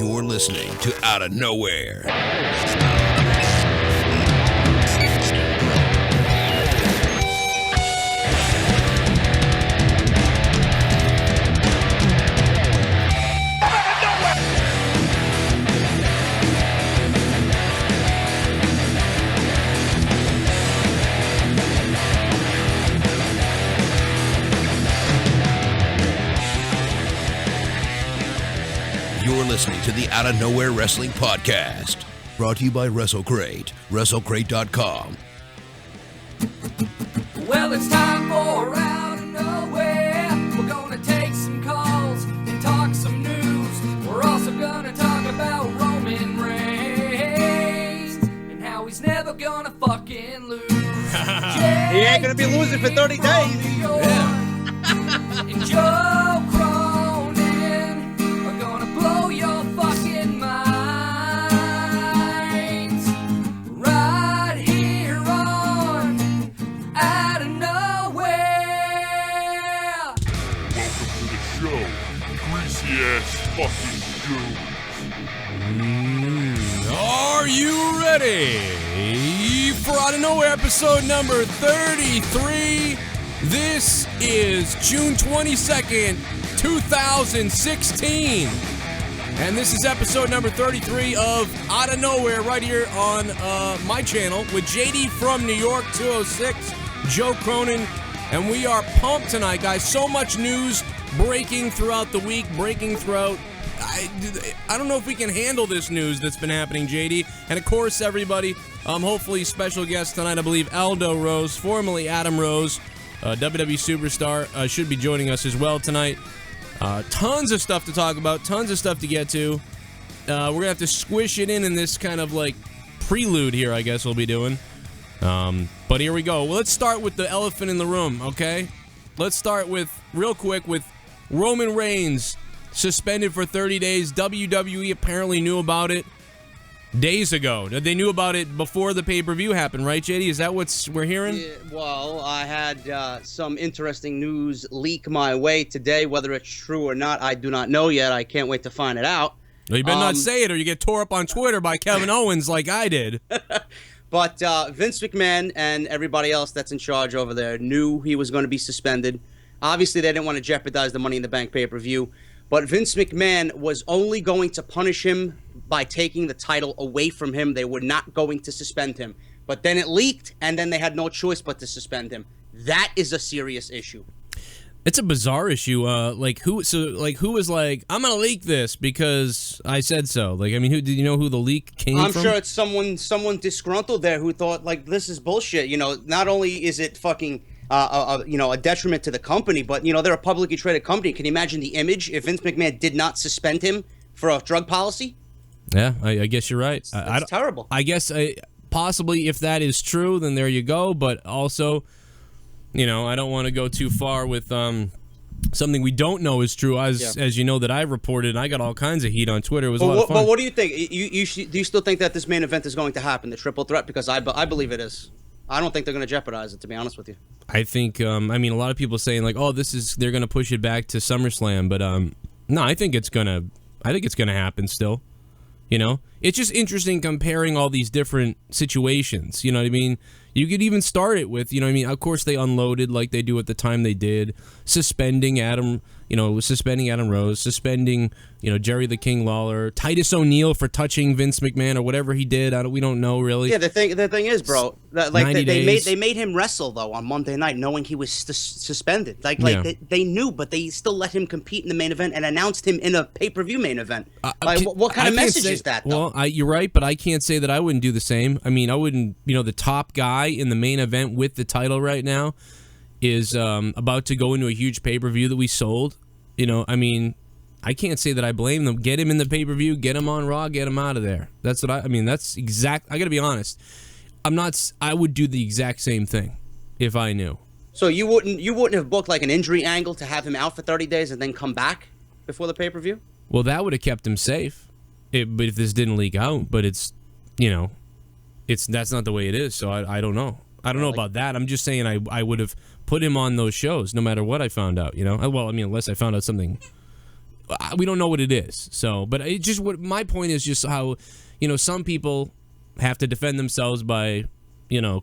You're listening to Outta Nowhere. You're listening to the Outta Nowhere Wrestling Podcast, brought to you by WrestleCrate, WrestleCrate.com. Well, it's time for Outta Nowhere. We're gonna take some calls and talk some news. We're also gonna talk about Roman Reigns and how he's never gonna fucking lose. He ain't gonna be losing for 30 days. Yeah. And Joe Cronin are gonna blow your fucking minds right here on Outta Nowhere. Welcome to the show, greasy ass fucking goons. Are you ready for Outta Nowhere episode number 33? This is June 22nd, 2016. And this is episode number 33 of Outta Nowhere right here on my channel with JD from New York 206, Joe Cronin. And we are pumped tonight, guys. So much news breaking throughout the week, breaking throughout. I don't know if we can handle this news that's been happening, JD. And of course, everybody, hopefully special guest tonight, I believe ALDO ROSE, formerly Adam Rose, WWE superstar, should be joining us as well tonight. Tons of stuff to talk about, tons of stuff to get to. We're going to have to squish it in this kind of like prelude here, I guess we'll be doing. But here we go. Well, let's start with the elephant in the room, okay? Let's start with, real quick, with Roman Reigns suspended for 30 days. WWE apparently knew about it days ago. They knew about it before the pay-per-view happened, right, JD? Is that what we're hearing? Yeah, well, I had some interesting news leak my way today. Whether it's true or not, I do not know yet. I can't wait to find it out. Well, you better not say it or you get tore up on Twitter by Kevin Owens like I did. But Vince McMahon and everybody else that's in charge over there knew he was going to be suspended. Obviously, they didn't want to jeopardize the Money in the Bank pay-per-view. But Vince McMahon was only going to punish him by taking the title away from him. They were not going to suspend him. But then it leaked, and then they had no choice but to suspend him. That is a serious issue. It's a bizarre issue. Who was like, I'm gonna leak this because I said so? Like, I mean, did you know who the leak came from? I'm sure it's someone disgruntled there who thought, like, this is bullshit. You know, not only is it fucking a detriment to the company, but, you know, they're a publicly traded company. Can you imagine the image if Vince McMahon did not suspend him for a drug policy? Yeah, I guess you're right. It's terrible. I guess possibly if that is true, then there you go. But also, you know, I don't want to go too far with something we don't know is true. As you know, that I reported, I got all kinds of heat on Twitter. It was a lot of fun. But what do you think? Do you still think that this main event is going to happen, the triple threat? Because I believe it is. I don't think they're going to jeopardize it, to be honest with you. I think, I mean, a lot of people saying like, oh, they're going to push it back to SummerSlam, but no, I think it's going to happen still. You know, it's just interesting comparing all these different situations. You know what I mean? You could even start it with, you know what I mean? Of course, they unloaded like they do at the time they did, suspending Adam Rose, suspending, you know, Jerry the King Lawler, Titus O'Neil for touching Vince McMahon or whatever he did. We don't know really. Yeah, the thing is, bro, that, like they made him wrestle though on Monday night, knowing he was suspended. They knew, but they still let him compete in the main event and announced him in a pay-per-view main event. What kind of message is that? Though? Well, you're right, but I can't say that I wouldn't do the same. I mean, I wouldn't. You know, the top guy in the main event with the title right now is about to go into a huge pay-per-view that we sold. You know, I mean, I can't say that I blame them. Get him in the pay-per-view, get him on Raw, get him out of there. That's what I mean, that's exact. I got to be honest. I would do the exact same thing if I knew. So you wouldn't have booked like an injury angle to have him out for 30 days and then come back before the pay-per-view? Well, that would have kept him safe. But if this didn't leak out, but it's, you know, that's not the way it is. So I don't know. I don't know about that. I'm just saying I would have put him on those shows no matter what I found out, you know? Well, I mean, unless I found out something we don't know what it is. So, but it just what my point is just how, some people have to defend themselves by,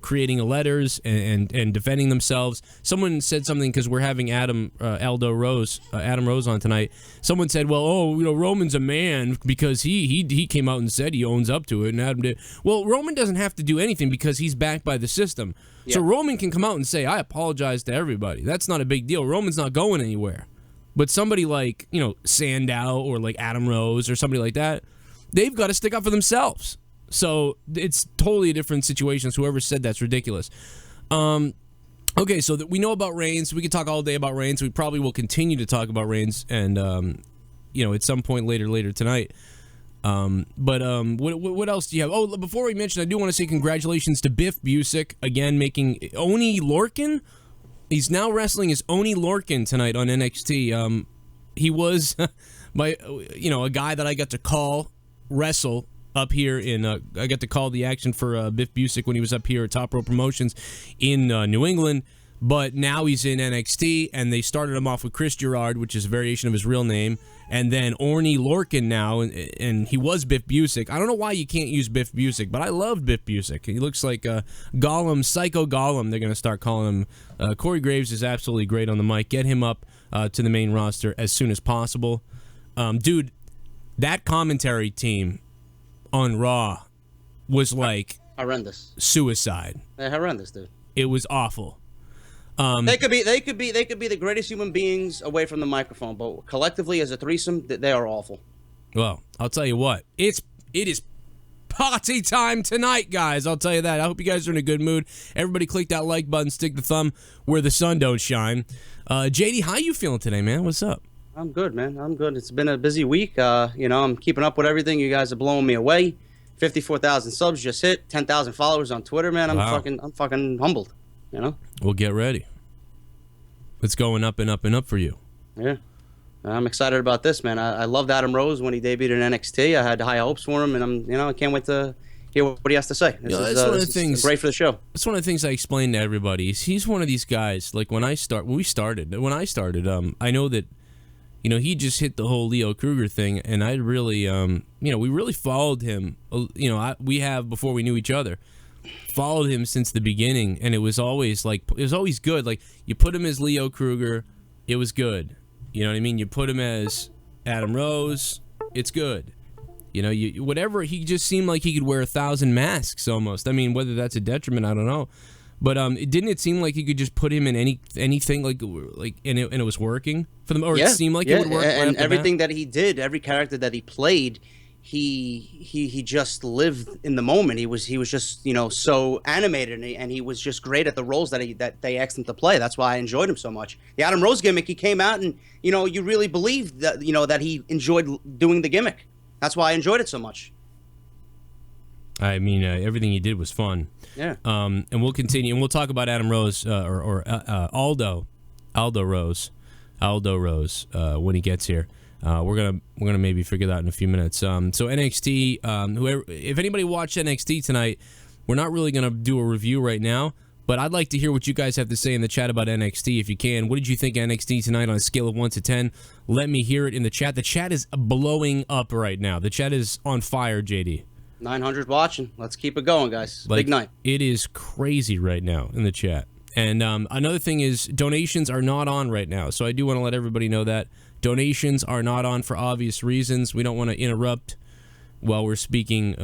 creating letters and defending themselves. Someone said something because we're having ALDO ROSE on tonight. Someone said, well, Roman's a man because he came out and said he owns up to it, and Adam did. Well, Roman doesn't have to do anything because he's backed by the system. Yeah. So Roman can come out and say, I apologize to everybody. That's not a big deal. Roman's not going anywhere. But somebody like, Sandow or like Adam Rose or somebody like that, they've got to stick up for themselves. So it's totally a different situation. So whoever said that's ridiculous. Okay, so we know about Reigns. We could talk all day about Reigns. We probably will continue to talk about Reigns, and at some point later tonight. What else do you have? Oh, before we mention, I do want to say congratulations to Biff Busick again, making Oney Lorcan. He's now wrestling as Oney Lorcan tonight on NXT. He was a guy that I got to wrestle up here I got to call the action for Biff Busick when he was up here at Top Rope Promotions in New England, but now he's in NXT, and they started him off with Chris Gerard, which is a variation of his real name, and then Oney Lorcan now, and he was Biff Busick. I don't know why you can't use Biff Busick, but I love Biff Busick. He looks like Gollum, Psycho Gollum. They're going to start calling him. Corey Graves is absolutely great on the mic. Get him up to the main roster as soon as possible. Dude, that commentary team on Raw was like horrendous, suicide. They're horrendous, dude. It was awful. They could be the greatest human beings away from the microphone, but collectively as a threesome, they are awful. Well, I'll tell you what, it is party time tonight, guys. I'll tell you that. I hope you guys are in a good mood. Everybody, click that like button, stick the thumb where the sun don't shine. JD, how you feeling today, man? What's up? I'm good, man. I'm good. It's been a busy week. I'm keeping up with everything. You guys are blowing me away. 54,000 subs just hit. 10,000 followers on Twitter, man. I'm fucking humbled. Well, get ready. It's going up and up and up for you. Yeah. I'm excited about this, man. I loved Adam Rose when he debuted in NXT. I had high hopes for him, and I can't wait to hear what he has to say. This is great for the show. That's one of the things I explain to everybody. He's one of these guys. Like when I started, I know that. He just hit the whole Leo Kruger thing, and I really, we really followed him. We have, before we knew each other, followed him since the beginning, and it was always good. Like, you put him as Leo Kruger, it was good. You know what I mean? You put him as Adam Rose, it's good. Whatever, he just seemed like he could wear 1,000 masks almost. I mean, whether that's a detriment, I don't know. But didn't it seem like you could just put him in anything and it was working for them, or it seemed like it would work? And everything that he did, every character that he played, he just lived in the moment. He was just so animated, and he was just great at the roles that they asked him to play. That's why I enjoyed him so much. The Adam Rose gimmick, he came out and you really believed that that he enjoyed doing the gimmick. That's why I enjoyed it so much. I mean, everything he did was fun. Yeah. And we'll continue, and we'll talk about Adam Rose or ALDO Rose when he gets here. We're gonna maybe figure that out in a few minutes. So NXT, if anybody watched NXT tonight, we're not really gonna do a review right now, but I'd like to hear what you guys have to say in the chat about NXT if you can. What did you think of NXT tonight on a scale of 1 to 10? Let me hear it in the chat. The chat is blowing up right now. The chat is on fire, JD. 900 watching. Let's keep it going, guys. Big night. It is crazy right now in the chat. And another thing is donations are not on right now. So I do want to let everybody know that. Donations are not on for obvious reasons. We don't want to interrupt while we're speaking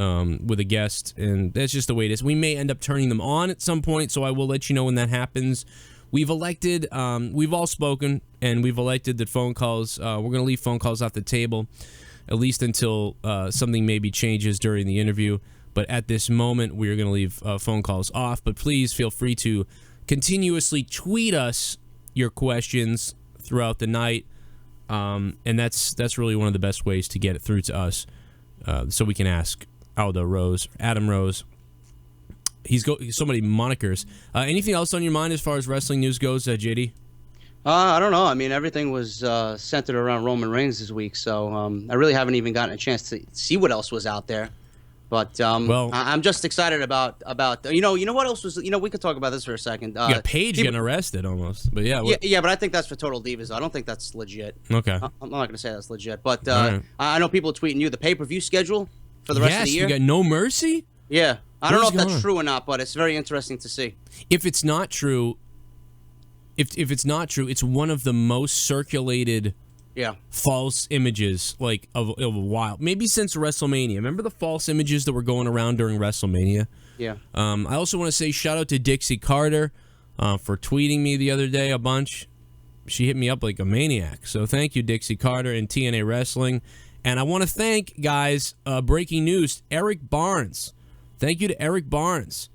with a guest. And that's just the way it is. We may end up turning them on at some point, so I will let you know when that happens. We've elected, we've all spoken, and we've elected that phone calls, we're going to leave phone calls off the table, at least until something maybe changes during the interview. But at this moment, we're going to leave phone calls off. But please feel free to continuously tweet us your questions throughout the night. And that's really one of the best ways to get it through to us. So we can ask ALDO ROSE, Adam Rose. He's got so many monikers. Anything else on your mind as far as wrestling news goes, JD? I don't know. I mean, everything was centered around Roman Reigns this week, so I really haven't even gotten a chance to see what else was out there. But Well, I'm just excited about you know what else was, we could talk about this for a second. yeah, Paige getting arrested almost, but yeah, yeah, but I think that's for Total Divas. I don't think that's legit. Okay, I'm not gonna say that's legit, but right. I know people are tweeting you the pay-per-view schedule for the rest of the year. Yes, we got No Mercy. Yeah, I don't know if What's going that's on? true or not, but it's very interesting to see. If it's not true, if it's not true, it's one of the most circulated false images like of a while, maybe since WrestleMania. Remember the false images that were going around during WrestleMania? Yeah. I also want to say shout out to Dixie Carter for tweeting me the other day a bunch. She hit me up like a maniac. So thank you, Dixie Carter and TNA Wrestling. And I want to thank, guys, breaking news, Eric Barnes. Thank you to Eric Barnes,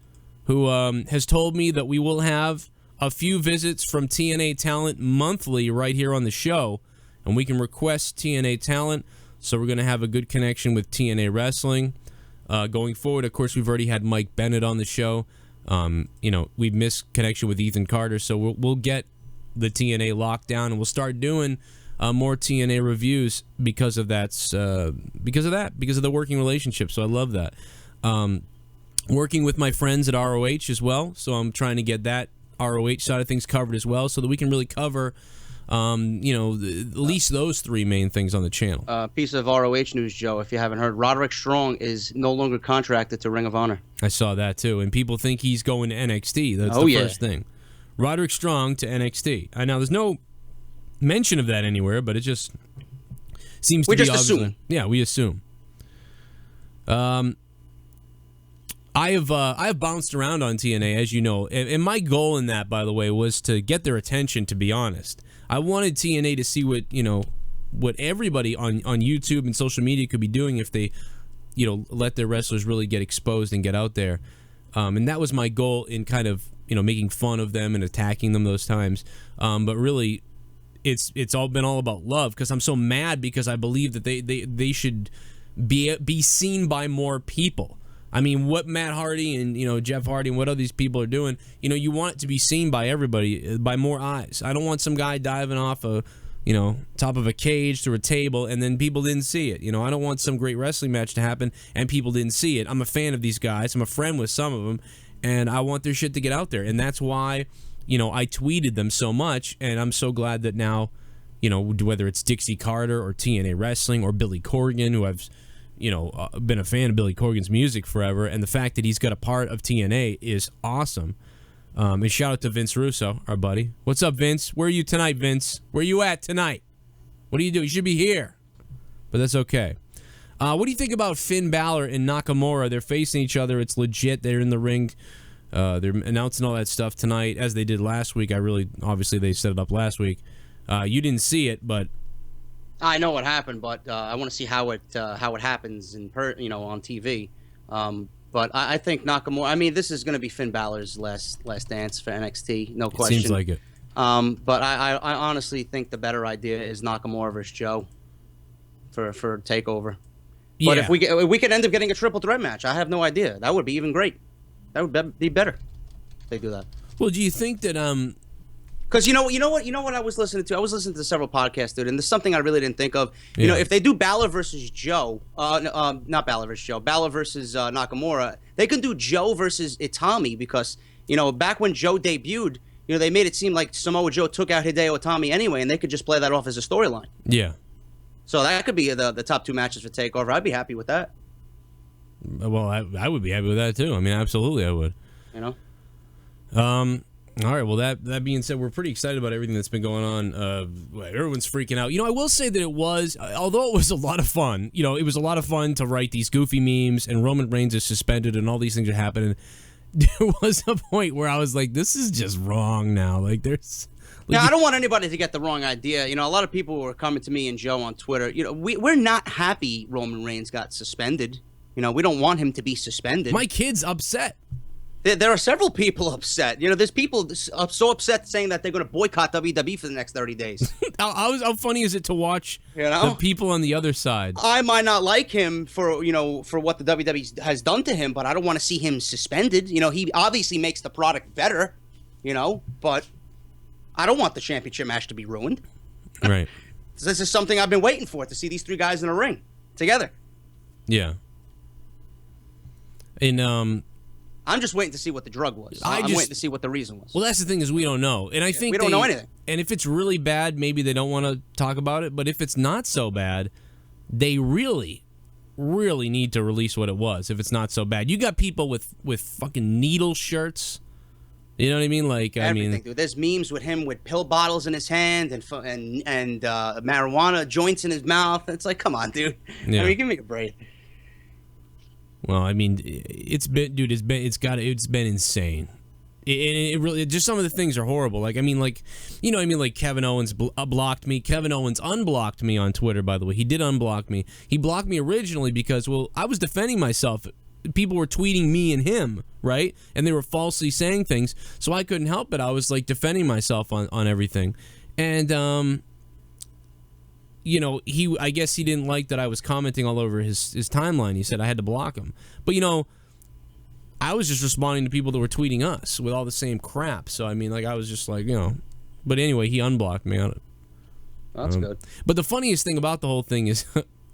who has told me that we will have a few visits from TNA talent monthly right here on the show. And we can request TNA talent, so we're going to have a good connection with TNA Wrestling. Going forward, of course, we've already had Mike Bennett on the show. We've missed connection with Ethan Carter, so we'll get the TNA lockdown, and we'll start doing more TNA reviews because of that, because of the working relationship. So I love that. Working with my friends at ROH as well, so I'm trying to get that ROH side of things covered as well, so that we can really cover at least those three main things on the channel. Piece of ROH news, Joe, if you haven't heard, Roderick Strong is no longer contracted to Ring of Honor. I saw that too, and people think he's going to NXT. That's the first thing. Roderick Strong to NXT. Now, there's no mention of that anywhere, but it just seems to be obvious. Assume. Yeah, we assume. I have bounced around on TNA, as you know, and my goal in that, by the way, was to get their attention, to be honest. I wanted TNA to see what everybody on YouTube and social media could be doing if they, let their wrestlers really get exposed and get out there. And that was my goal in kind of, making fun of them and attacking them those times. But really, it's all been all about love, because I'm so mad because I believe that they should be seen by more people. I mean, what Matt Hardy and, Jeff Hardy and what all these people are doing, you want it to be seen by everybody, by more eyes. I don't want some guy diving off a, top of a cage through a table and then people didn't see it. I don't want some great wrestling match to happen and people didn't see it. I'm a fan of these guys. I'm a friend with some of them, and I want their shit to get out there. And that's why, I tweeted them so much, and I'm so glad that now, whether it's Dixie Carter or TNA Wrestling or Billy Corgan, who I've been a fan of Billy Corgan's music forever, and the fact that he's got a part of TNA is awesome. And shout out to Vince Russo, our buddy. What's up, Vince? Where are you tonight, Vince? Where are you at tonight? What do you do? You should be here. But that's okay. What do you think about Finn Balor and Nakamura? They're facing each other. It's legit. They're in the ring. They're announcing all that stuff tonight, as they did last week. Obviously, they set it up last week. You didn't see it, but I know what happened, but I want to see how it happens on TV. But I think Nakamura. I mean, this is going to be Finn Balor's last dance for NXT, no question. Seems like it. But I honestly think the better idea is Nakamura versus Joe for Takeover. But if we could end up getting a triple threat match, I have no idea. That would be even great. That would be better if they do that. Well, do you think that Because you know what I was listening to? I was listening to several podcasts, dude, and there's something I really didn't think of. If they do Balor versus Joe, not Balor versus Joe, Balor versus Nakamura, they can do Joe versus Itami, because back when Joe debuted, they made it seem like Samoa Joe took out Hideo Itami anyway, and they could just play that off as a storyline. Yeah. So that could be the top two matches for Takeover. I'd be happy with that. Well, I would be happy with that too. I mean, absolutely, I would. All right, well, that being said, we're pretty excited about everything that's been going on. Everyone's freaking out. I will say that it was, although it was a lot of fun, it was a lot of fun to write these goofy memes, and Roman Reigns is suspended and all these things are happening. There was a point where I was like, this is just wrong now. Like, there's... Now, I don't want anybody to get the wrong idea. A lot of people were coming to me and Joe on Twitter. We're not happy Roman Reigns got suspended. We don't want him to be suspended. My kid's upset. There are several people upset. There's people so upset saying that they're going to boycott WWE for the next 30 days. How funny is it to watch the people on the other side? I might not like him for what the WWE has done to him, but I don't want to see him suspended. He obviously makes the product better, but I don't want the championship match to be ruined. Right. This is something I've been waiting for, to see these three guys in a ring together. Yeah. And I'm just waiting to see what the drug was. I'm waiting to see what the reason was. Well, that's the thing is we don't know, and I think we don't know anything. And if it's really bad, maybe they don't want to talk about it. But if it's not so bad, they really need to release what it was. If it's not so bad, you got people with fucking needle shirts. You know what I mean? Like everything, dude. There's memes with him with pill bottles in his hand and marijuana joints in his mouth. It's like, come on, dude. Yeah. I mean, give me a break. Well, I mean, it's been insane. It really, just some of the things are horrible. Like, I mean, like, you know what I mean? Like, Kevin Owens blocked me. Kevin Owens unblocked me on Twitter, by the way. He did unblock me. He blocked me originally because, well, I was defending myself. People were tweeting me and him, right? And they were falsely saying things, so I couldn't help it. I was, like, defending myself on everything. And, you know, I guess he didn't like that I was commenting all over his timeline. He said I had to block him. But, you know, I was just responding to people that were tweeting us with all the same crap. So, I mean, like, I was just like, you know. But anyway, he unblocked me on it. That's good. But the funniest thing about the whole thing is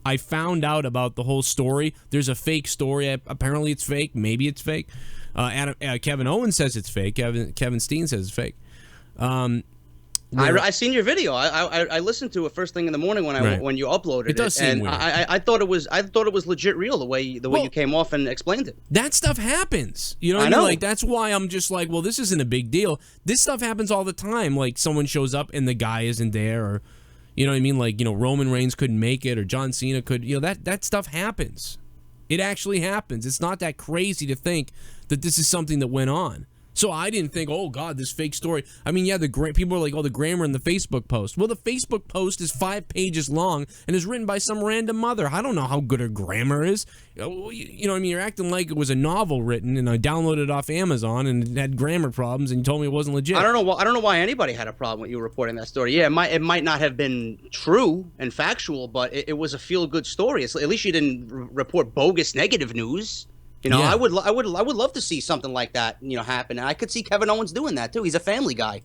I found out about the whole story. There's a fake story. Apparently it's fake. Maybe it's fake. Kevin Owens says it's fake. Kevin Steen says it's fake. I seen your video. I listened to it first thing in the morning when you uploaded it. It does seem weird. I thought it was legit real the way you came off and explained it. That stuff happens. You know what I mean? Like, that's why I'm just like, well, this isn't a big deal. This stuff happens all the time. Like, someone shows up and the guy isn't there, or you know what I mean? Like, you know, Roman Reigns couldn't make it, or John Cena could. You know, that stuff happens. It actually happens. It's not that crazy to think that this is something that went on. So I didn't think, oh, God, this fake story. I mean, yeah, people are like, oh, the grammar in the Facebook post. Well, the Facebook post is 5 pages long and is written by some random mother. I don't know how good her grammar is. You know what I mean? You're acting like it was a novel written and I downloaded it off Amazon and it had grammar problems and you told me it wasn't legit. I don't know why anybody had a problem with you reporting that story. Yeah, it might not have been true and factual, but it was a feel-good story. At least you didn't report bogus negative news. You know, yeah. I would love to see something like that, you know, happen. And I could see Kevin Owens doing that too. He's a family guy.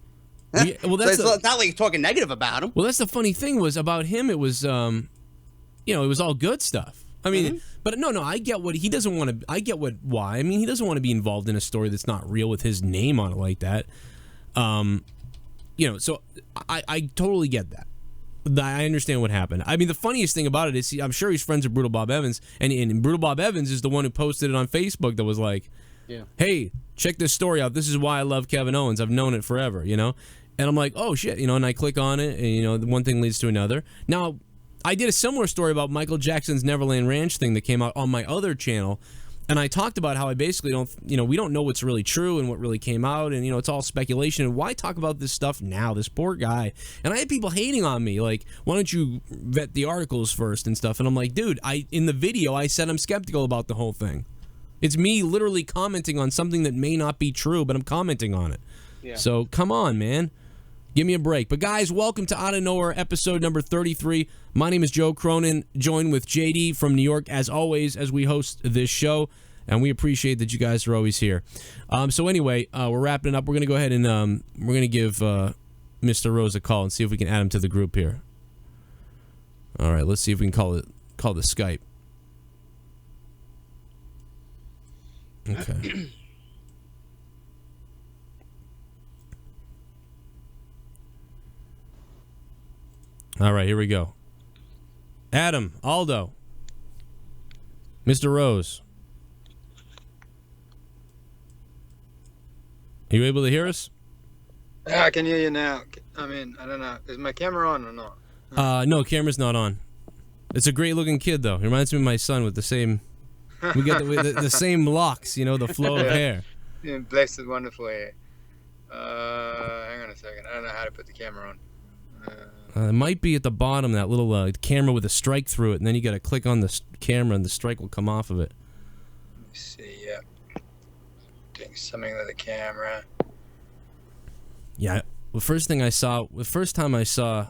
Yeah, well, it's not like you're talking negative about him. Well, that's the funny thing was about him. It was, you know, it was all good stuff. I mean, but no, I get what he doesn't want to. I get why. I mean, he doesn't want to be involved in a story that's not real with his name on it like that. You know, so I totally get that. I understand what happened. I mean, the funniest thing about it is I'm sure he's friends with Brutal Bob Evans, and Brutal Bob Evans is the one who posted it on Facebook that was like, hey, check this story out. This is why I love Kevin Owens. I've known it forever, you know? And I'm like, oh, shit, you know, and I click on it, and, you know, one thing leads to another. Now, I did a similar story about Michael Jackson's Neverland Ranch thing that came out on my other channel, and I talked about how I basically don't, you know, we don't know what's really true and what really came out, and, you know, it's all speculation. And why talk about this stuff now? This poor guy. And I had people hating on me, like, why don't you vet the articles first and stuff? And I'm like, dude, in the video, I said I'm skeptical about the whole thing. It's me literally commenting on something that may not be true, but I'm commenting on it. Yeah. So, come on, man. Give me a break. But, guys, welcome to Outta Nowhere, episode number 33. My name is Joe Cronin, joined with JD from New York, as always, as we host this show. And we appreciate that you guys are always here. So, anyway, we're wrapping it up. We're going to go ahead and we're going to give Mr. Rose a call and see if we can add him to the group here. All right, let's see if we can call the Skype. Okay. All right, here we go. Adam, Aldo, Mr. Rose. Are you able to hear us? Yeah, I can hear you now. I mean, I don't know. Is my camera on or not? No, camera's not on. It's a great-looking kid, though. He reminds me of my son with the same... We got the same locks, you know, the flow of hair. Yeah, blessed with wonderful hair. Hang on a second. I don't know how to put the camera on. It might be at the bottom, that little camera with a strike through it, and then you got to click on the camera, and the strike will come off of it. Let me see. Yeah. Doing something with the camera. Yeah. The first time I saw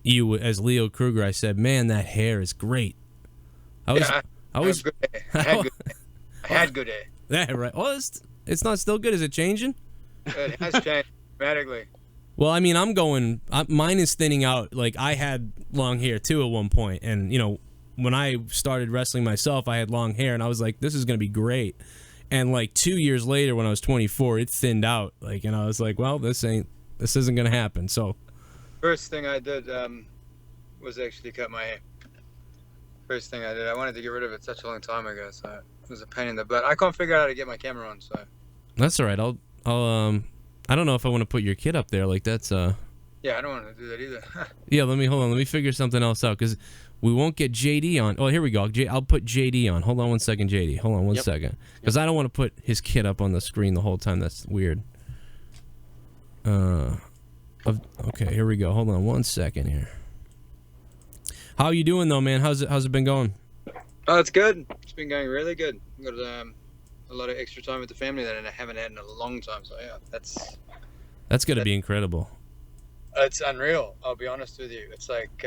you as Leo Kruger, I said, "Man, that hair is great." I had good hair. Yeah, right. Well, it's not still good. Is it changing? It has changed dramatically. Well, I mean, mine is thinning out. Like, I had long hair, too, at one point. And, you know, when I started wrestling myself, I had long hair, and I was like, this is going to be great. And like 2 years later, when I was 24, it thinned out. Like, and I was like, well, this isn't going to happen. So, first thing I did was actually cut my hair. First thing I did, I wanted to get rid of it such a long time ago, so it was a pain in the butt. I can't figure out how to get my camera on, so. That's all right. I'll I don't know if I want to put your kid up there. Like, that's Yeah, I don't want to do that either. Yeah, hold on. Let me figure something else out, because we won't get JD on. Oh, here we go. I'll put JD on. Hold on one second, JD. Hold on one second. Because I don't want to put his kid up on the screen the whole time. That's weird. Okay, here we go. Hold on one second here. How you doing, though, man? How's it been going? Oh, it's good. It's been going really good. I've got a lot of extra time with the family that I haven't had in a long time. So, yeah, that's going to be incredible. It's unreal. I'll be honest with you. It's like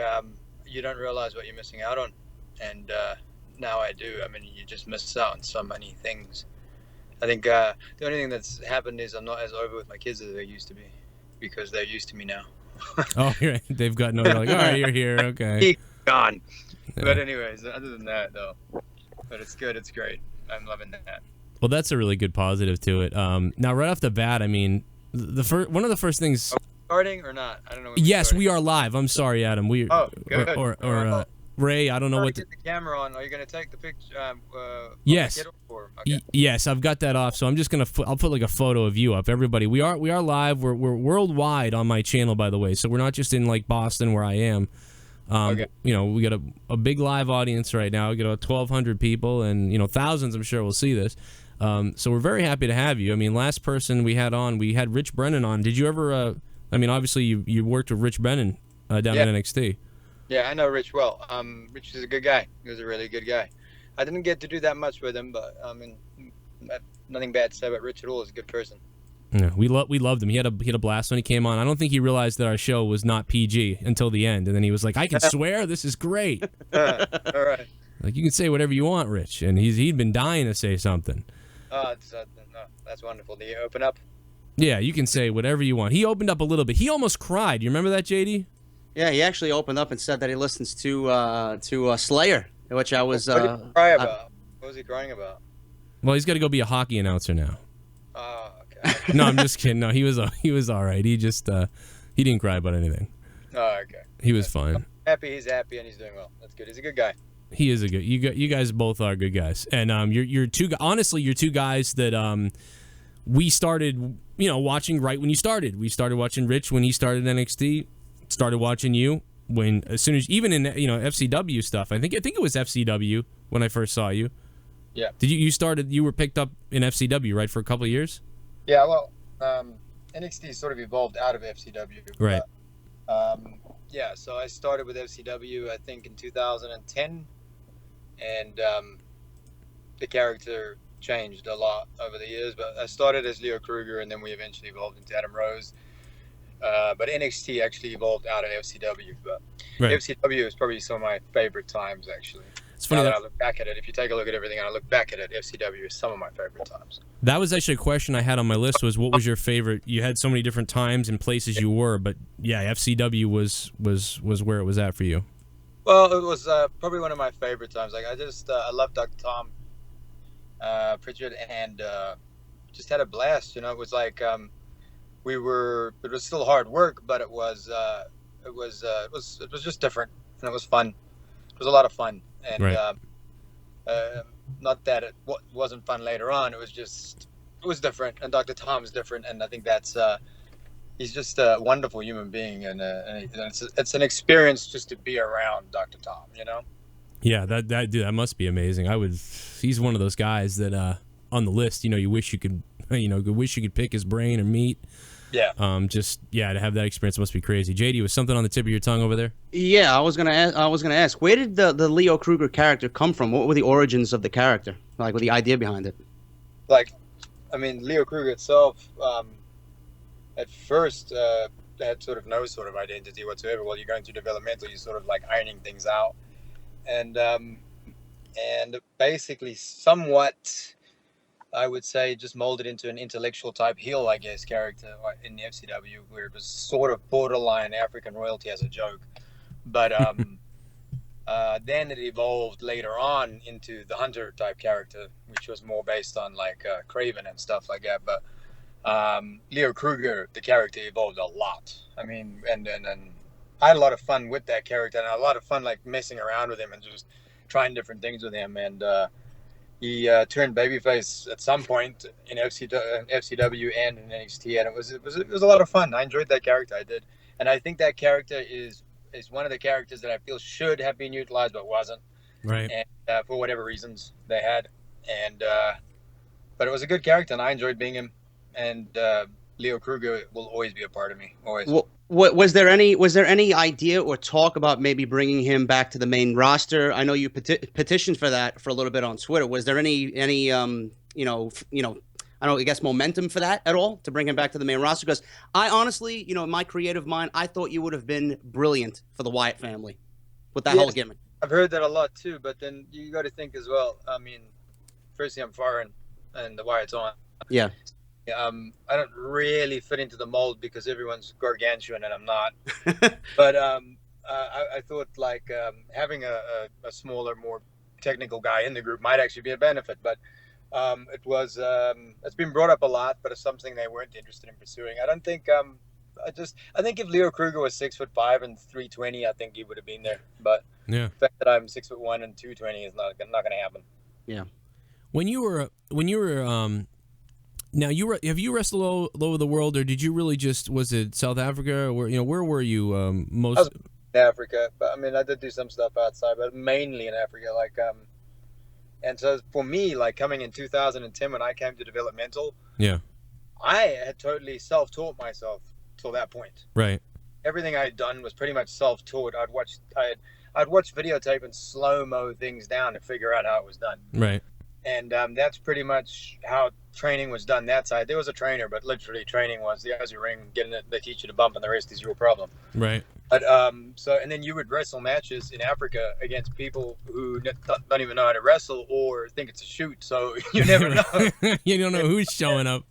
you don't realize what you're missing out on. And now I do. I mean, you just miss out on so many things. I think the only thing that's happened is I'm not as over with my kids as they used to be, because they're used to me now. Oh, they've got no, like, all right, you're here, okay. Gone. Yeah. But anyways, other than that, though, but it's good. It's great. I'm loving that. Well, that's a really good positive to it. Now, right off the bat, I mean, one of the first things. Are we starting or not? I don't know. Yes, we are live. I'm sorry, Adam. Good. Or Ray, I don't know what. Get the camera on. Are you gonna take the picture? Yes. Okay. Yes, I've got that off. So I'm just gonna. I'll put like a photo of you up. Everybody, we are live. We're worldwide on my channel, by the way. So we're not just in like Boston where I am. Okay. You know, we got a big live audience right now. We got about 1,200 people, and thousands, I'm sure, will see this. So we're very happy to have you. I mean, last person we had on, we had Rich Brennan on. Did you ever? I mean, obviously you worked with Rich Brennan down at NXT. Yeah, I know Rich well. Rich is a good guy. He was a really good guy. I didn't get to do that much with him, but I mean, nothing bad to say about Rich at all. He's a good person. Yeah, we loved him. He had a blast when he came on. I don't think he realized that our show was not PG until the end, and then he was like, "I can swear. This is great." All right. Like, you can say whatever you want, Rich, and he'd been dying to say something. No, that's wonderful. Do you open up? Yeah, you can say whatever you want. He opened up a little bit. He almost cried. You remember that, JD? Yeah, he actually opened up and said that he listens to Slayer, which I was. What did he cry about? What was he crying about? Well, he's got to go be a hockey announcer now. Oh, okay. No, I'm just kidding. No, he was all right. He just he didn't cry about anything. Oh, okay. He was fine. I'm happy he's happy and he's doing well. That's good. He's a good guy. He is a good. You guys both are good guys, and you're two. Honestly, you're two guys that we started watching right when you started. We started watching Rich when he started NXT. Started watching you as soon as even in FCW stuff. I think it was FCW when I first saw you. Yeah. Did you were picked up in FCW, right, for a couple of years? Yeah, well, NXT sort of evolved out of FCW. Right. Yeah, so I started with FCW, I think, in 2010, and the character changed a lot over the years, but I started as Leo Kruger, and then we eventually evolved into Adam Rose. But NXT actually evolved out of FCW, but right. FCW is probably some of my favorite times, actually. It's funny now that I look back at it. If you take a look at everything and I look back at it, FCW is some of my favorite times. That was actually a question I had on my list, was what was your favorite? You had so many different times and places you were, but yeah, FCW was where it was at for you. Well, it was probably one of my favorite times. Like, I love Dr. Tom Pritchard, and just had a blast. It was like it was still hard work, but it was just different, and it was fun. It was a lot of fun, and right. Not that it wasn't fun later on. It was different, and Dr. Tom's different, and I think that's he's just a wonderful human being, and it's an experience just to be around Dr. Tom. Yeah, that must be amazing. He's one of those guys that on the list, you wish you could pick his brain or meet. Yeah. To have that experience must be crazy. JD, was something on the tip of your tongue over there? Yeah, I was gonna ask, where did the Leo Kruger character come from? What were the origins of the character? Like, what the idea behind it? Like, I mean, Leo Kruger itself, at first, had sort of no sort of identity whatsoever. While you're going through developmental, you're sort of like ironing things out, and basically, somewhat, I would say, just molded into an intellectual type heel, I guess, character in the FCW, where it was sort of borderline African royalty as a joke. But Then it evolved later on into the Hunter type character, which was more based on like Craven and stuff like that. But Leo Kruger, the character, evolved a lot. I mean, and I had a lot of fun with that character, and a lot of fun like messing around with him and just trying different things with him. And he turned babyface at some point in FCW and in NXT, and it was a lot of fun. I enjoyed that character. I did, and I think that character is one of the characters that I feel should have been utilized but wasn't. Right. And for whatever reasons they had, and but it was a good character, and I enjoyed being him. And Leo Kruger will always be a part of me. Always. Well, was there any idea or talk about maybe bringing him back to the main roster? I know you petitioned for that for a little bit on Twitter. Was there any I don't know, I guess momentum for that at all to bring him back to the main roster? Because I honestly, in my creative mind, I thought you would have been brilliant for the Wyatt family with that whole gimmick. I've heard that a lot too, but then you got to think as well. I mean, firstly, I'm foreign, and the Wyatt's on. Yeah. I don't really fit into the mold because everyone's gargantuan and I'm not. But I thought like having a smaller, more technical guy in the group might actually be a benefit. But it's been brought up a lot, but it's something they weren't interested in pursuing. I don't think I think if Leo Kruger was 6'5" and 320, I think he would have been there. But the fact that I'm 6'1" and 220 is not going to happen. Yeah. When you were now have you wrestled all over the world, or did you really was it South Africa, or where were you most? I was in Africa, but I mean I did do some stuff outside, but mainly in Africa. Like and so for me, like coming in 2010 when I came to developmental, I had totally self-taught myself till that point. Right. Everything I had done was pretty much self-taught. I'd watch videotape and slow-mo things down to figure out how it was done. Right. And that's pretty much how training was done that side. There was a trainer, but literally training was the Aussie ring, getting it, they teach you to bump, and the rest is your problem. Right. But and then you would wrestle matches in Africa against people who don't even know how to wrestle or think it's a shoot. So you never know. You don't know who's showing up.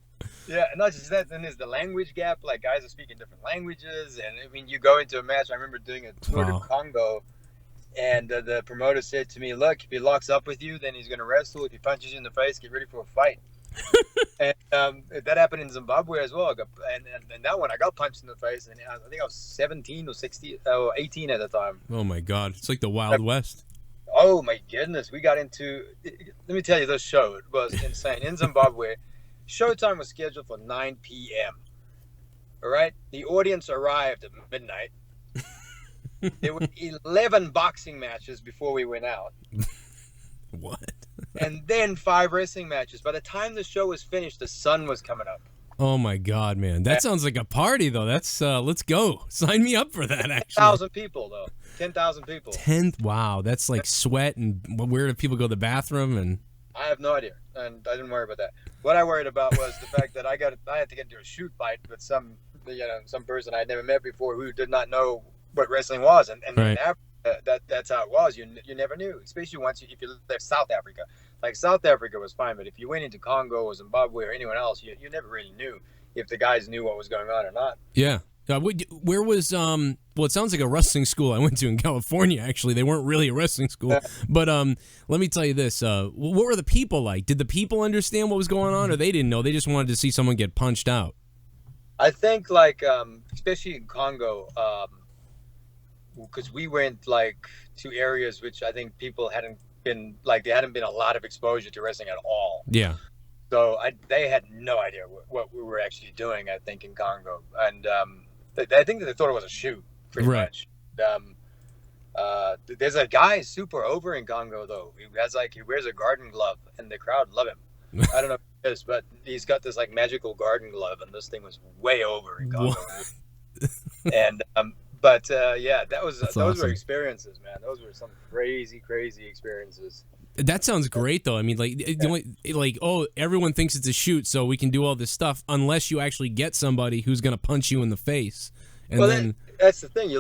Yeah, and not just that. Then there's the language gap. Like guys are speaking different languages, and I mean, you go into a match. I remember doing a tour to Congo. And the promoter said to me, look, if he locks up with you, then he's going to wrestle. If he punches you in the face, get ready for a fight. And that happened in Zimbabwe as well. And that one, I got punched in the face. And I think I was 17 or 16 or 18 at the time. Oh, my God. It's like the Wild West. Oh, my goodness. We got into – let me tell you, this show, it was insane. In Zimbabwe, showtime was scheduled for 9 p.m. All right? The audience arrived at midnight. There were 11 boxing matches before we went out. What? And then 5 wrestling matches. By the time the show was finished, the sun was coming up. Oh, my God, man. That sounds like a party, though. That's let's go. Sign me up for that, actually. 10,000 people, though. 10,000 people. Wow, that's like sweat, and where do people go to the bathroom? And I have no idea, and I didn't worry about that. What I worried about was the fact that I had to get into a shoot fight with some person I had never met before who did not know what wrestling was, and right. in Africa, that's how it was. You never knew, especially if you left South Africa. Like South Africa was fine, but if you went into Congo or Zimbabwe or anyone else, you never really knew if the guys knew what was going on or not. Yeah. Where was well, it sounds like a wrestling school I went to in California. Actually, they weren't really a wrestling school, but let me tell you this: what were the people like? Did the people understand what was going on, or they didn't know? They just wanted to see someone get punched out. I think like especially in Congo. Because we went like to areas which I think people hadn't been a lot of exposure to wrestling at all. Yeah. So they had no idea what we were actually doing, I think, in Congo, and I think that they thought it was a shoot, pretty much. There's a guy super over in Congo though. He wears a garden glove, and the crowd love him. I don't know if it is, but he's got this like magical garden glove, and this thing was way over in Congo. And But those were experiences, man. Those were some crazy experiences. That sounds great, though. I mean, everyone thinks it's a shoot, so we can do all this stuff, unless you actually get somebody who's going to punch you in the face. And that's the thing.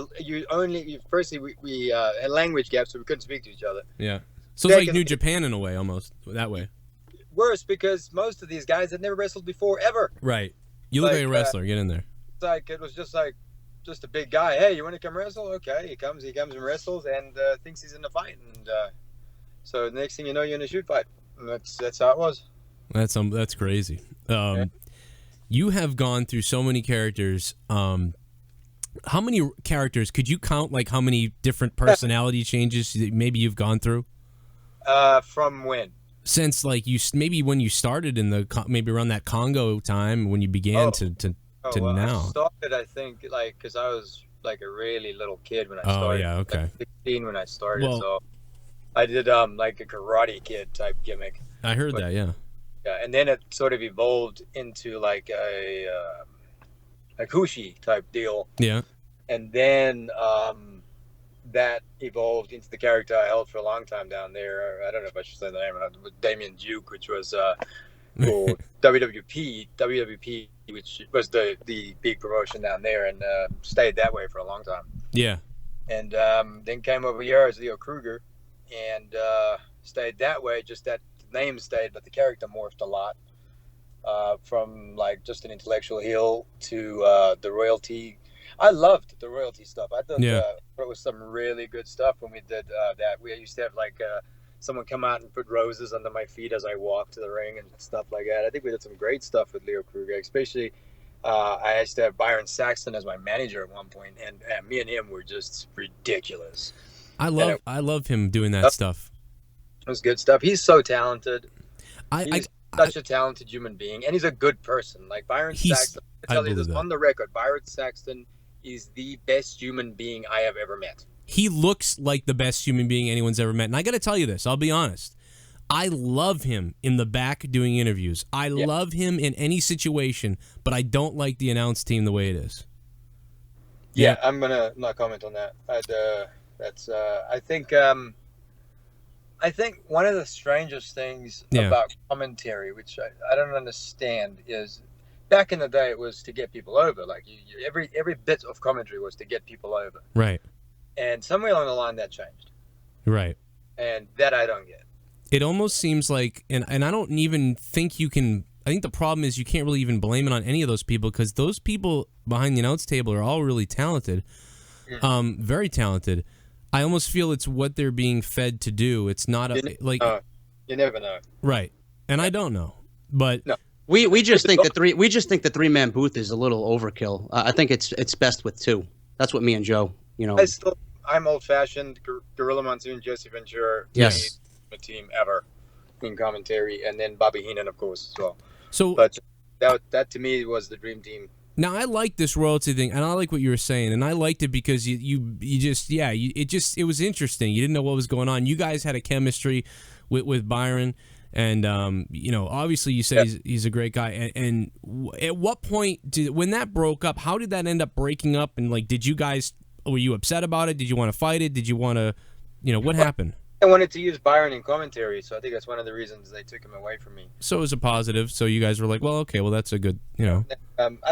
Firstly, we had language gaps, so we couldn't speak to each other. Yeah. So it's like New Japan in a way, almost that way. Worse, because most of these guys had never wrestled before ever. Right. You look like a wrestler. Get in there. It was just like just a big guy. Hey, you want to come wrestle? Okay, he comes and wrestles, and thinks he's in the fight, and so the next thing you know, you're in a shoot fight. And that's how it was. That's crazy. You have gone through so many characters. How many characters could you count? Like how many different personality changes that maybe you've gone through? From when? Since like maybe when you started in maybe around that Congo time when you began to now. I started, I think, like because I was like a really little kid when I started. Oh yeah, okay. Like 16 when I started, so I did like a Karate Kid type gimmick. I heard that, yeah. Yeah, and then it sort of evolved into like a Kushi type deal. Yeah. And then that evolved into the character I held for a long time down there. I don't know if I should say the name, but Damien Duke, which was for WWP, which was the big promotion down there, and stayed that way for a long time. Yeah. And then came over here as Leo Kruger, and stayed that way. Just that the name stayed, but the character morphed a lot. From like just an intellectual heel to the royalty. I loved the royalty stuff. I thought it was some really good stuff when we did that. We used to have like someone come out and put roses under my feet as I walked to the ring and stuff like that. I think we did some great stuff with Leo Kruger, especially I used to have Byron Saxton as my manager at one point, and me and him were just ridiculous. I love him doing that stuff. It was good stuff. He's so talented. He's such a talented human being, and he's a good person. Like Byron Saxton, I tell you this on the record, Byron Saxton is the best human being I have ever met. He looks like the best human being anyone's ever met. And I got to tell you this, I'll be honest. I love him in the back doing interviews. I love him in any situation, but I don't like the announce team the way it is. Yeah, I'm going to not comment on that. I think one of the strangest things about commentary, which I don't understand, is back in the day it was to get people over. Like every bit of commentary was to get people over. Right. And somewhere along the line that changed. Right. And that I don't get. It almost seems like, and I don't even think you can, I think the problem is you can't really even blame it on any of those people, because those people behind the announce table are all really talented. Very talented. I almost feel it's what they're being fed to do. It's not you never know. Right. And I don't know. But no. We just think the three-man booth is a little overkill. I think it's best with two. That's what me and Joe, I'm old-fashioned. Gorilla Monsoon, Jesse Ventura, yes, the team ever in commentary, and then Bobby Heenan, of course, as well. So, but that to me was the dream team. Now I like this royalty thing, and I like what you were saying, and I liked it because it was interesting. You didn't know what was going on. You guys had a chemistry with Byron, and obviously you said he's a great guy. And at what point when that broke up, how did that end up breaking up? And like, were you upset about it? Did you want to fight it? Did you want to, what happened? I wanted to use Byron in commentary, so I think that's one of the reasons they took him away from me. So it was a positive. So you guys were like, well, okay, well that's a good, I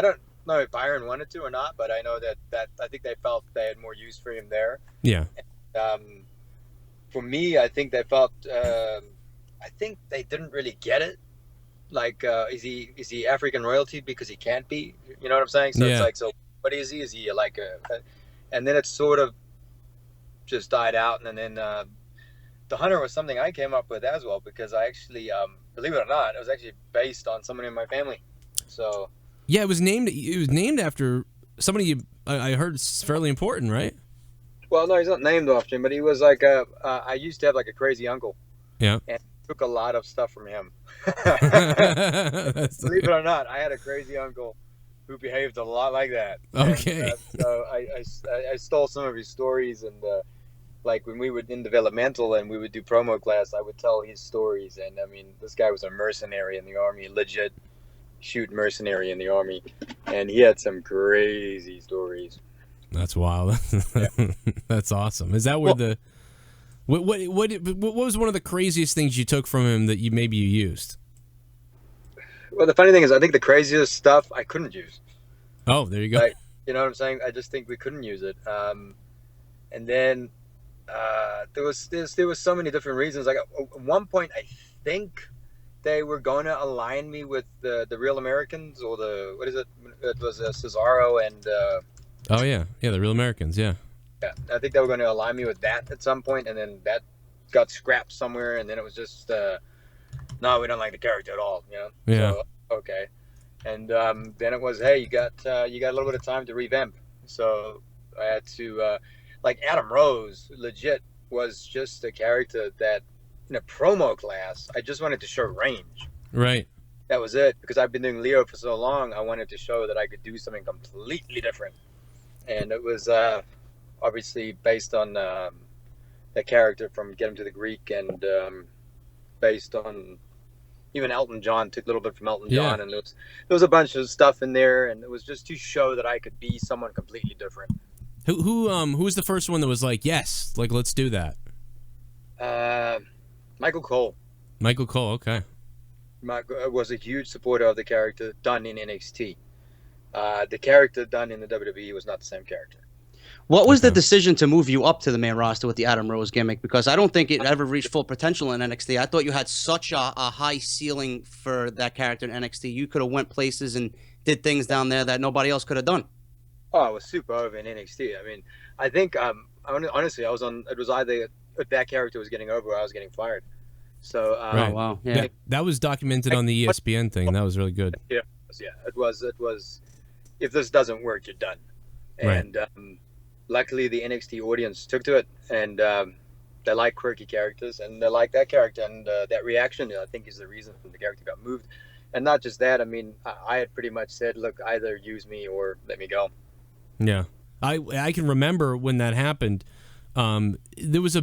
don't know if Byron wanted to or not, but I know that I think they felt they had more use for him there. Yeah. And, for me, I think they felt I think they didn't really get it. Like, is he African royalty because he can't be? You know what I'm saying? So it's like, so what is he? Is he like and then it sort of just died out, and then the Hunter was something I came up with as well, because I actually, believe it or not, it was actually based on someone in my family. So. Yeah, it was named after somebody I heard is fairly important, right? Well, no, he's not named after him, but he was like I used to have like a crazy uncle. Yeah. And took a lot of stuff from him. Believe it or not, I had a crazy uncle who behaved a lot like that. Okay. And, so I stole some of his stories, and like when we were in developmental and we would do promo class, I would tell his stories. And I mean, this guy was a mercenary in the Army, legit shoot mercenary in the Army, and he had some crazy stories. That's wild. That's awesome. Is that where what was one of the craziest things you took from him that you used? Well, the funny thing is, I think the craziest stuff I couldn't use. Oh, there you go. Like, you know what I'm saying? I just think we couldn't use it. And then there was so many different reasons. Like at one point, I think they were going to align me with the Real Americans, or what is it? It was Cesaro and Oh yeah, the Real Americans, yeah. Yeah, I think they were going to align me with that at some point, and then that got scrapped somewhere, and then it was just, no, we don't like the character at all, you know? Yeah. So, okay. And then it was, hey, you got a little bit of time to revamp. So I had to, like Adam Rose, legit was just a character that in a promo class, I just wanted to show range. Right. That was it, because I've been doing Leo for so long. I wanted to show that I could do something completely different, and it was obviously based on the character from Get Him to the Greek, and based on even Elton John. Took a little bit from Elton John, and there was a bunch of stuff in there, and it was just to show that I could be someone completely different. Who was the first one that was like, yes, like let's do that? Michael Cole. Michael Cole, okay. Was a huge supporter of the character done in NXT. The character done in the WWE was not the same character. What was the decision to move you up to the main roster with the Adam Rose gimmick? Because I don't think it ever reached full potential in NXT. I thought you had such a high ceiling for that character in NXT. You could have went places and did things down there that nobody else could have done. Oh, I was super over in NXT. I mean, I think honestly, I was on. It was either if that character was getting over, or I was getting fired. So right. Oh wow, yeah, that was documented on the ESPN thing. That was really good. Yeah, it was. If this doesn't work, you're done. And luckily, the NXT audience took to it, and they like quirky characters, and they like that character, and that reaction, I think, is the reason the character got moved. And not just that. I mean, I had pretty much said, look, either use me or let me go. Yeah, I can remember when that happened. There was a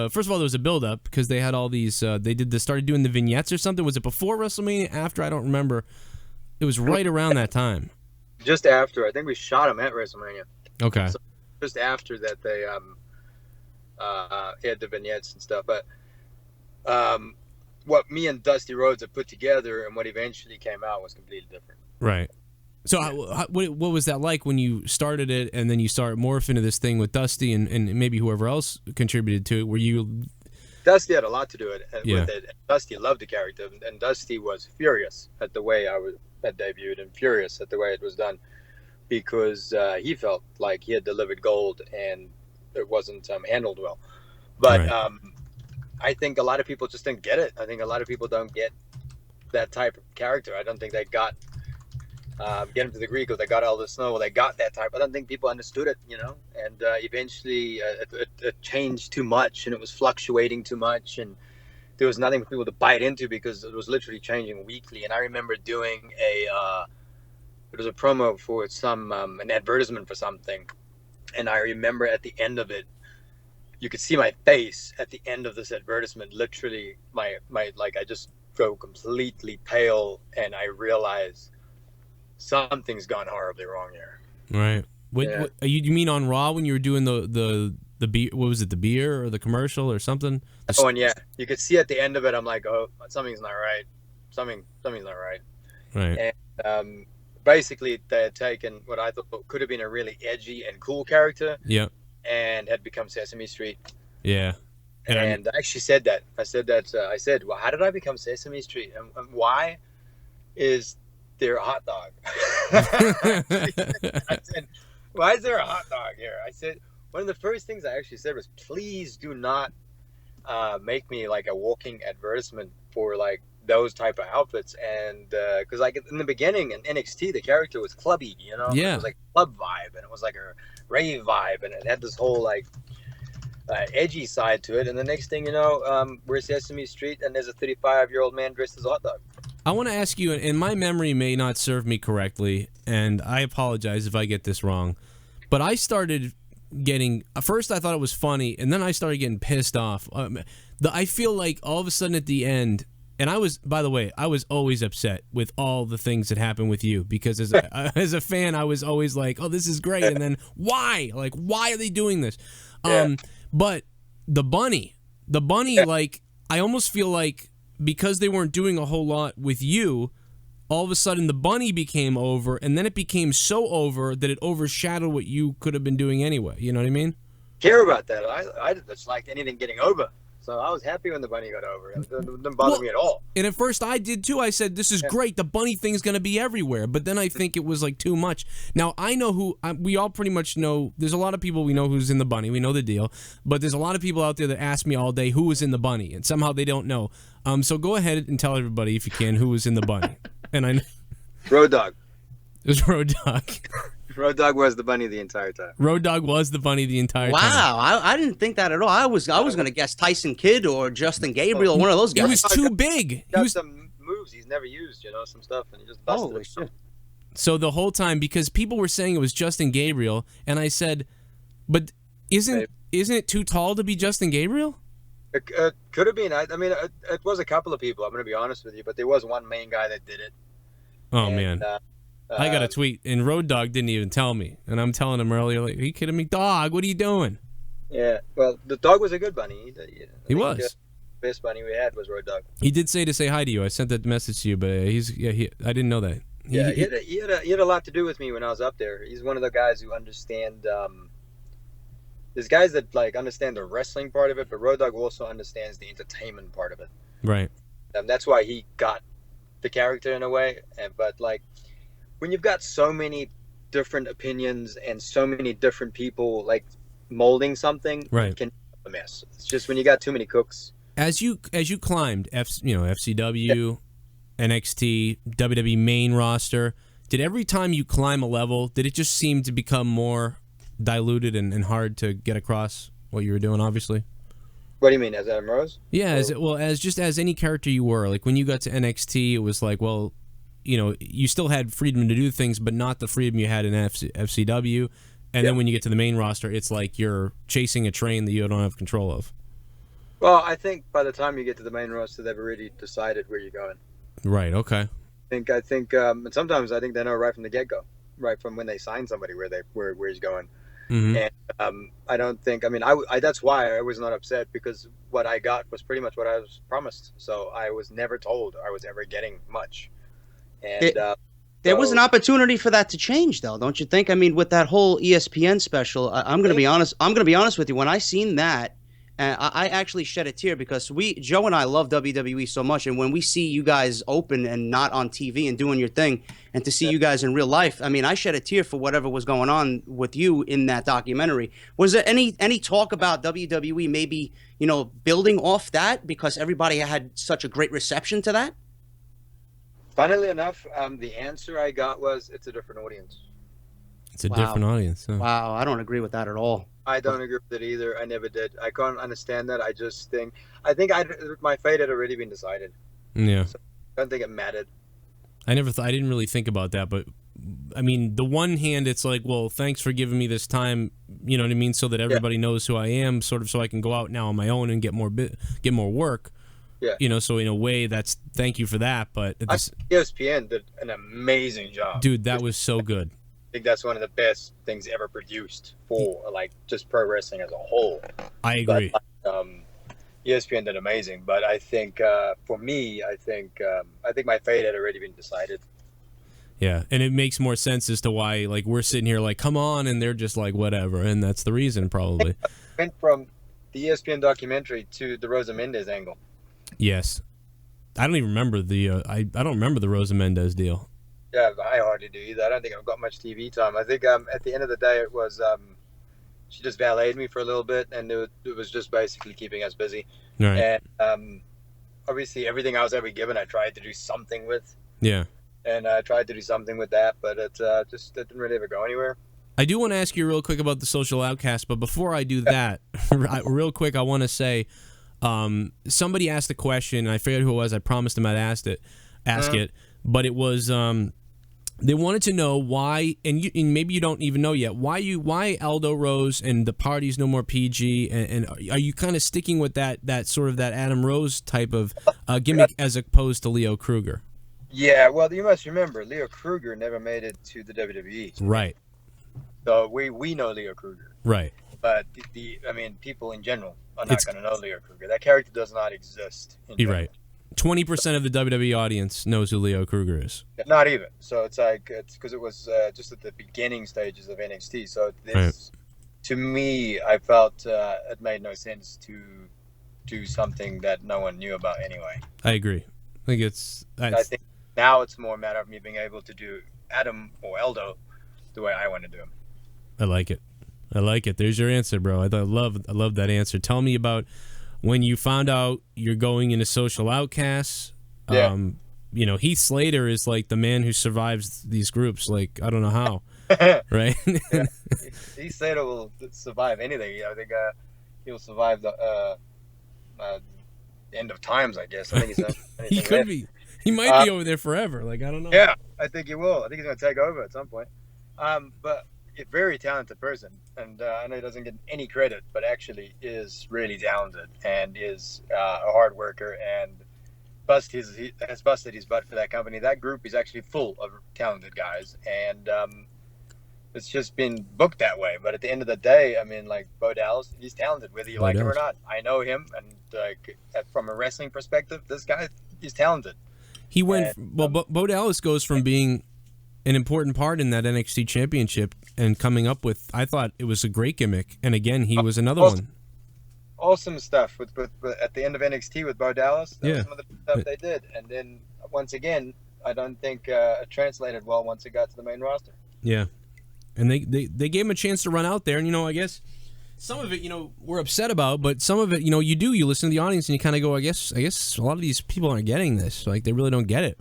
first of all, there was a build up because they had all these started doing the vignettes or something. Was it before WrestleMania? After? I don't remember. It was right around that time. Just after. I think we shot them at WrestleMania. Okay. So just after that, they had the vignettes and stuff. But what me and Dusty Rhodes had put together and what eventually came out was completely different. Right. So what was that like when you started it, and then you started morphing into this thing with Dusty and maybe whoever else contributed to it? Were you? Dusty had a lot to do with it. Dusty loved the character, and Dusty was furious at the way I had debuted, and furious at the way it was done, because he felt like he had delivered gold and it wasn't handled well. But right. I think a lot of people just didn't get it. I think a lot of people don't get that type of character. I don't think they got. Get Him to the Greek, or they got Elder Snow, or they got that type. I don't think people understood it, you know. And eventually, it changed too much, and it was fluctuating too much, and there was nothing for people to bite into because it was literally changing weekly. And I remember doing it was a promo for an advertisement for something, and I remember at the end of it, you could see my face at the end of this advertisement. Literally, my I just go completely pale, and I realized something's gone horribly wrong here. Right. What you mean on Raw when you were doing the beer? What was it? The beer or the commercial or something? And yeah, you could see at the end of it. I'm like, oh, something's not right. Something's not right. Right. And basically, they had taken what I thought could have been a really edgy and cool character. Yeah. And had become Sesame Street. Yeah. And I actually said that. I said, well, how did I become Sesame Street? And why is there a hot dog? I said, why is there a hot dog here? I said, one of the first things I actually said was, please do not make me like a walking advertisement for like those type of outfits. And because like in the beginning in NXT, the character was clubby, you know? Yeah. It was like a club vibe, and it was like a rave vibe, and it had this whole like edgy side to it. And the next thing you know, we're Sesame Street, and there's a 35-year-old man dressed as a hot dog. I want to ask you, and my memory may not serve me correctly, and I apologize if I get this wrong, but I started getting, first I thought it was funny, and then I started getting pissed off. I feel like all of a sudden at the end, and I was, by the way, I was always upset with all the things that happened with you, because as a fan, I was always like, oh, this is great, and then why? Like, why are they doing this? But the bunny, like, I almost feel like because they weren't doing a whole lot with you, all of a sudden the bunny became over, and then it became so over that it overshadowed what you could have been doing anyway. You know what I mean? Care about that. I just like anything getting over. So I was happy when the bunny got over. It didn't bother me at all. And at first I did too. I said, this is great. The bunny thing's going to be everywhere. But then I think it was like too much. Now, I know we all pretty much know, there's a lot of people we know who's in the bunny. We know the deal. But there's a lot of people out there that ask me all day who was in the bunny. And somehow they don't know. So go ahead and tell everybody, if you can, who was in the bunny. And I know. Road Dogg. It was Road Dogg. Road Dogg was the bunny the entire time. Road Dogg was the bunny the entire time. Wow, I didn't think that at all. I was going to guess Tyson Kidd or Justin Gabriel, one of those guys. He was too big. He got some moves he's never used, some stuff, and he just busted Holy it. shit. So the whole time, because people were saying it was Justin Gabriel, and I said, but isn't it too tall to be Justin Gabriel? It could have been. I mean, it was a couple of people, I'm going to be honest with you, but there was one main guy that did it. Oh, man. I got a tweet, and Road Dogg didn't even tell me. And I'm telling him earlier, like, are you kidding me? Dog, what are you doing? Yeah, well, the dog was a good bunny. He was. The best bunny we had was Road Dogg. He did say to say hi to you. I sent that message to you, but I didn't know that. He had a lot to do with me when I was up there. He's one of the guys who understand. There's guys that like understand the wrestling part of it, but Road Dogg also understands the entertainment part of it. Right. That's why he got the character in a way. But like, when you've got so many different opinions and so many different people like molding something, right, it can be a mess. It's just when you got too many cooks. As you climbed, FCW, NXT, WWE main roster, did every time you climb a level, did it just seem to become more diluted and hard to get across what you were doing? Obviously. What do you mean, as Adam Rose? Yeah, as any character you were. Like when you got to NXT, it was like, well, you still had freedom to do things, but not the freedom you had in FCW. And then when you get to the main roster, it's like you're chasing a train that you don't have control of. Well, I think by the time you get to the main roster, they've already decided where you're going. Right. Okay. I think, and sometimes I think they know right from the get-go, right from when they sign somebody where he's going. Mm-hmm. And I don't think. I mean, that's why I was not upset, because what I got was pretty much what I was promised. So I was never told I was ever getting much. And there was an opportunity for that to change, though, don't you think? I mean, with that whole ESPN special, I'm going to be honest. I'm going to be honest with you. When I seen that, I actually shed a tear, because Joe and I love WWE so much, and when we see you guys open and not on TV and doing your thing, and to see you guys in real life, I mean, I shed a tear for whatever was going on with you in that documentary. Was there any talk about WWE maybe building off that, because everybody had such a great reception to that? Funnily enough, the answer I got was, it's a different audience. It's a different audience. Huh? Wow, I don't agree with that at all. I don't agree with it either. I never did. I can't understand that. I think my fate had already been decided. Yeah. So I don't think it mattered. I didn't really think about that, but I mean, the one hand, it's like, well, thanks for giving me this time, you know what I mean, so that everybody knows who I am, sort of, so I can go out now on my own and get more work. Yeah. So in a way, that's thank you for that, but ESPN did an amazing job. Dude, that was so good. I think that's one of the best things ever produced for like just pro wrestling as a whole. I agree. But, ESPN did amazing, but I think for me, I think my fate had already been decided. Yeah, and it makes more sense as to why like we're sitting here like, come on, and they're just like whatever, and that's the reason probably. Went from the ESPN documentary to the Rosa Mendez angle. Yes, I don't even remember I don't remember the Rosa Mendez deal. Yeah, I hardly do either. I don't think I've got much TV time. I think at the end of the day, it was she just valeted me for a little bit, and it was just basically keeping us busy. Right. And obviously, everything I was ever given, I tried to do something with. Yeah. And I tried to do something with that, but it didn't really ever go anywhere. I do want to ask you real quick about the Social Outcast, but before I do that, real quick, I want to say somebody asked a question, and I forget who it was. I promised them I'd ask it, but it was they wanted to know why, and maybe you don't even know yet, why Aldo Rose and the Party's No More PG, and are you kind of sticking with that sort of that Adam Rose type of gimmick as opposed to Leo Kruger? Yeah, well, you must remember, Leo Kruger never made it to the WWE. Right. So we know Leo Kruger. Right. But people in general are not going to know Leo Kruger. That character does not exist. You're right. 20% of the WWE audience knows who Leo Kruger is. Not even. So it's because it was just at the beginning stages of NXT. So to me, I felt it made no sense to do something that no one knew about anyway. I agree. I think I think now it's more a matter of me being able to do Adam or Aldo the way I want to do them. I like it. I like it. There's your answer, bro. I love that answer. Tell me about when you found out you're going into Social Outcasts. Yeah. You know, Heath Slater is like the man who survives these groups. Like, I don't know how. Right? Yeah. Heath Slater will survive anything. I think he'll survive the end of times, I guess. I think he's he could be. He might be over there forever. Like, I don't know. Yeah, I think he will. I think he's going to take over at some point. But a very talented person, and I know he doesn't get any credit, but actually is really talented and is a hard worker and has busted his butt for that company. That group is actually full of talented guys, and it's just been booked that way. But at the end of the day, I mean, like Bo Dallas, he's talented whether you like him or not. I know him, and like from a wrestling perspective, this guy is talented. He went Bo Dallas goes from being an important part in that NXT championship and coming up with, I thought it was a great gimmick. And again, he was another one. Awesome stuff with at the end of NXT with Bo Dallas. That was some of the stuff they did. And then once again, I don't think it translated well once it got to the main roster. Yeah. And they gave him a chance to run out there. And, you know, I guess some of it, you know, we're upset about, but some of it, you know, you listen to the audience and you kind of go, I guess a lot of these people aren't getting this. Like, they really don't get it.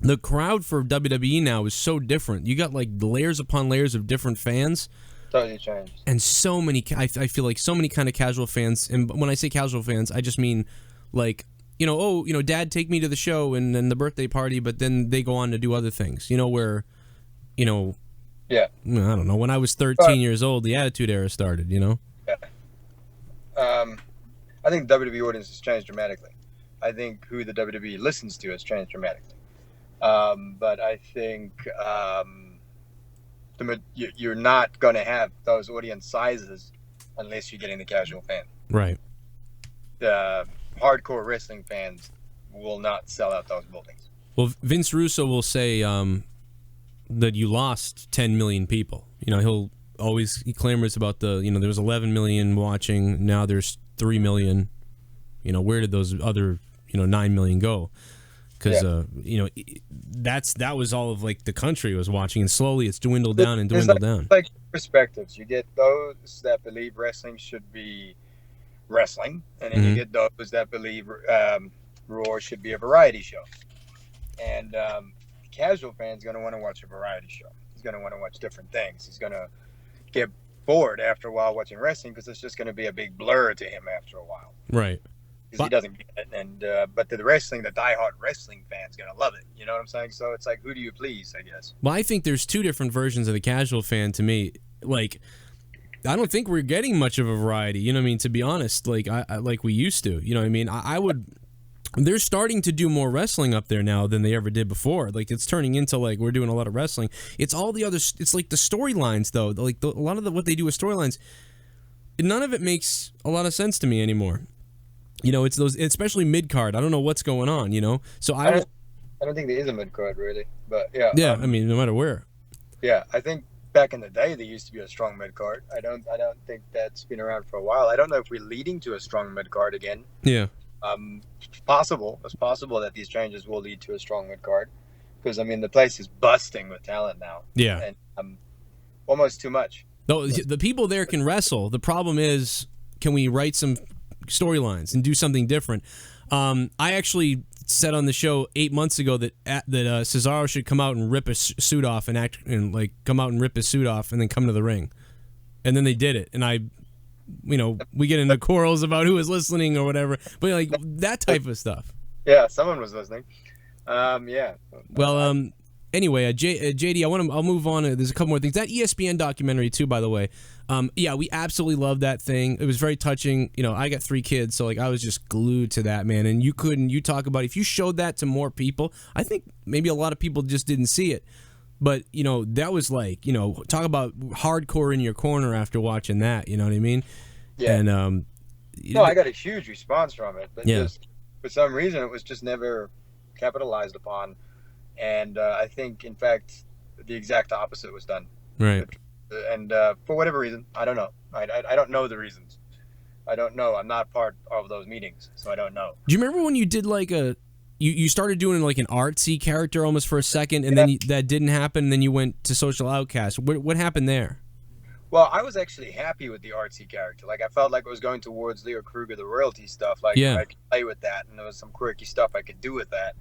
The crowd for WWE now is so different. You got like layers upon layers of different fans. Totally changed. And so many, I feel like so many kind of casual fans. And when I say casual fans, I just mean like, you know, oh, you know, Dad, take me to the show and then the birthday party, but then they go on to do other things. You know, where, you know, yeah, I don't know. When I was 13 years old, the Attitude Era started. You know. Yeah. I think the WWE audience has changed dramatically. I think who the WWE listens to has changed dramatically. But I think you're not going to have those audience sizes unless you're getting the casual fan. Right. The hardcore wrestling fans will not sell out those buildings. Well, Vince Russo will say that you lost 10 million people. You know, he clamors about there was 11 million watching, now there's 3 million. You know, where did those other, 9 million go? Because that was all of like the country was watching, and slowly it's dwindled down and dwindled down. Like perspectives, you get those that believe wrestling should be wrestling, and then you get those that believe Raw should be a variety show. And the casual fan's going to want to watch a variety show. He's going to want to watch different things. He's going to get bored after a while watching wrestling because it's just going to be a big blur to him after a while. Right. Because he doesn't get it, and but the diehard wrestling fan's gonna love it. You know what I'm saying? So it's like, who do you please? I guess. Well, I think there's two different versions of the casual fan. To me, like, I don't think we're getting much of a variety. You know what I mean? To be honest, like I like we used to. You know what I mean? I would. They're starting to do more wrestling up there now than they ever did before. Like, it's turning into like we're doing a lot of wrestling. It's all the other. It's like the storylines though. Like a lot of what they do with storylines. None of it makes a lot of sense to me anymore. You know, it's those, especially mid card. I don't know what's going on. You know, so I don't think there is a mid card really, but yeah. Yeah, I mean, no matter where. Yeah, I think back in the day there used to be a strong mid card. I don't think that's been around for a while. I don't know if we're leading to a strong mid card again. Yeah. It's possible. It's possible that these changes will lead to a strong mid card, because I mean the place is busting with talent now. Yeah. And almost too much. Though the people there can wrestle. The problem is, can we write some storylines and do something different? I actually said on the show 8 months ago that Cesaro should come out and rip his suit off and come out and rip his suit off and then come to the ring, and then they did it. And we get into quarrels about who was listening or whatever, but like that type of stuff. Yeah, someone was listening. Yeah. Well, anyway, JD, I'll move on. There's a couple more things. That ESPN documentary too, by the way. Yeah, we absolutely loved that thing. It was very touching. You know, I got 3 kids, so like I was just glued to that, man. And you talk about, if you showed that to more people, I think maybe a lot of people just didn't see it. But, that was like, talk about hardcore in your corner after watching that, you know what I mean? Yeah. And no, I got a huge response from it, but yeah. just for some reason it was just never capitalized upon. And I think, in fact, the exact opposite was done. Right. And for whatever reason, I don't know. I don't know the reasons. I don't know. I'm not part of those meetings, so I don't know. Do you remember when you did like you started doing like an artsy character almost for a second, and then that didn't happen, and then you went to Social Outcast? What happened there? Well, I was actually happy with the artsy character. Like, I felt like it was going towards Leo Kruger, the royalty stuff. Like, I could play with that, and there was some quirky stuff I could do with that.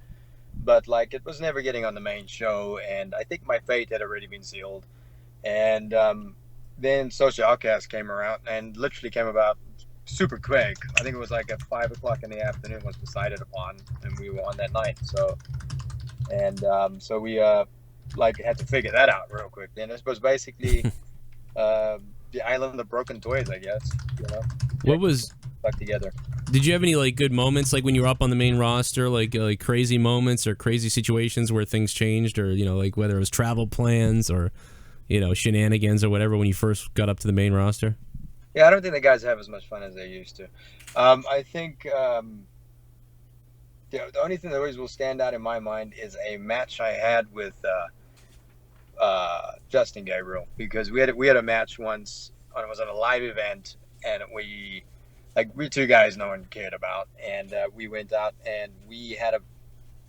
But, like, it was never getting on the main show, and I think my fate had already been sealed. And then Social Outcast came around, and literally came about super quick. I think it was like at 5 o'clock in the afternoon was decided upon, and we were on that night. So, and so we like had to figure that out real quick. Then it was basically the island of broken toys, I guess. You know, what was stuck together. Did you have any like good moments, like when you were up on the main roster, like crazy moments or crazy situations where things changed, or like whether it was travel plans or shenanigans or whatever when you first got up to the main roster? Yeah, I don't think the guys have as much fun as they used to. I think the only thing that always will stand out in my mind is a match I had with Justin Gabriel, because we had a match once, and it was on a live event, and we two guys no one cared about, and we went out and we had a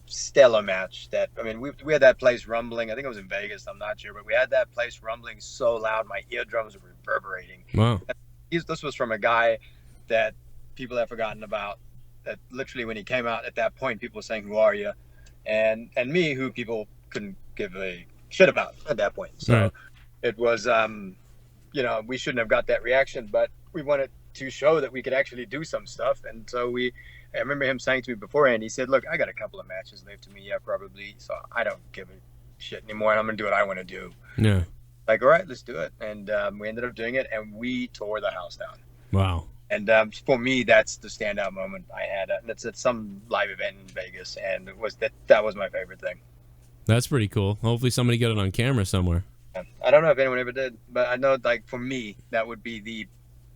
stellar match. That, I mean, we had that place rumbling. I think it was in Vegas, I'm not sure, but we had that place rumbling so loud my eardrums were reverberating. Wow. This was from a guy that people have forgotten about, that literally when he came out at that point, people were saying, "Who are you?" and me, who people couldn't give a shit about at that point. So it was we shouldn't have got that reaction, but we wanted to show that we could actually do some stuff. And so I remember him saying to me beforehand, he said, "Look, I got a couple of matches left to me, probably, so I don't give a shit anymore, and I'm gonna do what I want to do." Yeah. Like, all right, let's do it. And we ended up doing it, and we tore the house down. Wow. And for me, that's the standout moment I had. And it's at some live event in Vegas, and it was that was my favorite thing. That's pretty cool. Hopefully somebody got it on camera somewhere. I don't know if anyone ever did, but I know, like, for me, that would be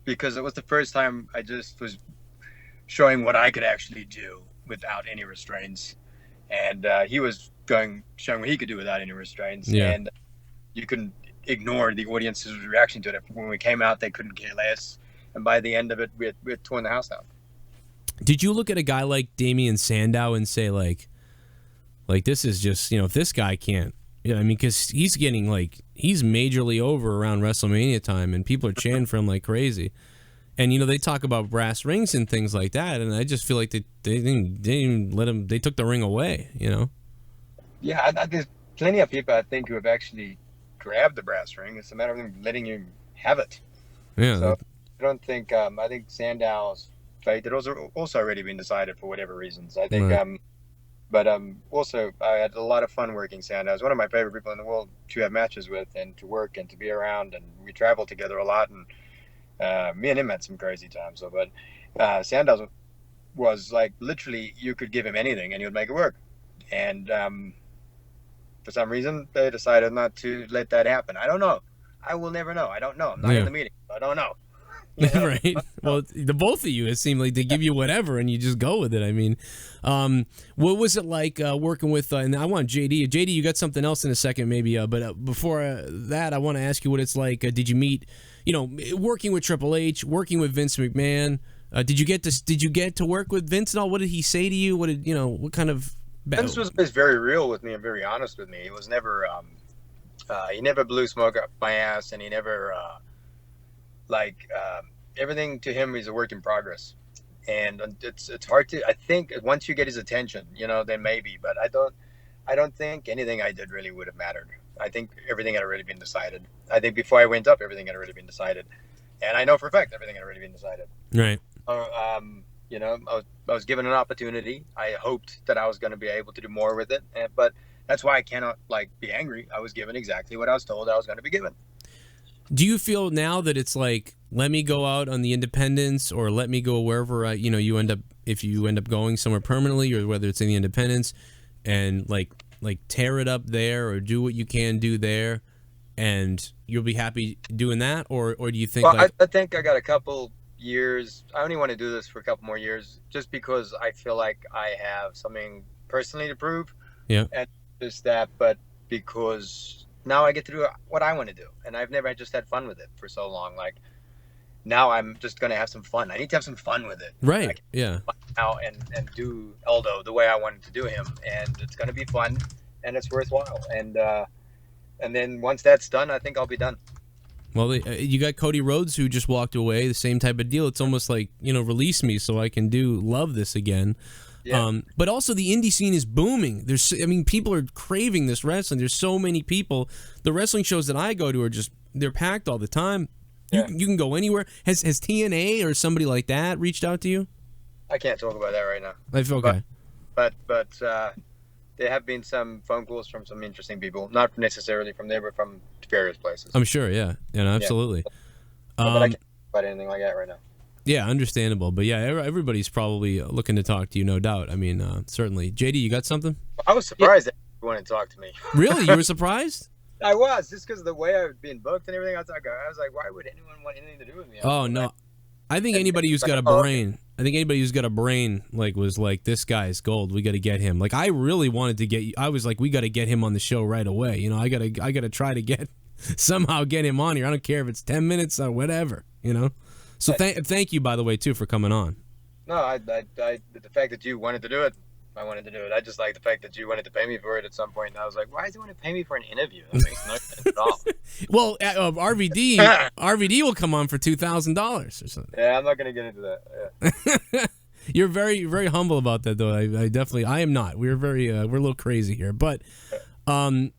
because it was the first time I just was showing what I could actually do without any restraints. And he was showing what he could do without any restraints. Yeah. And you couldn't ignore the audience's reaction to it. When we came out, they couldn't care less. And by the end of it, we had torn the house down. Did you look at a guy like Damian Sandow and say, like this is just, if this guy can't, I mean, because he's getting, he's majorly over around WrestleMania time, and people are chanting for him like crazy. And, they talk about brass rings and things like that, and I just feel like they didn't even let him, they took the ring away, Yeah, there's plenty of people, I think, who have actually grabbed the brass ring. It's a matter of them letting you have it. Yeah. So I don't think, I think Sandow's fate had also already been decided for whatever reasons. I think, right. But also I had a lot of fun working Sandow. He's one of my favorite people in the world to have matches with and to work and to be around, and we traveled together a lot, and me and him had some crazy times. So, but Sandow was like, literally, you could give him anything and he would make it work. And for some reason, they decided not to let that happen. I don't know. I will never know. I don't know. I'm not in the meeting. I don't know. Right. Well, the both of you, it seemed like they give you whatever and you just go with it. I mean, what was it like working with, and I want JD. JD, you got something else in a second maybe, but before that, I want to ask you what it's like. Did you meet, working with Triple H, working with Vince McMahon? Did you get to work with Vince at all? What did he say to you? What did, what kind of... Vince was very real with me and very honest with me. He was never, he never blew smoke up my ass, and he never, everything to him is a work in progress. And it's hard to, I think once you get his attention, then maybe, but I don't think anything I did really would have mattered. I think everything had already been decided. I think before I went up, everything had already been decided. And I know for a fact everything had already been decided. Right. I was given an opportunity. I hoped that I was going to be able to do more with it, but that's why I cannot be angry. I was given exactly what I was told I was going to be given. Do you feel now that it's like, let me go out on the independents, or let me go wherever you end up, if you end up going somewhere permanently, or whether it's in the independents, and like tear it up there, or do what you can do there, and you'll be happy doing that, or do you think? Well, I think I got a couple years. I only want to do this for a couple more years, just because I feel like I have something personally to prove. Yeah. And just that, but because now I get to do what I want to do, and I've never just had fun with it for so long. now I'm just gonna have some fun. I need to have some fun with it. Right. Yeah. Out and do Aldo the way I wanted to do him, and it's gonna be fun and it's worthwhile. And then once that's done, I think I'll be done. Well, you got Cody Rhodes who just walked away. The same type of deal. It's almost like, release me so I can love this again. Yeah. But also the indie scene is booming. People are craving this wrestling. There's so many people. The wrestling shows that I go to they're packed all the time. Yeah. You can go anywhere. Has TNA or somebody like that reached out to you? I can't talk about that right now. Okay. But there have been some phone calls from some interesting people, not necessarily from there, but from various places. I'm sure, yeah. Absolutely. But I can't talk about anything like that right now. Yeah, understandable. But yeah, everybody's probably looking to talk to you, no doubt. Certainly. JD, you got something? I was surprised that you wanted to talk to me. Really? You were surprised? I was, just because of the way I was being booked and everything. I was like, why would anyone want anything to do with me? Oh, no. I think anybody who's got a brain, was like, this guy's gold. We got to get him. Like, I really wanted to get. I was like, we got to get him on the show right away. I gotta try to somehow get him on here. I don't care if it's 10 minutes or whatever. So thank you, by the way, too, for coming on. No, the fact that you wanted to do it, I wanted to do it. I just like the fact that you wanted to pay me for it at some point. And I was like, why does he want to pay me for an interview? That makes no sense at all. Well, RVD will come on for $2,000 or something. Yeah, I'm not going to get into that. Yeah. You're very, very humble about that, though. I am not. We're we're a little crazy here. But, and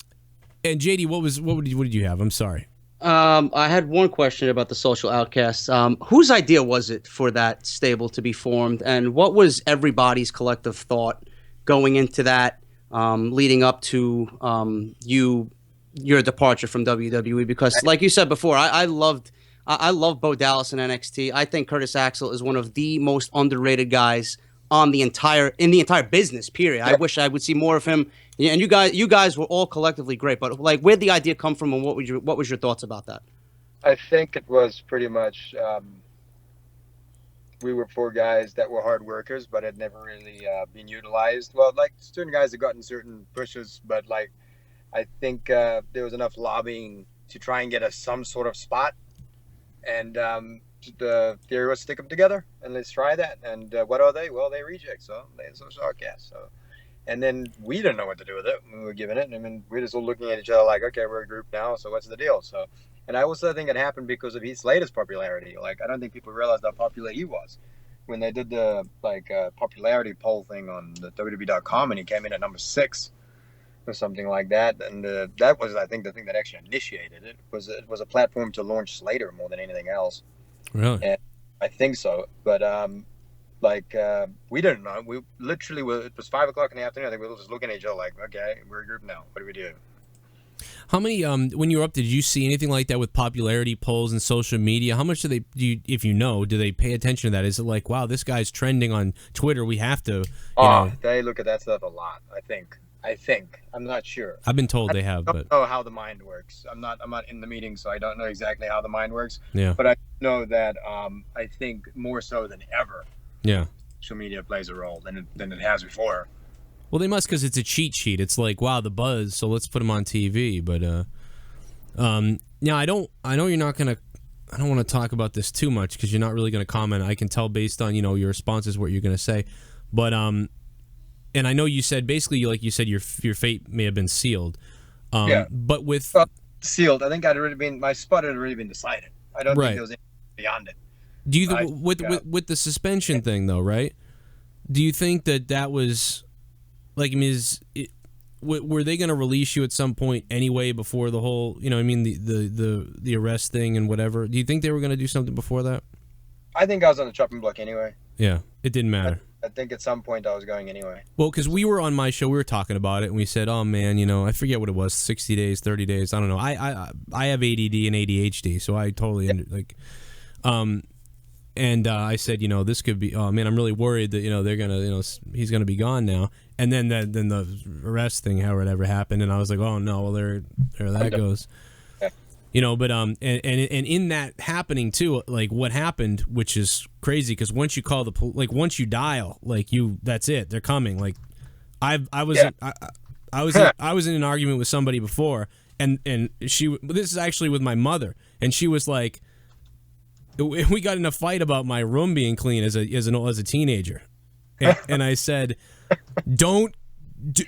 JD, what did you have? I'm sorry. I had one question about the Social Outcasts. Whose idea was it for that stable to be formed, and what was everybody's collective thought going into that, leading up to your departure from WWE? Because, like you said before, I love Bo Dallas in NXT. I think Curtis Axel is one of the most underrated guys in the entire business. Period. I wish I would see more of him. Yeah, and you guys were all collectively great, but like, where'd the idea come from, and what was your thoughts about that? I think it was pretty much we were four guys that were hard workers, but had never really been utilized. Well, like certain guys had gotten certain pushes, but like I think there was enough lobbying to try and get us some sort of spot, and the theory was stick them together and let's try that. And what are they? Well, they reject, so they're Social Outcasts. So. And then we didn't know what to do with it when we were given it. We're just all looking at each other like, okay, we're a group now, so what's the deal? So, and I also think it happened because of Heath Slater's popularity. Like, I don't think people realized how popular he was. When they did the popularity poll thing on the WWE.com, and he came in at number 6 or something like that. And that was, I think, the thing that actually initiated it. It was a platform to launch Slater more than anything else. Really? And I think so. But we didn't know. We literally it was 5:00 in the afternoon. I think we were just looking at each other like, okay, we're a group now. What do we do? How many, when you were up, did you see anything like that with popularity polls and social media? How much do they pay attention to that? Is it like, wow, this guy's trending on Twitter, we have to, they look at that stuff a lot, I think. I'm not sure. I've been told they have, but I don't know how the mind works. I'm not in the meeting, so I don't know exactly how the mind works. Yeah. But I know that I think more so than ever. Yeah, social media plays a role than it has before. Well, they must, because it's a cheat sheet. It's like, wow, the buzz, so let's put them on TV. But I know you're not gonna. I don't want to talk about this too much because you're not really gonna comment. I can tell based on your responses what you're gonna say. But and I know you said basically, like you said, your fate may have been sealed. Yeah. But with sealed, I think my spot had already been decided. I don't think there was anything beyond it. Do you with the suspension thing though, right? Do you think that was like, were they going to release you at some point anyway before the whole, the arrest thing and whatever? Do you think they were going to do something before that? I think I was on the chopping block anyway. Yeah, it didn't matter. I think at some point I was going anyway. Well, because we were on my show, we were talking about it, and we said, oh man, I forget what it was, 60 days, 30 days, I don't know. I have ADD and ADHD, so I totally and I said, this could be. Oh man, I'm really worried that they're gonna, he's gonna be gone now. And then the arrest thing, how it ever happened, and I was like, oh no, well there that goes. But and in that happening too, like what happened, which is crazy, because once you call once you dial, that's it, they're coming. Like I was in an argument with somebody before, and this is actually with my mother, and she was like, we got in a fight about my room being clean as a teenager, and I said, "Don't."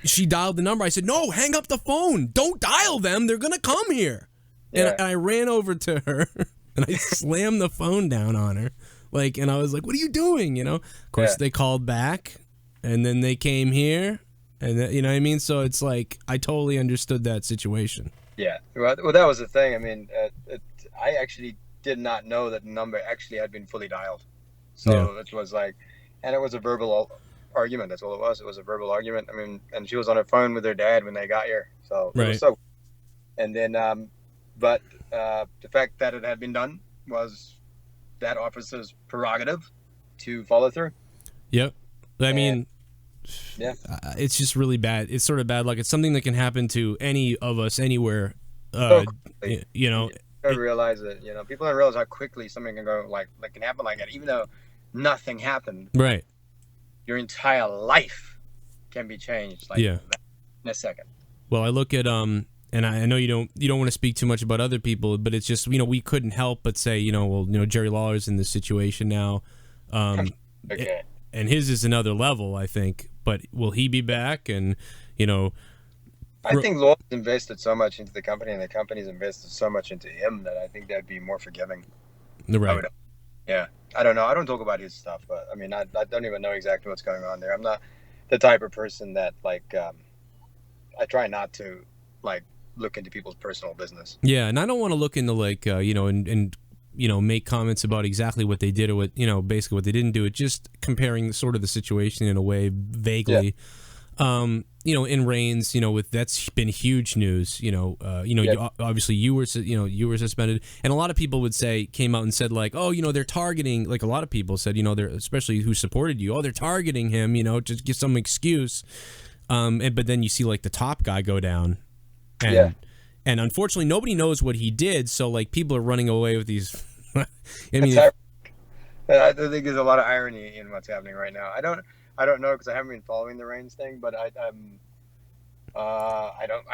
She dialed the number. I said, "No, hang up the phone. Don't dial them. They're gonna come here." Yeah. And I ran over to her and I slammed the phone down on her, and I was like, "What are you doing?" Of course, they called back, and then they came here, and you know what I mean. So it's like I totally understood that situation. Yeah. Well, that was the thing. I mean, I actually did not know that the number actually had been fully dialed. So it was like, and it was a verbal argument. That's all it was. It was a verbal argument. I mean, and she was on her phone with her dad when they got here. So it was and then, but the fact that it had been done was that officer's prerogative to follow through. Yep. I mean, it's just really bad. It's sort of bad luck. It's something that can happen to any of us anywhere. I realize that, people don't realize how quickly something can go can happen like that, even though nothing happened. Right. Your entire life can be changed in a second. Well, I look at and I know you don't want to speak too much about other people, but it's just we couldn't help but say Jerry Lawler's in this situation now, Okay. And his is another level, I think. But will he be back? And I think Lawler's invested so much into the company, and the company's invested so much into him that I think they'd be more forgiving. Right. I don't know. I don't talk about his stuff, but I mean, I don't even know exactly what's going on there. I'm not the type of person that I try not to look into people's personal business. Yeah, and I don't want to look into and make comments about exactly what they did or what basically what they didn't do. It just comparing sort of the situation in a way vaguely. Yeah. In Reigns, that's been huge news. Obviously you were suspended, and a lot of people came out and said they're targeting. Like a lot of people said, they're especially who supported you. Oh, they're targeting him. Just give some excuse. But then you see the top guy go down, and unfortunately nobody knows what he did. So people are running away with these. I think there's a lot of irony in what's happening right now. I don't know because I haven't been following the Reigns thing, but I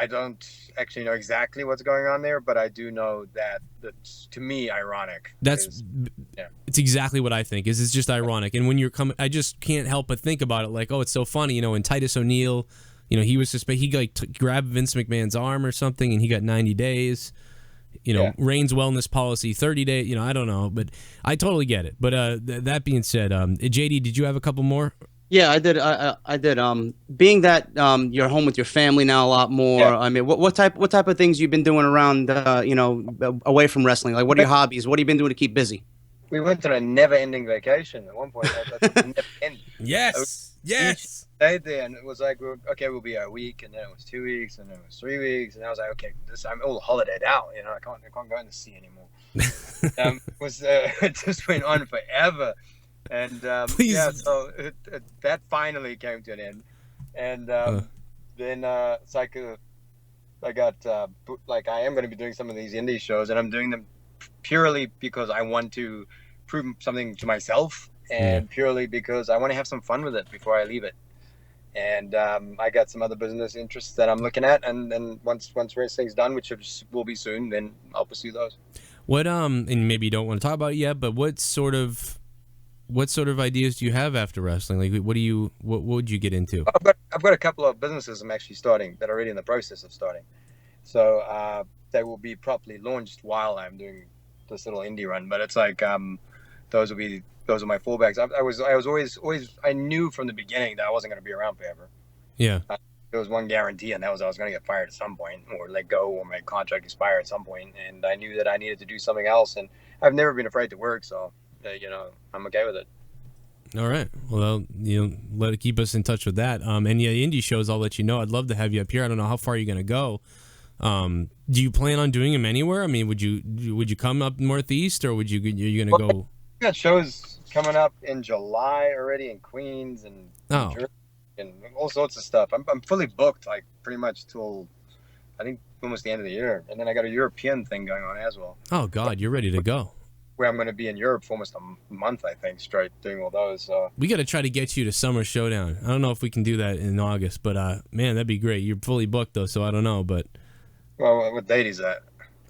don't actually know exactly what's going on there, but I do know that that's to me ironic. It's exactly what I think. It's just ironic, and when you're coming, I just can't help but think about it. It's so funny, and Titus O'Neil, he was suspended. He grabbed Vince McMahon's arm or something, and he got 90 days. Reigns wellness policy 30 days. I don't know, but I totally get it. But that being said, JD, did you have a couple more? Yeah, I did. I did. Being that you're home with your family now a lot more. Yeah. I mean, what type of things you've been doing around, away from wrestling? What are your hobbies? What have you been doing to keep busy? We went on a never-ending vacation at one point. Yes. Stayed there, and it was we'll be a week, and then it was 2 weeks, and then it was 3 weeks, and I was like, okay, I'm all holidayed out. I can't go in the sea anymore. It just went on forever. And so that finally came to an end, and then it's I got I am going to be doing some of these indie shows, and I'm doing them purely because I want to prove something to myself, and purely because I want to have some fun with it before I leave it. And I got some other business interests that I'm looking at, and then once wrestling's done, which will be soon, then I'll pursue those. What and maybe you don't want to talk about it yet, but what sort of ideas do you have after wrestling? What would you get into? I've got a couple of businesses I'm actually starting that are already in the process of starting. So they will be properly launched while I'm doing this little indie run. But it's those are my fallbacks. I was always I knew from the beginning that I wasn't going to be around forever. Yeah. There was one guarantee, and that was I was going to get fired at some point, or let go, or my contract expire at some point. And I knew that I needed to do something else, and I've never been afraid to work. So. I'm okay with it. All right. Well, let it keep us in touch with that. And indie shows, I'll let you know. I'd love to have you up here. I don't know how far you're going to go. Do you plan on doing them anywhere? I mean, would you come up northeast, or you're going to go? We got shows coming up in July already in Queens and New Jersey and all sorts of stuff. I'm fully booked, pretty much till I think almost the end of the year, and then I got a European thing going on as well. Oh God, you're ready to go. Where I'm going to be in Europe for almost a month, I think, straight doing all those. So. We got to try to get you to Summer Showdown. I don't know if we can do that in August, but man, that'd be great. You're fully booked though, so I don't know. But well, what date is that?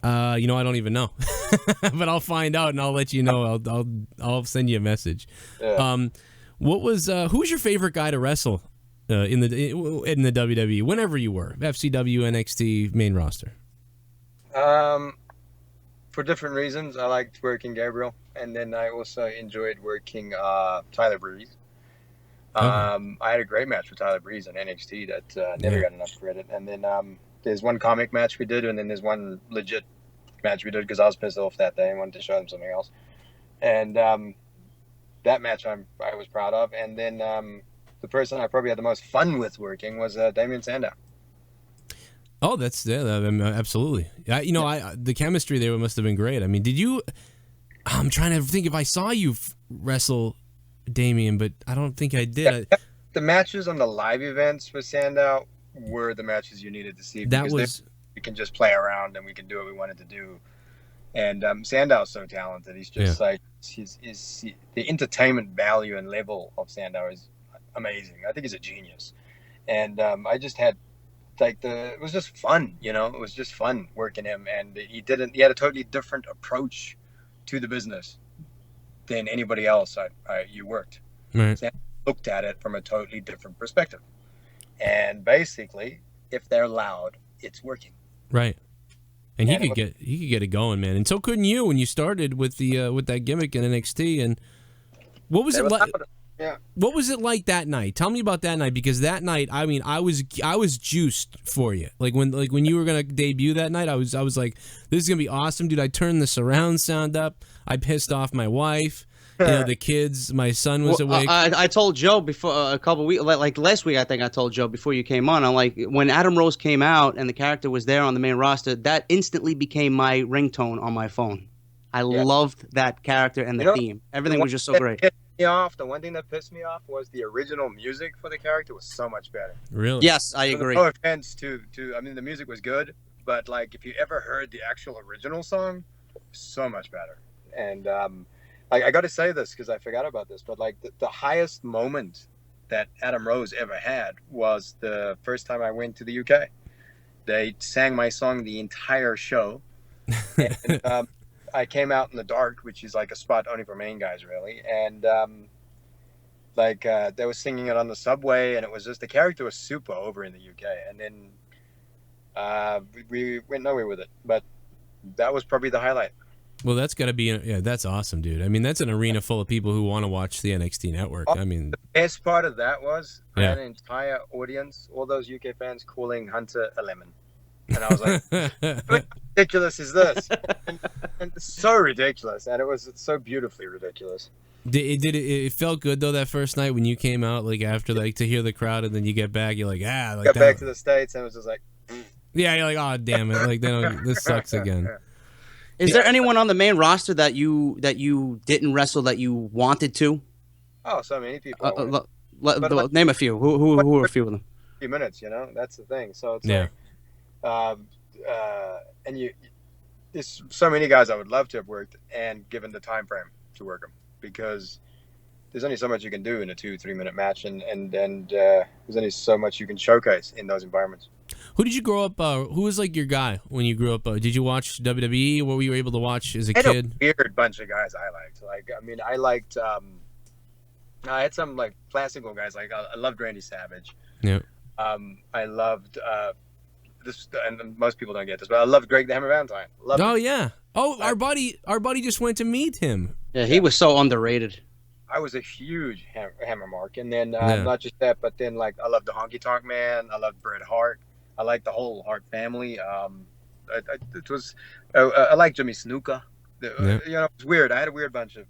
I don't even know, but I'll find out and I'll let you know. I'll send you a message. Yeah. Who was your favorite guy to wrestle in the WWE whenever you were FCW, NXT, main roster? For different reasons, I liked working Gabriel, and then I also enjoyed working Tyler Breeze. I had a great match with Tyler Breeze on NXT that never got enough credit. And then there's one comic match we did, and then there's one legit match we did because I was pissed off that day and wanted to show them something else. And that match I was proud of. And then the person I probably had the most fun with working was Damien Sandow. Oh, absolutely. The chemistry there must have been great. I mean, I'm trying to think if I saw you wrestle Damien, but I don't think I did. Yeah, the matches on the live events with Sandow were the matches you needed to see. We can just play around and we can do what we wanted to do. And Sandow's so talented. He's just the entertainment value and level of Sandow is amazing. I think he's a genius. And I just had it was just fun, it was just fun working him. And he had a totally different approach to the business than anybody else you worked. Right. Sandow looked at it from a totally different perspective. And basically, if they're loud, it's working. Right. And he could get it going, man. And so couldn't you when you started with that gimmick in NXT. And what was it like? Yeah. What was it like that night? Tell me about that night, because that night, I mean, I was juiced for you. Like when you were gonna debut that night, I was like, this is gonna be awesome, dude. I turned the surround sound up. I pissed off my wife. The kids. My son was awake. I told Joe before a couple weeks, like last week, I think I told Joe before you came on. I'm like, when Adam Rose came out and the character was there on the main roster, that instantly became my ringtone on my phone. I loved that character and the theme. Everything was just so great. The one thing that pissed me off was the original music for the character was so much better. Really? Yes, I agree. No offense to I mean, the music was good, but like if you ever heard the actual original song, so much better. And I got to say this because I forgot about this, but like the highest moment that Adam Rose ever had was the first time I went to the UK. They sang my song the entire show. And, I came out in the dark, which is like a spot only for main guys, really. And they were singing it on the subway, and it was just the character was super over in the UK. And then we went nowhere with it, but that was probably the highlight. Well, that's got to be that's awesome, dude. I mean, that's an arena full of people who want to watch the NXT network. I mean, the best part of that was I had an entire audience, all those UK fans, calling Hunter a lemon. And I was like, what ridiculous is this? And it's so ridiculous. And it was so beautifully ridiculous. It felt good, though, that first night when you came out, like, after, like, to hear the crowd, and then you get back, you're like, like got back to the States, and it was just like, yeah, you're like, oh, damn it. Like, this sucks again. Is there anyone on the main roster that you didn't wrestle that you wanted to? Oh, so many people. Name a few. Who are a few of them? A few minutes, that's the thing. So it's and there's so many guys I would love to have worked and given the time frame to work them, because there's only so much you can do in a 2-3 minute match, and there's only so much you can showcase in those environments. Who did you grow up? Who was like your guy when you grew up? Did you watch WWE? What were you able to watch as a kid? I had a weird bunch of guys I liked. Like, I mean, I liked. I had some like classical guys. Like I loved Randy Savage. Yeah. I loved this, and most people don't get this, but I loved Greg the Hammer Valentine. Loved him. Yeah. Oh, our buddy just went to meet him. Yeah, he was so underrated. I was a huge Hammer mark, and then not just that, but then like I loved the Honky Tonk Man. I loved Bret Hart. I liked the whole Hart family. I liked Jimmy Snuka. It was weird. I had a weird bunch of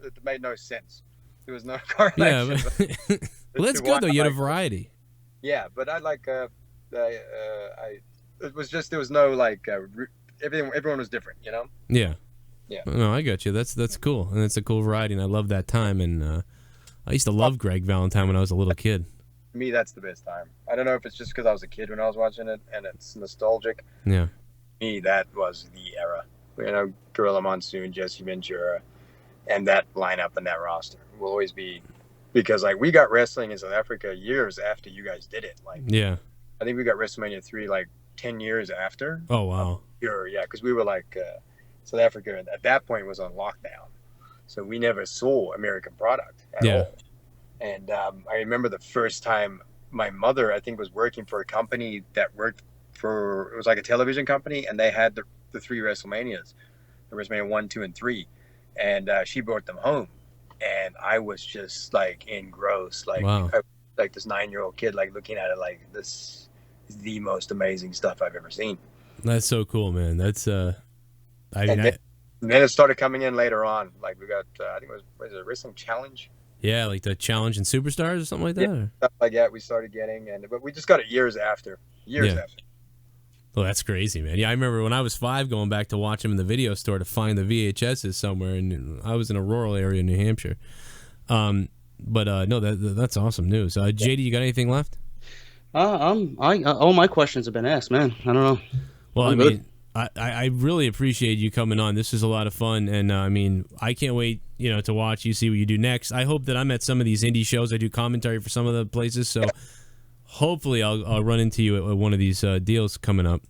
it made no sense. There was no correlation. Yeah, well, that's good though. You had a variety. Yeah, but I like it was just there was no like everyone was different, Yeah. Yeah. No, I got you. That's cool, and it's a cool variety, and I love that time. And I used to love Greg Valentine when I was a little kid. For me, that's the best time. I don't know if it's just because I was a kid when I was watching it, and it's nostalgic. Yeah. For me, that was the era. Gorilla Monsoon, Jesse Ventura, and that lineup and that roster will always be, because like we got wrestling in South Africa years after you guys did it. Like, yeah. I think we got WrestleMania 3 like 10 years after. Oh wow. Yeah, because we were like South Africa at that point was on lockdown, so we never saw American product at all. And I remember the first time my mother, I think, was working for a company that worked for, it was like a television company, and they had the 3 WrestleManias, the WrestleMania 1, 2, and 3, and she brought them home, and I was just like engrossed, like wow. Like this 9-year-old kid, like looking at it like this is the most amazing stuff I've ever seen. That's so cool, man. That's and then it started coming in later on. Like we got, I think it was it Wrestling Challenge? yeah, like the Challenge and Superstars or something like that. Yeah, stuff like that we started getting, but we just got it years after. After. Well, that's crazy, man. Yeah, I remember when I was 5 going back to watch them in the video store to find the VHSs somewhere, and I was in a rural area in New Hampshire. But no, that's awesome news. JD, you got anything left? All my questions have been asked, man. I don't know. Well, I mean, I really appreciate you coming on. This is a lot of fun, and I mean, I can't wait, to watch you, see what you do next. I hope that I'm at some of these indie shows. I do commentary for some of the places, so hopefully I'll run into you at one of these deals coming up.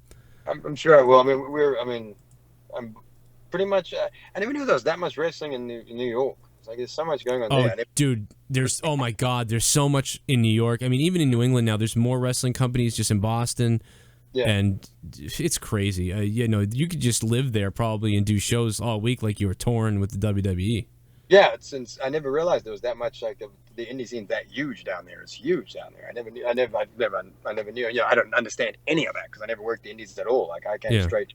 I'm sure I will. I mean, I'm pretty much. I never knew there was that much wrestling in New York. It's like there's so much going on there. Dude, oh my God, there's so much in New York. I mean, even in New England now, there's more wrestling companies just in Boston. Yeah. And it's crazy. You could just live there probably and do shows all week like you were touring with the WWE. Yeah, since I never realized there was that much, like the indie scene that huge down there. It's huge down there. I never knew. I never knew. I don't understand any of that because I never worked the indies at all. Like I came straight.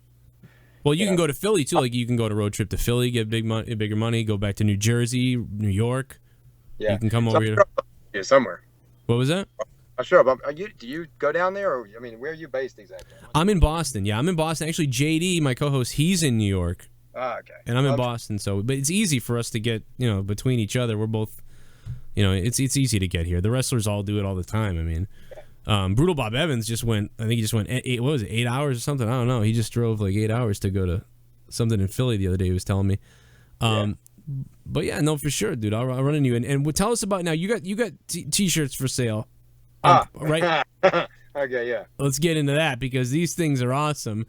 Well, you can go to Philly too. Like you can go to road trip to Philly, get bigger money, go back to New Jersey, New York. Yeah, you can come over here somewhere. What was that? I'm sure. But do you go down there, or where are you based exactly? I'm in Boston. Yeah, I'm in Boston. Actually, JD, my co-host, he's in New York. Ah, okay. And I'm in Boston, but it's easy for us to get, between each other. We're both, it's easy to get here. The wrestlers all do it all the time. I mean, Brutal Bob Evans just went. I think he just went 8 hours or something. I don't know. He just drove like 8 hours to go to something in Philly the other day. He was telling me. But yeah, no, for sure, dude. I'll run into you and tell us about now. You got t-shirts for sale, right? Okay, yeah. Let's get into that because these things are awesome.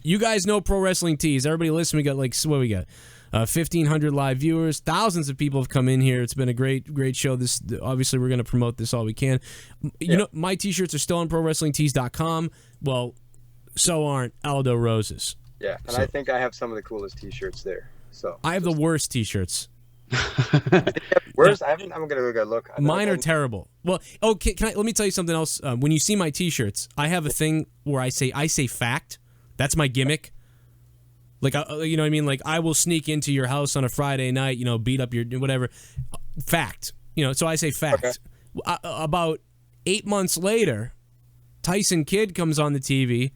You guys know Pro Wrestling Tees. Everybody listen. We got 1,500 live viewers. Thousands of people have come in here. It's been a great show. This obviously we're going to promote this all we can. My t-shirts are still on ProWrestlingTees.com. Well, so aren't Aldo Rose's. Yeah, and I think I have some of the coolest t-shirts there. So I have the worst t-shirts. Worst? I'm gonna go look. Mine are terrible. Well, okay. Let me tell you something else. When you see my t-shirts, I have a thing where I say fact. That's my gimmick. Like, you know what I mean? Like, I will sneak into your house on a Friday night, beat up your whatever. Fact. So I say fact. Okay. About 8 months later, Tyson Kidd comes on the TV,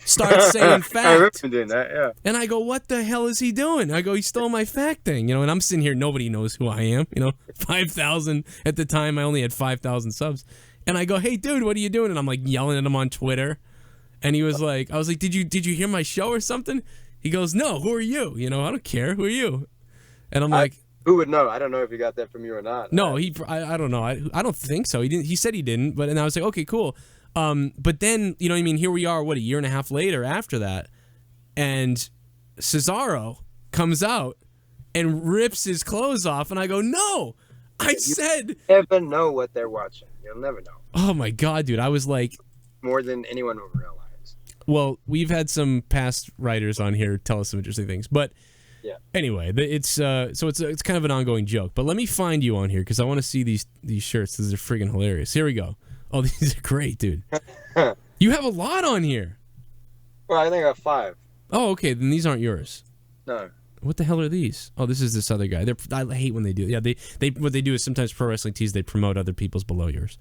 starts saying fact. I remember doing that, yeah. And I go, what the hell is he doing? I go, he stole my fact thing. And I'm sitting here, nobody knows who I am. 5,000 at the time, I only had 5,000 subs. And I go, hey, dude, what are you doing? And I'm like yelling at him on Twitter. And he was like, I was like, did you hear my show or something? He goes, no, who are you? I don't care. Who are you? And I'm like, who would know? I don't know if he got that from you or not. No, I don't know. I don't think so. He didn't. He said he didn't. And I was like, okay, cool. But then, you know what I mean? Here we are, a year and a half later after that. And Cesaro comes out and rips his clothes off. And I go, no, I said. You never know what they're watching. You'll never know. Oh, my God, dude. I was like. More than anyone will realize. Well, we've had some past writers on here tell us some interesting things, but anyway, it's so it's kind of an ongoing joke. But let me find you on here because I want to see these shirts. These are friggin' hilarious. Here we go. Oh, these are great, dude. You have a lot on here. Well, I think I have 5. Oh, okay. Then these aren't yours. No. What the hell are these? Oh, this is this other guy. I hate when they do. Yeah, they what they do is sometimes Pro Wrestling Tees they promote other people's below yours.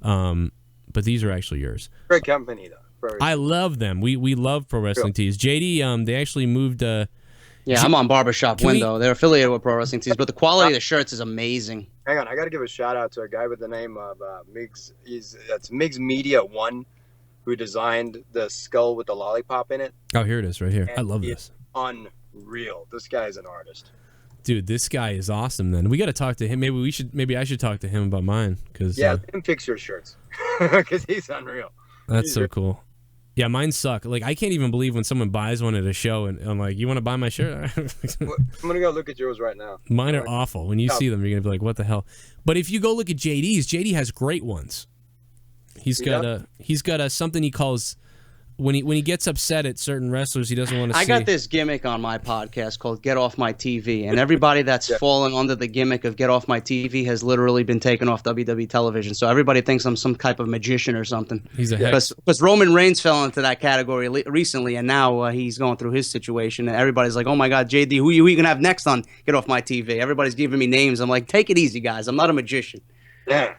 But these are actually yours. Great company though. I love them. We love Pro Wrestling Tees. JD, they actually moved. I'm on Barbershop Window. They're affiliated with Pro Wrestling Tees, but the quality of the shirts is amazing. Hang on, I got to give a shout out to a guy with the name of Migs. That's Migs Media 1, who designed the skull with the lollipop in it. Oh, here it is, right here. I love this. Unreal. This guy is an artist. Dude, this guy is awesome. Then we got to talk to him. Maybe I should talk to him about mine because let him fix your shirts because he's unreal. That's so cool. Yeah, mine suck. Like, I can't even believe when someone buys one at a show, and I'm like, you want to buy my shirt? I'm going to go look at yours right now. Mine are awful. When you see them, you're going to be like, what the hell? But if you go look at JD's, JD has great ones. He's got a something he calls... When he gets upset at certain wrestlers, he doesn't want to see. I got this gimmick on my podcast called Get Off My TV, and everybody that's fallen under the gimmick of Get Off My TV has literally been taken off WWE television. So everybody thinks I'm some type of magician or something. He's a hex. Because Roman Reigns fell into that category recently, and now he's going through his situation, and everybody's like, oh my God, JD, who you going to have next on Get Off My TV? Everybody's giving me names. I'm like, take it easy, guys. I'm not a magician. Yeah.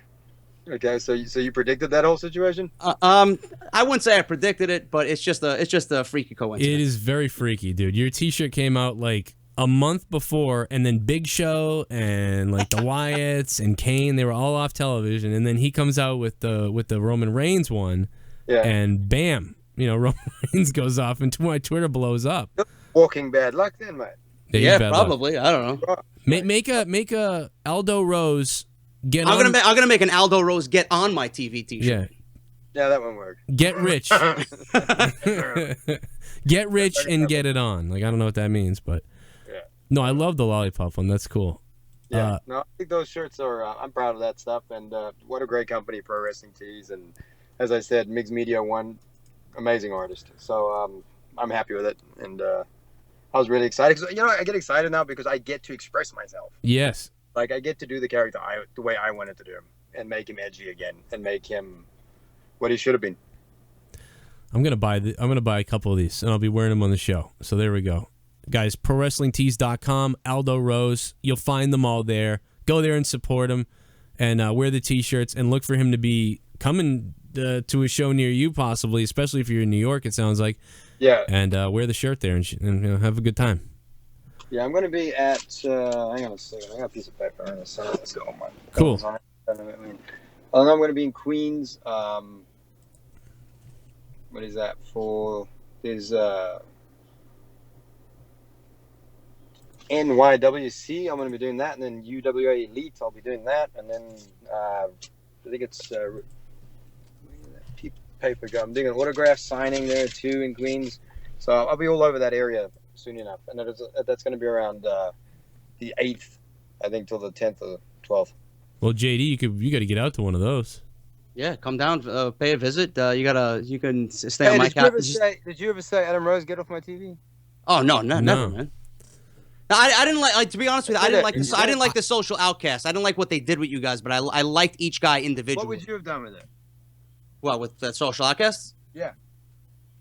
Okay, so you predicted that whole situation? I wouldn't say I predicted it, but it's just a freaky coincidence. It is very freaky, dude. Your T-shirt came out like a month before, and then Big Show and like the Wyatts and KANE, they were all off television, and then he comes out with the Roman Reigns one, and bam, Roman Reigns goes off, and my Twitter blows up. Walking bad luck, then, mate. Yeah, probably. Luck. I don't know. Make a Aldo Rose. I'm gonna make an Aldo Rose Get On My TV T-shirt. Yeah, that won't work. Get rich. Get rich and get it on. Like, I don't know what that means, but no, I love the lollipop one. That's cool. Yeah, no, I think those shirts are. I'm proud of that stuff, and what a great company, Pro Wrestling Tees, and as I said, Migs Media, one amazing artist. So I'm happy with it, and I was really excited. Cause, I get excited now because I get to express myself. Yes. Like, I get to do the character the way I wanted to do him, and make him edgy again, and make him what he should have been. I'm gonna buy a couple of these, and I'll be wearing them on the show. So there we go, guys. ProWrestlingTees.com, Aldo Rose. You'll find them all there. Go there and support him, and wear the T-shirts, and look for him to be coming to a show near you, possibly, especially if you're in New York. It sounds like. Yeah. And wear the shirt there, and have a good time. Yeah, I'm going to be at, hang on a second, I got a piece of paper on this, so let's go. Cool. I'm going to be in Queens, what is that for, there's, NYWC, I'm going to be doing that, and then UWA Elite, I'll be doing that, and then, I think it's, paper go, I'm doing an autograph signing there, too, in Queens, so I'll be all over that area soon enough, and that's going to be around the 8th, I think, till the 10th or 12th. Well, JD, you got to get out to one of those. Yeah, come down, pay a visit. You can stay on my couch. Did you ever say, Adam Rose, get off my TV? Oh no, never, man. No, I didn't like to be honest with you. I didn't like the social outcast. I didn't like what they did with you guys, but I liked each guy individually. What would you have done with it? Well, with the social outcasts? Yeah.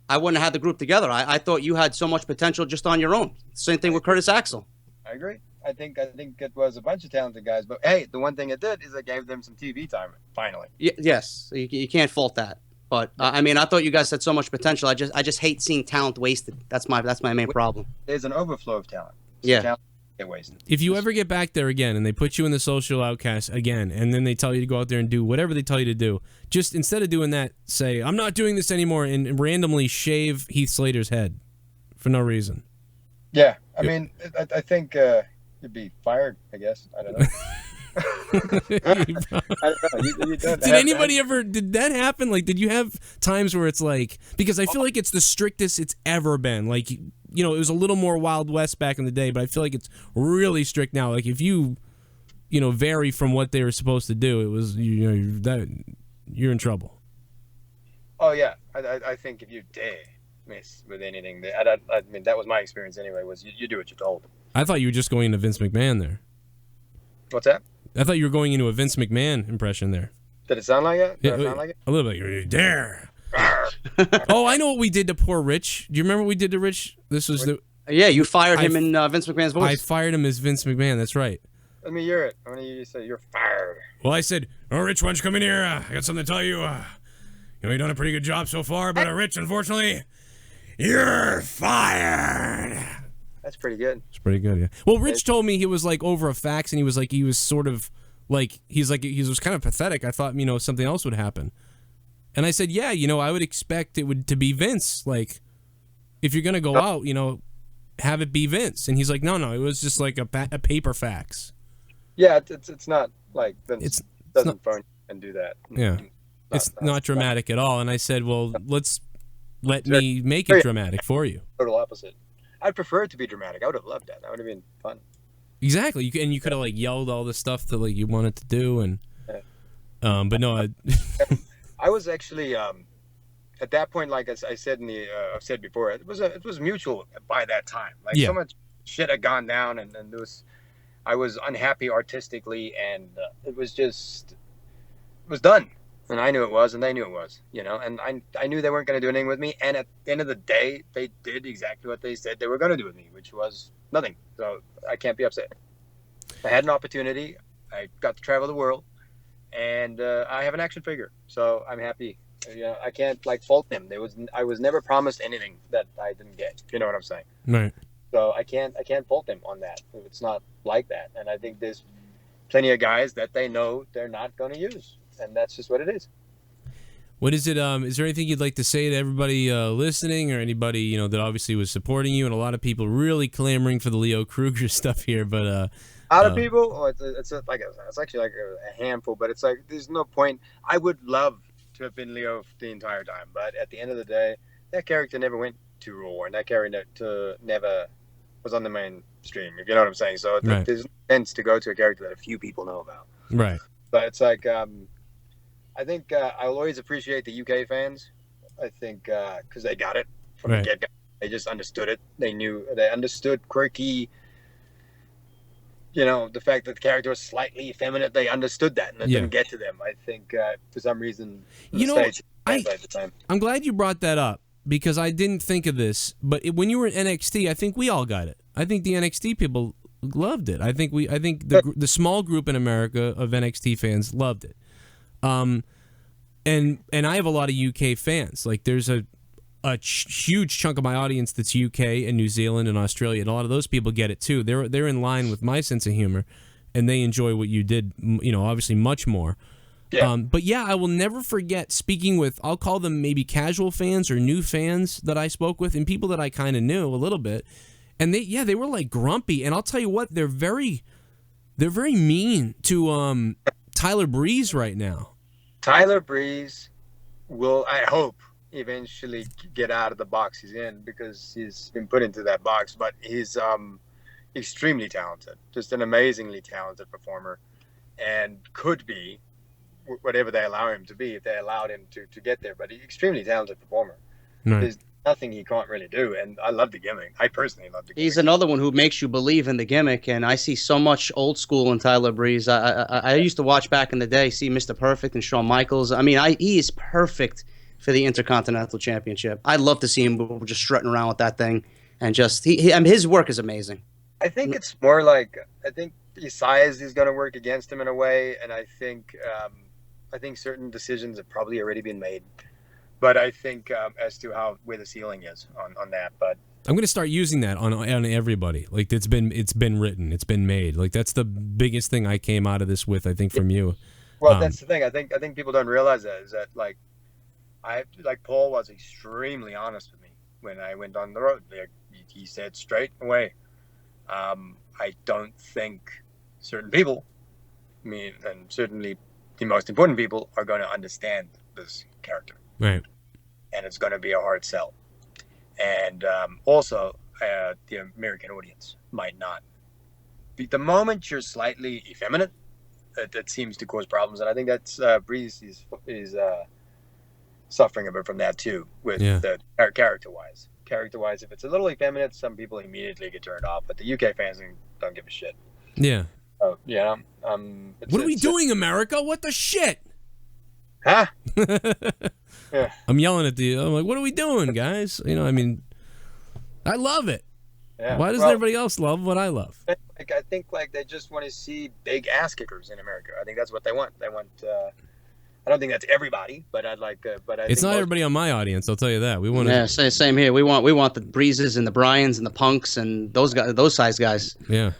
I wouldn't have had the group together. I thought you had so much potential just on your own. Same thing with Curtis Axel. I agree. I think it was a bunch of talented guys, but hey, the one thing it did is it gave them some TV time finally. Yes, you can't fault that. But I mean, I thought you guys had so much potential. I just hate seeing talent wasted. That's my main problem. There's an overflow of talent. Yeah. Get wasted. If you ever get back there again and they put you in the social outcast again, and then they tell you to go out there and do whatever they tell you to do, just instead of doing that, say, I'm not doing this anymore, and randomly shave Heath Slater's head for no reason. Yeah. I mean, I think you'd be fired, I guess. I don't know. Did that happen? Like, did you have times where it's like, because I feel like it's the strictest it's ever been. Like, it was a little more Wild West back in the day, but I feel like it's really strict now. Like, if you vary from what they were supposed to do, it was, you're in trouble. Oh, yeah. I think if you dare miss with anything, I mean, that was my experience anyway, was you do what you're told. I thought you were just going into Vince McMahon there. What's that? I thought you were going into a Vince McMahon impression there. Did it sound like it? Did it sound like it? A little bit. You dare. Oh, I know what we did to poor Rich. Do you remember what we did to Rich? This was Yeah, you fired him in Vince McMahon's voice. I fired him as Vince McMahon. That's right. Let me hear it. I want to hear you say, you're fired. Well, I said, Rich, why don't you come in here? I got something to tell you. You've done a pretty good job so far, but Rich, unfortunately, you're fired. That's pretty good. It's pretty good, yeah. Well, Rich told me he was like over a fax, and he was sort of like he was kind of pathetic. I thought something else would happen, and I said, yeah, I would expect it to be Vince. Like, if you're gonna go out, have it be Vince. And he's like, no, it was just like a paper fax. Yeah, it's not like Vince doesn't phone and do that. Yeah. It's not dramatic at all. And I said, well, let me make it dramatic for you. Total opposite. I'd prefer it to be dramatic. I would have loved that. That would have been fun. Exactly. You could have like yelled all the stuff that like you wanted to do, and but no. I was actually at that point, like I said I've said before, it was mutual by that time. Like so much shit had gone down, and I was unhappy artistically, and it was done. And I knew it was, and they knew it was, and I knew they weren't going to do anything with me. And at the end of the day, they did exactly what they said they were going to do with me, which was nothing. So I can't be upset. I had an opportunity. I got to travel the world, and I have an action figure. So I'm happy. I can't fault them. I was never promised anything that I didn't get. You know what I'm saying? Right. So I can't fault them on that. It's not like that. And I think there's plenty of guys that they know they're not going to use. And that's just what it is. What is it? Is there anything you'd like to say to everybody listening, or anybody that obviously was supporting you, and a lot of people really clamoring for the Leo Kruger stuff here? But a lot of people, it's actually like a handful, but it's like there's no point. I would love to have been Leo the entire time, but at the end of the day, that character never went to Raw, and that character never was on the mainstream. If you know what I'm saying. So there's no sense to go to a character that a few people know about. Right. But it's like. I think I'll always appreciate the UK fans. I think because they got it from the get-go. They just understood it. They understood quirky, the fact that the character was slightly effeminate. They understood that, and it didn't get to them. I think for some reason, I'm glad you brought that up, because I didn't think of this. But when you were in NXT, I think we all got it. I think the NXT people loved it. I think the small group in America of NXT fans loved it. And I have a lot of UK fans. Like there's a huge chunk of my audience that's UK and New Zealand and Australia, and a lot of those people get it too. They're in line with my sense of humor, and they enjoy what you did. Obviously much more. Yeah. But yeah, I will never forget speaking with, I'll call them maybe casual fans or new fans that I spoke with, and people that I kind of knew a little bit, and they were like grumpy. And I'll tell you what, they're very mean to Tyler Breeze right now. Tyler Breeze will, I hope, eventually get out of the box he's in, because he's been put into that box. But he's extremely talented, just an amazingly talented performer, and could be whatever they allow him to be if they allowed him to get there. But he's an extremely talented performer. Right. There's nothing he can't really do, and I love the gimmick. I personally love the gimmick. He's another one who makes you believe in the gimmick, and I see so much old school in Tyler Breeze. I used to watch back in the day, see Mr. Perfect and Shawn Michaels. I mean, he is perfect for the Intercontinental Championship. I'd love to see him just strutting around with that thing, and just his work is amazing. I think it's more like, I think his size is going to work against him in a way, and I think certain decisions have probably already been made. But I think as to where the ceiling is on that. But I'm going to start using that on everybody. Like it's been written, it's been made. Like that's the biggest thing I came out of this with, I think, from you. Well, that's the thing. I think people don't realize that, is that Paul was extremely honest with me when I went on the road. He said straight away, I don't think certain people, and certainly the most important people, are going to understand this character. Right. And it's going to be a hard sell. And also, the American audience might not. The moment you're slightly effeminate, that seems to cause problems. And I think that's Breeze is suffering a bit from that too, with the character-wise. Character-wise, if it's a little effeminate, some people immediately get turned off. But the UK fans don't give a shit. Yeah. Oh, yeah. What are we doing, America? What the shit? Huh? Yeah. I'm yelling at I'm like, what are we doing, guys? I love it. Yeah. Why doesn't everybody else love what I love? I think they just want to see big ass kickers in America. I think that's what they want. They want. I don't think that's everybody, but I'd like. It's not everybody on my audience. I'll tell you that. We want. Yeah, same here. We want the Breezes and the Bryans and the Punks and those guys, those size guys. Yeah.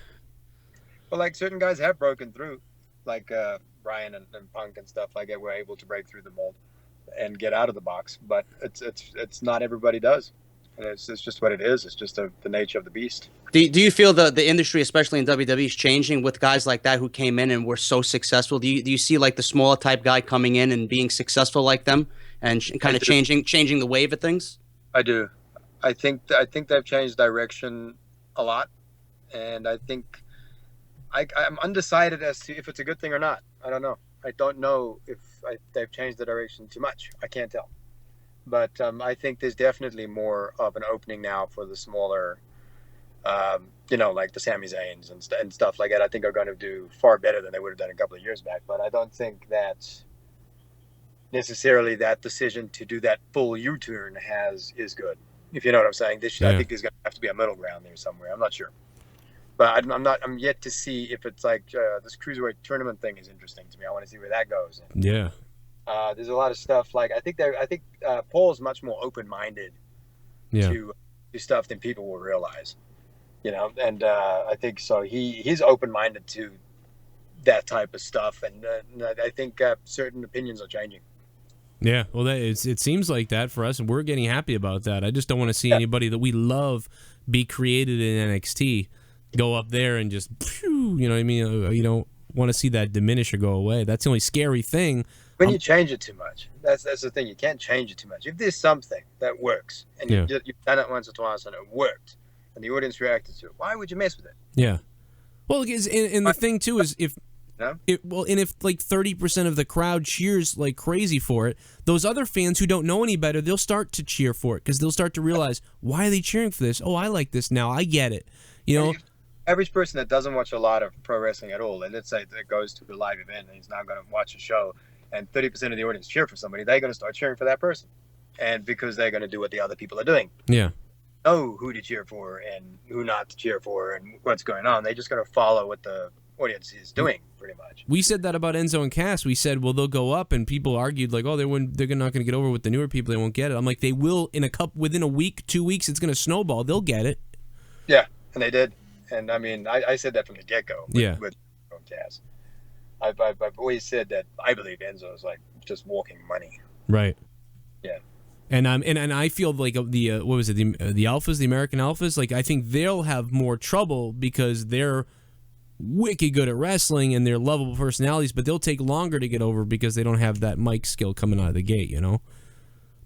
Well, certain guys have broken through, Bryan and Punk and stuff like that, were able to break through the mold and get out of the box, but it's not everybody does. and it's just what it is. It's just the nature of the beast. Do you feel the industry, especially in WWE, is changing with guys like that who came in and were so successful? Do you see like the smaller type guy coming in and being successful like them and kind of changing the wave of things? I do. I think they've changed direction a lot, and I think I'm undecided as to if it's a good thing or not. I don't know. I don't know if they've changed the direction too much. I can't tell. But I think there's definitely more of an opening now for the smaller, like the Sami Zayns and stuff like that. I think are going to do far better than they would have done a couple of years back. But I don't think that necessarily that decision to do that full U-turn is good. If you know what I'm saying. I think there's going to have to be a middle ground there somewhere. I'm not sure. But I'm yet to see if it's like this cruiserweight tournament thing is interesting to me. I want to see where that goes. Yeah. There's a lot of stuff like I think Paul's much more open-minded to stuff than people will realize, and I think so. He's open-minded to that type of stuff, and I think certain opinions are changing. Yeah, well, it seems like that for us, and we're getting happy about that. I just don't want to see anybody that we love be created in NXT go up there and just, you know what I mean? You don't want to see that diminish or go away. That's the only scary thing. When you change it too much, that's the thing. You can't change it too much. If there's something that works, and you've done it once or twice and it worked, and the audience reacted to it, why would you mess with it? Yeah. Well, and the thing, too, is if like 30% of the crowd cheers like crazy for it, those other fans who don't know any better, they'll start to cheer for it because they'll start to realize, why are they cheering for this? Oh, I like this now. I get it. Average person that doesn't watch a lot of pro wrestling at all, and let's say that goes to a live event and he's not going to watch a show, and 30% of the audience cheer for somebody, they're going to start cheering for that person, and because they're going to do what the other people are doing. Yeah. Know who to cheer for and who not to cheer for and what's going on. They're just going to follow what the audience is doing, pretty much. We said that about Enzo and Cass. We said, well, they'll go up, and people argued like, oh, they're not going to get over with the newer people. They won't get it. I'm like, they will within a week, 2 weeks. It's going to snowball. They'll get it. Yeah, and they did. And I mean, I said that from the get-go. With Cass. I've always said that I believe Enzo is like just walking money. Right. Yeah. And I feel like the what was it, the Alphas, the American Alphas, like I think they'll have more trouble because they're wicked good at wrestling and they're lovable personalities, but they'll take longer to get over because they don't have that mic skill coming out of the gate,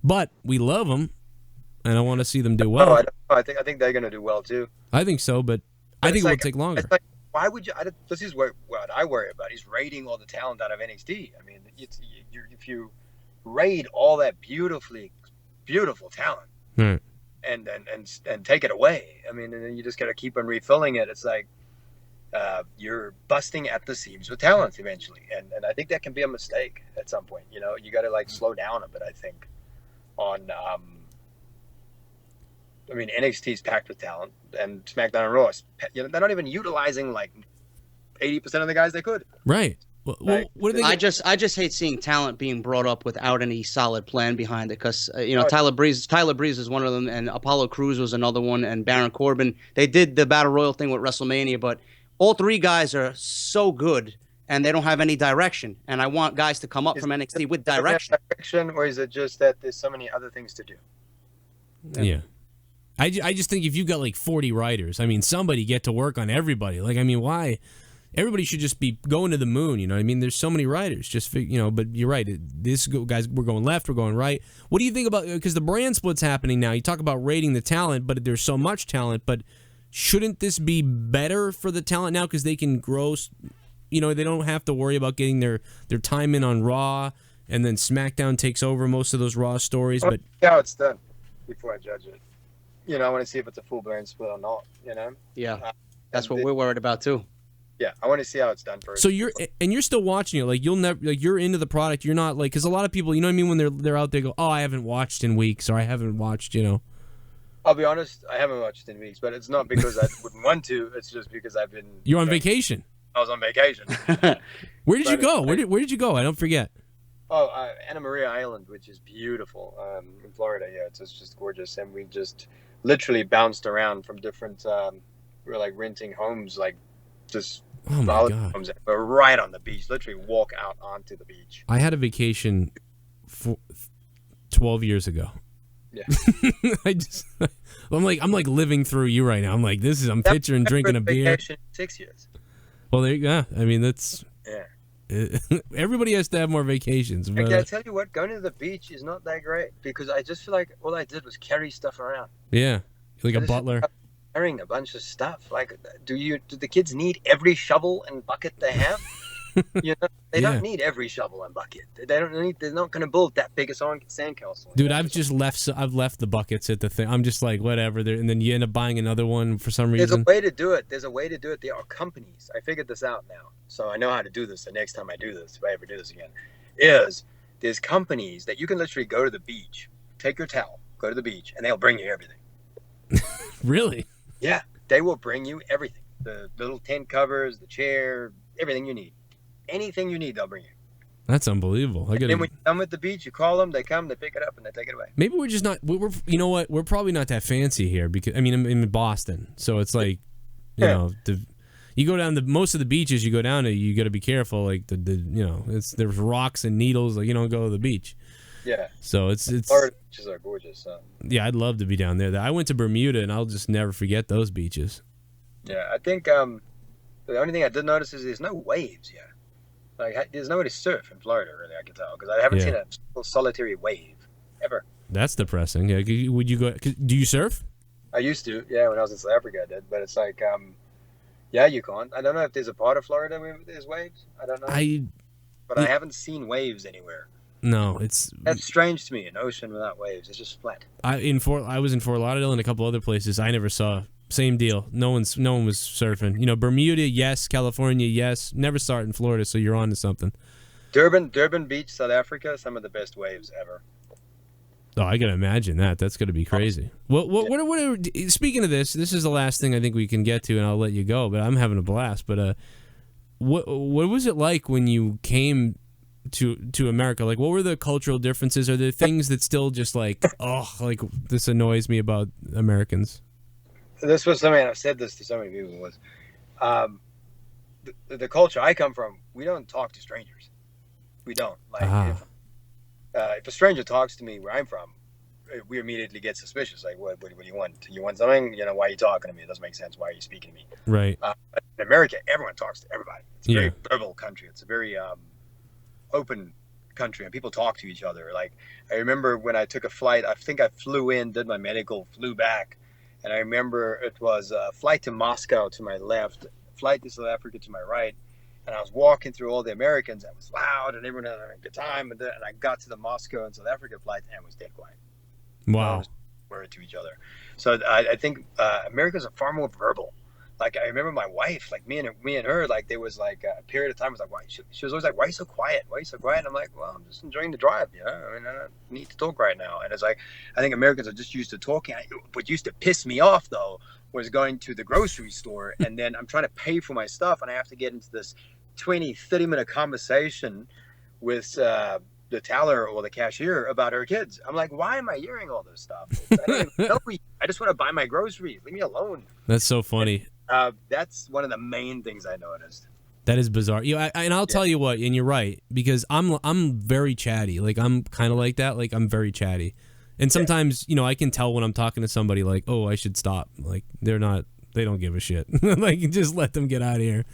But we love them, and I want to see them do well. I think they're going to do well too. I think so, but I think it will take longer. It's like, why would you? This is what I worry about. He's raiding all the talent out of NXT. I mean, if you raid all that beautiful talent, and take it away, I mean, and then you just got to keep on refilling it. It's like you're busting at the seams with talent eventually, and I think that can be a mistake at some point. You got to like slow down a bit. I think on. I mean, NXT is packed with talent, and SmackDown and Raw, they're not even utilizing like 80% of the guys they could. Right. Well, what do they? I just hate seeing talent being brought up without any solid plan behind it. Because Tyler Breeze is one of them, and Apollo Crews was another one, and Baron Corbin. They did the Battle Royal thing with WrestleMania, but all three guys are so good, and they don't have any direction. And I want guys to come up from NXT with direction. Or is it just that there's so many other things to do? Yeah. I just think if you've got like 40 writers, I mean, somebody get to work on everybody. Like, I mean, why? Everybody should just be going to the moon, I mean, there's so many writers. Just, but you're right. Guys, we're going left, we're going right. What do you think about, because the brand split's happening now. You talk about rating the talent, but there's so much talent. But shouldn't this be better for the talent now because they can grow, they don't have to worry about getting their time in on Raw, and then SmackDown takes over most of those Raw stories. But how it's done before I judge it. I want to see if it's a full brand split or not, Yeah, that's what we're worried about too. Yeah, I want to see how it's done first. So you're still watching it, like you'll never, like you're into the product. You're not like, because a lot of people, when they're out there go, oh, I haven't watched in weeks, or I haven't watched, I'll be honest, I haven't watched in weeks, but it's not because I wouldn't want to. It's just because I've been. You're on vacation. I was on vacation. Where did you go? Where did you go? I don't forget. Oh, Anna Maria Island, which is beautiful in Florida. Yeah, it's just gorgeous, and we just literally bounced around from different. We were like renting homes, like just homes. We're right on the beach. Literally walk out onto the beach. I had a vacation 12 years ago. I'm like living through you right now. I'm like, I'm picturing drinking a beer. Vacation 6 years. Well, there you go. I mean, that's. Yeah. Everybody has to have more vacations. But, I tell you what, going to the beach is not that great because I just feel like all I did was carry stuff around. Yeah, like a butler. Carrying a bunch of stuff. Like, do the kids need every shovel and bucket they have? They don't need every shovel and bucket. They're not going to build that big a sandcastle. Dude, I've left the buckets at the thing. I'm just like, whatever. And then you end up buying another one for some reason. There's a way to do it. There are companies. I figured this out now. So I know how to do this the next time I do this, if I ever do this again. There's companies that you can literally go to the beach, take your towel, go to the beach, and they'll bring you everything. Really? Yeah. They will bring you everything. The little tent covers, the chair, everything you need. Anything you need, they'll bring you. That's unbelievable. Then when you come at the beach, you call them, they come, they pick it up, and they take it away. Maybe we're just not. We're you know what? We're probably not that fancy here because I'm in Boston, so it's like, you go down most of the beaches you go down to, you got to be careful. Like there's rocks and needles. Like you don't go to the beach. Yeah. So it's. Florida beaches are gorgeous. So. Yeah, I'd love to be down there. I went to Bermuda, and I'll just never forget those beaches. Yeah, I think the only thing I did notice is there's no waves here. Like, there's nowhere to surf in Florida, really, I can tell, because I haven't seen a solitary wave, ever. That's depressing. Yeah, would you go, do you surf? I used to, yeah, when I was in South Africa I did, but it's like, you can't. I don't know if there's a part of Florida where there's waves. I don't know. But I haven't seen waves anywhere. No, that's strange to me, an ocean without waves. It's just flat. I was in Fort Lauderdale and a couple other places. I never saw. Same deal. No one was surfing. Bermuda, yes. California, yes. Never saw it in Florida, so you're on to something. Durban Beach, South Africa, some of the best waves ever. Oh, I can imagine that. That's going to be crazy. What speaking of this is the last thing I think we can get to, and I'll let you go, but I'm having a blast. But what was it like when you came to America? Like, what were the cultural differences? Are there things that still just like this annoys me about Americans? This was something, I've said this to so many people, was the culture I come from, we don't talk to strangers. We don't. Like, if a stranger talks to me where I'm from, we immediately get suspicious. Like, what do you want? You want something? Why are you talking to me? It doesn't make sense. Why are you speaking to me? Right. In America, everyone talks to everybody. It's a very verbal country. It's a very open country, and people talk to each other. Like, I remember when I took a flight, I think I flew in, did my medical, flew back. And I remember it was a flight to Moscow to my left, flight to South Africa to my right. And I was walking through all the Americans. I was loud and everyone had a good time. And I got to the Moscow and South Africa flight and it was dead quiet. Wow. Word to each other. So I think Americans are far more verbal. Like, I remember my wife, like me and her, like there was like a period of time, was like, why? She was always like, why are you so quiet? Why are you so quiet? And I'm like, well, I'm just enjoying the drive. I mean, I don't need to talk right now. And it's like, I think Americans are just used to talking. What used to piss me off though was going to the grocery store and then I'm trying to pay for my stuff and I have to get into this 20-30 minute conversation with the teller or the cashier about her kids. I'm like, why am I hearing all this stuff? I don't even know you. I just want to buy my groceries. Leave me alone. That's so funny. That's one of the main things I noticed. That is bizarre. And I'll tell you what, and you're right, because I'm very chatty. Like, I'm kind of like that. Like, I'm very chatty. And sometimes, I can tell when I'm talking to somebody, like, oh, I should stop. Like, they don't give a shit. Like, just let them get out of here.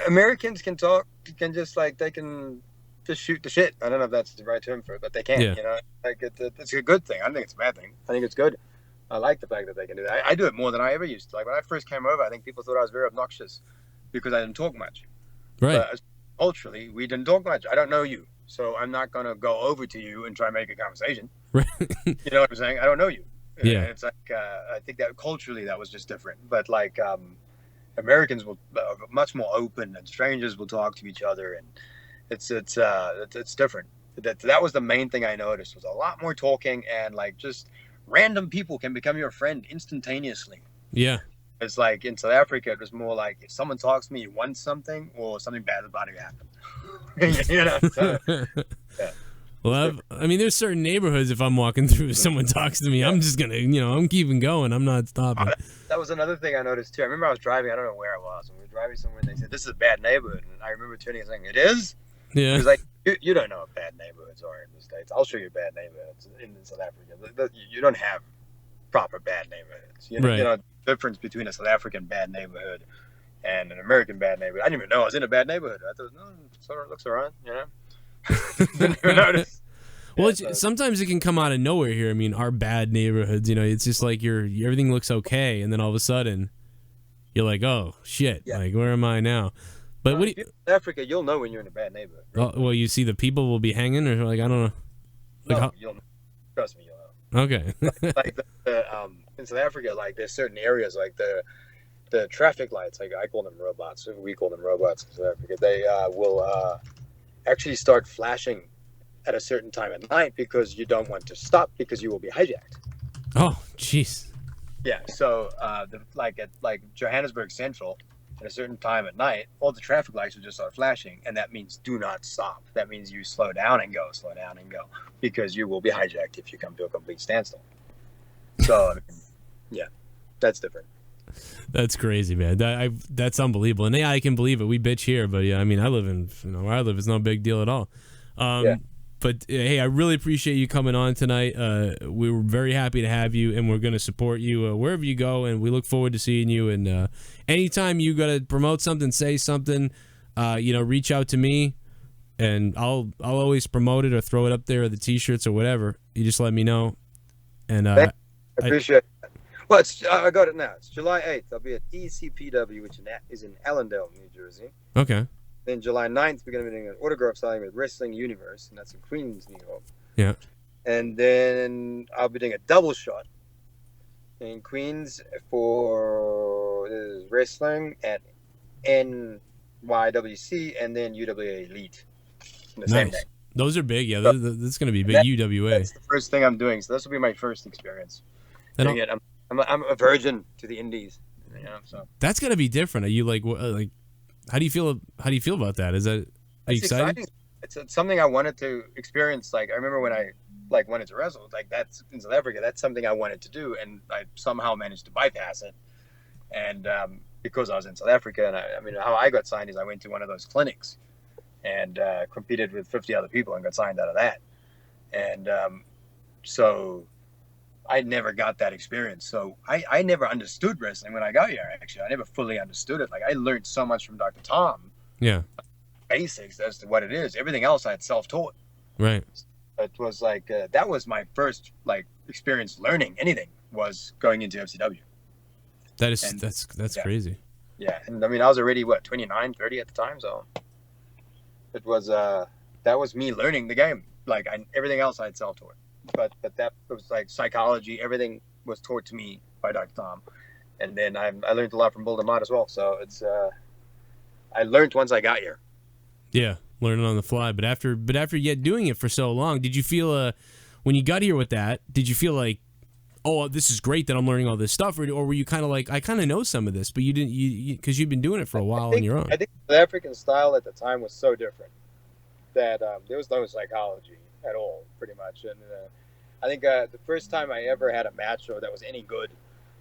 Americans can talk, they can just shoot the shit. I don't know if that's the right term for it, but they can, Like, it's a good thing. I don't think it's a bad thing. I think it's good. I like the fact that they can do that. I do it more than I ever used to. Like, when I first came over, I think people thought I was very obnoxious because I didn't talk much. Right. But culturally, we didn't talk much. I don't know you, so I'm not going to go over to you and try and make a conversation. Right. You know what I'm saying? I don't know you. Yeah. It's like, I think that culturally that was just different. But, like, Americans will much more open, and strangers will talk to each other, and it's different. That was the main thing I noticed, was a lot more talking, and, like, just random people can become your friend instantaneously. Yeah. It's like in South Africa, it was more like if someone talks to me, you want something or something bad about to happen. So, yeah. Well, I mean, there's certain neighborhoods, if I'm walking through, if someone talks to me, I'm just going to, I'm keeping going. I'm not stopping. That was another thing I noticed, too. I remember I was driving, I don't know where I was, and we were driving somewhere, and they said, this is a bad neighborhood. And I remember turning and saying, it is? Yeah. Because like you don't know what bad neighborhoods are in the States. I'll show you bad neighborhoods in South Africa. You don't have proper bad neighborhoods. You Right. know the difference between a South African bad neighborhood and an American bad neighborhood. I didn't even know I was in a bad neighborhood. I thought, no, it looks alright, you know. Didn't even notice. Well, Yeah, sometimes it can come out of nowhere here. I mean, our bad neighborhoods, you know, it's just like everything looks okay, and then all of a sudden, you're like, oh shit, Yeah. like where am I now? But what do if you? you're in Africa, you'll know when you're in a bad neighborhood. Oh, well, you see the people will be hanging, or like I don't know. Like No, you'll know. Trust me, you'll know. Okay. Like in South Africa, like there's certain areas like the traffic lights, like I call them robots, we call them robots in South Africa. They will actually start flashing at a certain time at night because you don't want to stop because you will be hijacked. Oh, jeez. Yeah, so like at Johannesburg Central, at a certain time at night, all the traffic lights will just start flashing, and that means do not stop. That means you slow down and go, because you will be hijacked if you come to a complete standstill. So, I mean, yeah, that's different. That's crazy, man. That's unbelievable. And yeah, I can believe it. We bitch here, but yeah, I mean, I live in where I live. It's no big deal at all. Yeah. But hey, I really appreciate you coming on tonight. We were very happy to have you, and we're going to support you wherever you go, and we look forward to seeing you. And anytime you got to promote something, say something, reach out to me, and I'll always promote it or throw it up there, or the T-shirts or whatever. You just let me know. And I appreciate it. Well, I got it now. It's July 8th. I'll be at ECPW, which is in Allendale, New Jersey. Okay. Then July 9th, we're going to be doing an autograph signing with Wrestling Universe, and that's in Queens, New York. Yeah. And then I'll be doing a double shot in Queens for wrestling at NYWC and then UWA Elite in the same day. Those are big. Yeah, So, that's going to be big. UWA. That's the first thing I'm doing, so this will be my first experience And doing it. I'm a virgin to the indies, so. That's got to be different. Are you like how do you feel? How do you feel about that? Are you It's excited? exciting. It's something I wanted to experience. Like I remember when I wanted to wrestle. Like that's in South Africa. That's something I wanted to do, and I somehow managed to bypass it. And because I was in South Africa, and I mean, how I got signed is I went to one of those clinics and competed with 50 other people and got signed out of that. And so I never got that experience. So I never understood wrestling when I got here. Actually, I never fully understood it. Like I learned so much from Dr. Tom. Yeah. Basics as to what it is. Everything else I had self-taught. Right. It was like that was my first experience learning anything was going into FCW. That is And- that's yeah. crazy. Yeah, and I mean I was already 29, 30 at the time, so it was that was me learning the game. Everything else I had self-taught, but that was like psychology. Everything was taught to me by Dr. Tom, and then I learned a lot from Bull Mott as well. So it's I learned once I got here. Yeah, learning on the fly. But after yet doing it for so long, did you feel when you got here with that? Did you feel like, oh, this is great that I'm learning all this stuff, or were you kind of like, I kind of know some of this, but you didn't, because you've been doing it for a while on your own? I think the African style at the time was so different that there was no psychology at all, pretty much. And I think the first time I ever had a match that was any good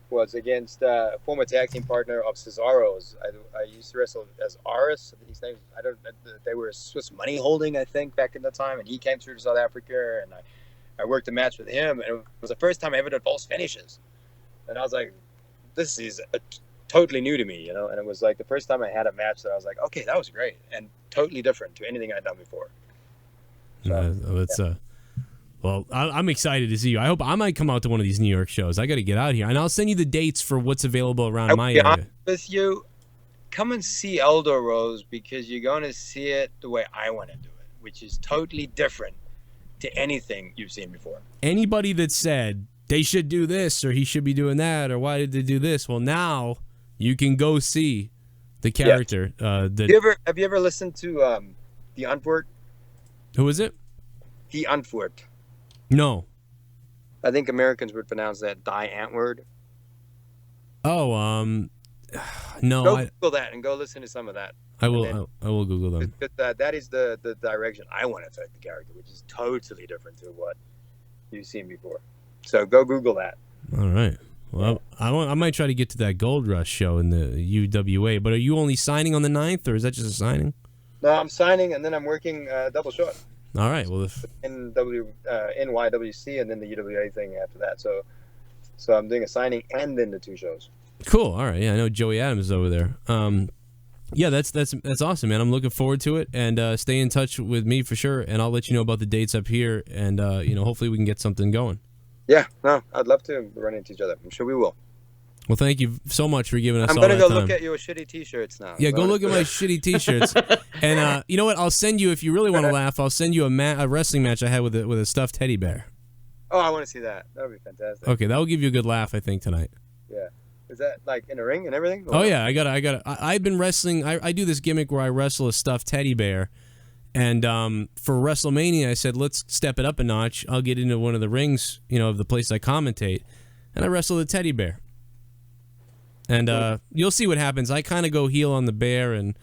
was against a former tag team partner of Cesaro's. I used to wrestle as Aris. His name, they were Swiss Money Holding, I think, back in the time, and he came through to South Africa, and I worked a match with him, and it was the first time I ever did false finishes. And I was like, this is totally new to me, and it was like the first time I had a match that I was like, okay, that was great, and totally different to anything I'd done before. Well, I'm excited to see you. I hope I might come out to one of these New York shows. I got to get out here, and I'll send you the dates for what's available around my I'll be area. honest with you, come and see ALDO ROSE because you're going to see it the way I want to do it, which is totally different to anything you've seen before. Anybody that said they should do this or he should be doing that or why did they do this? Well, now you can go see the character. Have you ever listened to The Antwoord? Who is it? The Antwoord. No. I think Americans would pronounce that Die Antwoord. Oh, no. Go Google that and go listen to some of that. I will. I will Google them. That is the direction I want to take the character, which is totally different to what you've seen before. So go Google that. All right. Well, I might try to get to that Gold Rush show in the UWA. But are you only signing on the 9th, or is that just a signing? No, I'm signing, and then I'm working double shot. All right. Well, if NYWC, and then the UWA thing after that. So I'm doing a signing and then the 2 shows. cool. All right. Yeah, I know Joey Adams is over there. Yeah, that's awesome, man. I'm looking forward to it, and stay in touch with me for sure, and I'll let you know about the dates up here, and hopefully we can get something going. Yeah, no, I'd love to run into each other. I'm sure we will. Well, thank you so much for giving us I'm all gonna that go time. look at your shitty T-shirts now. Yeah, go look at my shitty T-shirts, and you know what? I'll send you, if you really want to laugh, I'll send you a wrestling match I had with a stuffed teddy bear. Oh, I want to see that. That would be fantastic. Okay, that will give you a good laugh, I think, tonight. Yeah. Is that like in a ring and everything? Oh yeah, I've been wrestling. I do this gimmick where I wrestle a stuffed teddy bear, and for WrestleMania, I said let's step it up a notch. I'll get into one of the rings, of the place I commentate, and I wrestle the teddy bear. And you'll see what happens. I kind of go heel on the bear, and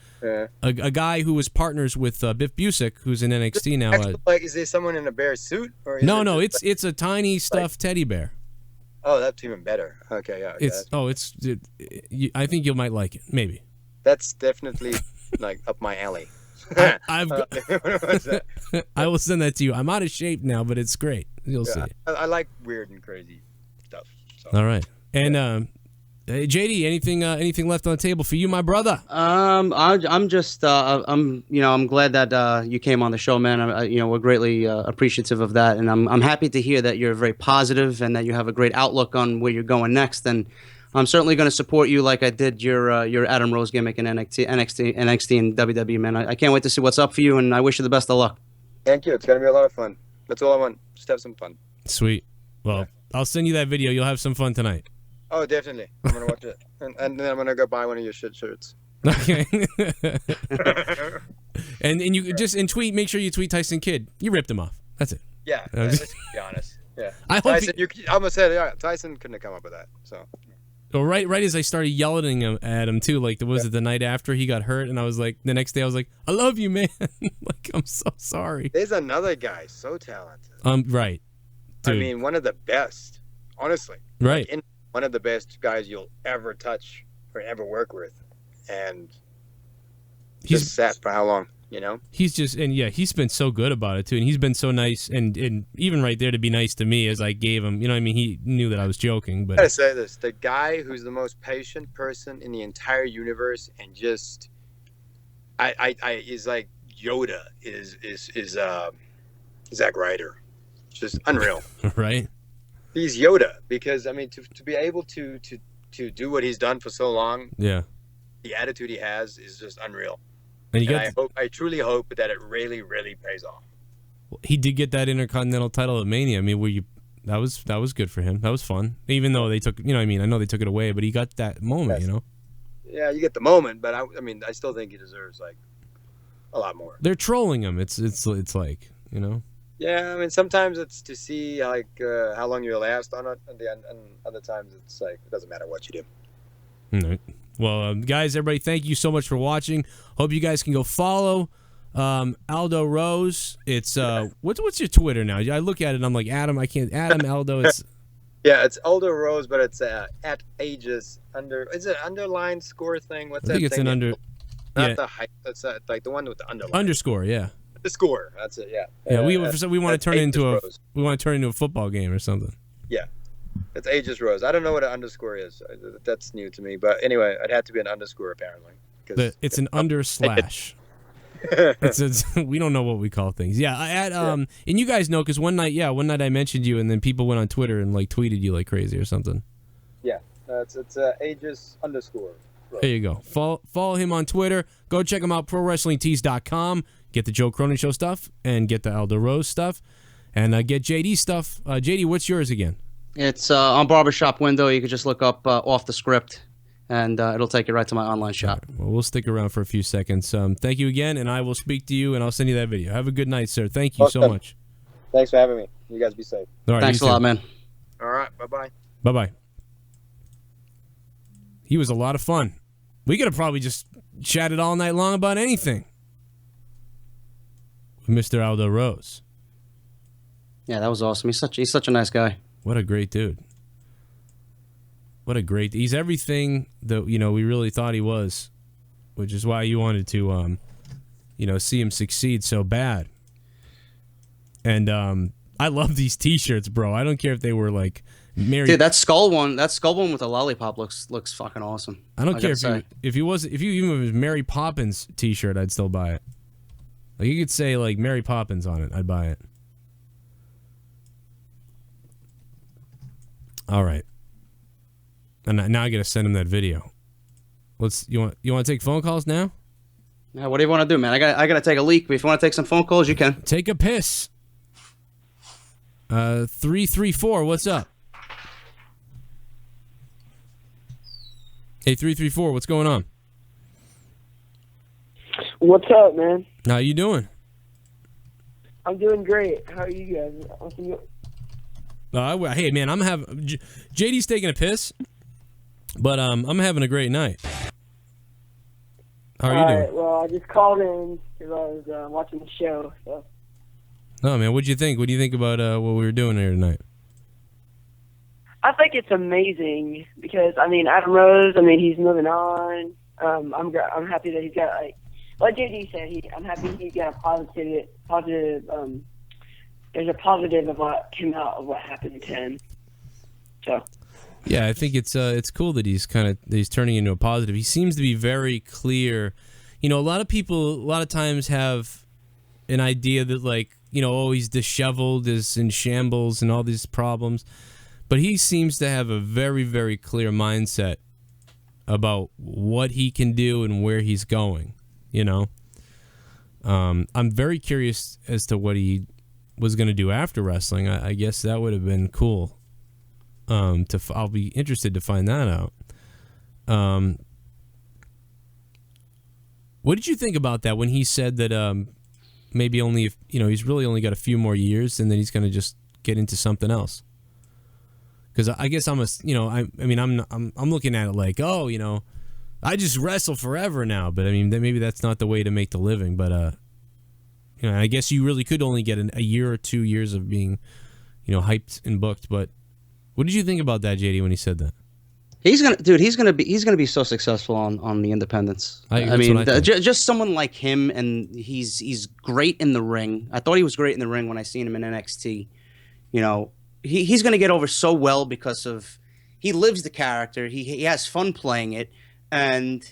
a guy who was partners with Biff Busick, who's in NXT now. Like, is there someone in a bear suit? Or is No, it's a tiny stuffed teddy bear. Oh, that's even better. Okay, yeah. I think you might like it, maybe. That's definitely like up my alley. I will send that to you. I'm out of shape now, but it's great. You'll see. I like weird and crazy stuff. So. All right, and JD, anything left on the table for you, my brother? I'm just I'm glad that you came on the show, man. We're greatly appreciative of that, and I'm happy to hear that you're very positive and that you have a great outlook on where you're going next. And I'm certainly going to support you like I did your Adam Rose gimmick in NXT and WWE, man. I can't wait to see what's up for you, and I wish you the best of luck. Thank you. It's gonna be a lot of fun. That's all I want. Just have some fun. Sweet. Well, I'll send you that video. You'll have some fun tonight. Oh, definitely. I'm gonna watch it, and then I'm gonna go buy one of your shit shirts. Okay. and you just tweet. Make sure you tweet Tyson Kidd. You ripped him off. That's it. Yeah. Let's be honest. Yeah. I hope Tyson, I almost said Tyson couldn't have come up with that. So. Well, right as I started yelling at him too, like was it the night after he got hurt, and I was like, the next day I was like, I love you, man. Like I'm so sorry. There's another guy so talented. Right. Dude. I mean, one of the best, honestly. Right. Like, one of the best guys you'll ever touch or ever work with, and he's sat for how long? He's been so good about it too, and he's been so nice, and even right there to be nice to me as I gave him, he knew that I was joking. But I gotta say this: the guy who's the most patient person in the entire universe, and just, is like Yoda is Zack Ryder, just unreal. Right. He's Yoda because to be able to do what he's done for so long. Yeah. The attitude he has is just unreal. And I truly hope that it really, really pays off. He did get that Intercontinental title at Mania. I mean, that was good for him. That was fun. Even though they took, I know they took it away, but he got that moment, Yes. Yeah, you get the moment, but I still think he deserves like a lot more. They're trolling him. It's like, Yeah, sometimes it's to see like how long you'll last on it, and other times it's like it doesn't matter what you do. All right. Well, guys, everybody, thank you so much for watching. Hope you guys can go follow Aldo Rose. It's what's your Twitter now? I look at it and I'm like, Adam Aldo. It's it's Aldo Rose, but it's at Aegis under. Is it underline score thing? What's that? I think it's thing? an under. Not the height. That's like the one with the underline. Underscore, yeah. The score. That's it. Yeah. Yeah, we want to turn it into a football game or something. Yeah. It's Aegis Rose. I don't know what an underscore is. That's new to me. But anyway, it had to be an underscore apparently. It's an underslash. We don't know what we call things. Yeah, and you guys know because one night I mentioned you, and then people went on Twitter and like tweeted you like crazy or something. Yeah, it's Aegis underscore. Rose. There you go. Follow him on Twitter. Go check him out. ProWrestlingTees.com. Get the Joe Cronin Show stuff and get the Aldo Rose stuff, and get JD stuff. JD, what's yours again? It's on Barbershop Window. You can just look up Off the Script, and it'll take you right to my online shop. Right, well, we'll stick around for a few seconds. Thank you again, and I will speak to you, and I'll send you that video. Have a good night, sir. Thank you so much. Thanks for having me. You guys be safe. All right, thanks a lot, man. All right, bye-bye. Bye-bye. He was a lot of fun. We could have probably just chatted all night long about anything with Mr. Aldo Rose. Yeah, that was awesome. He's such a nice guy. What a great dude. He's everything that we really thought he was, which is why you wanted to see him succeed so bad. And I love these T-shirts, bro. I don't care if they were like Mary. Dude, that skull one with the lollipop looks fucking awesome. I don't care if you even if it was Mary Poppins T-shirt, I'd still buy it. Like you could say like Mary Poppins on it, I'd buy it. All right. And now I gotta send him that video. You want to take phone calls now? Yeah, what do you want to do, man? I gotta take a leak. But if you want to take some phone calls, you can. Take a piss. 334, what's up? Hey, 334, what's going on? What's up, man? How you doing? I'm doing great. How are you guys? Hey, man, I'm having... JD's taking a piss, but I'm having a great night. How are you doing? Well, I just called in because I was watching the show. So. Oh, man, what'd you think? What do you think about what we were doing here tonight? I think it's amazing because, Adam Rose, he's moving on. I'm happy that he's got, like JD said, I'm happy he's got a positive, there's a positive of what came out of what happened to him. So. Yeah, I think it's cool that he's turning into a positive. He seems to be very clear. A lot of people a lot of times have an idea that he's disheveled, is in shambles and all these problems. But he seems to have a very, very clear mindset about what he can do and where he's going, I'm very curious as to what he was going to do after wrestling. I guess that would have been cool. I'll be interested to find that out. What did you think about that when he said that maybe only if he's really only got a few more years and then he's going to just get into something else? Because I guess I'm looking at it like, I just wrestle forever now. But maybe that's not the way to make the living. But I guess you really could only get a year or 2 years of being, hyped and booked. But what did you think about that, JD, when he said that? He's gonna be so successful on the independents. Just someone like him, and he's great in the ring. I thought he was great in the ring when I seen him in NXT. He's going to get over so well because of he lives the character. He has fun playing it, and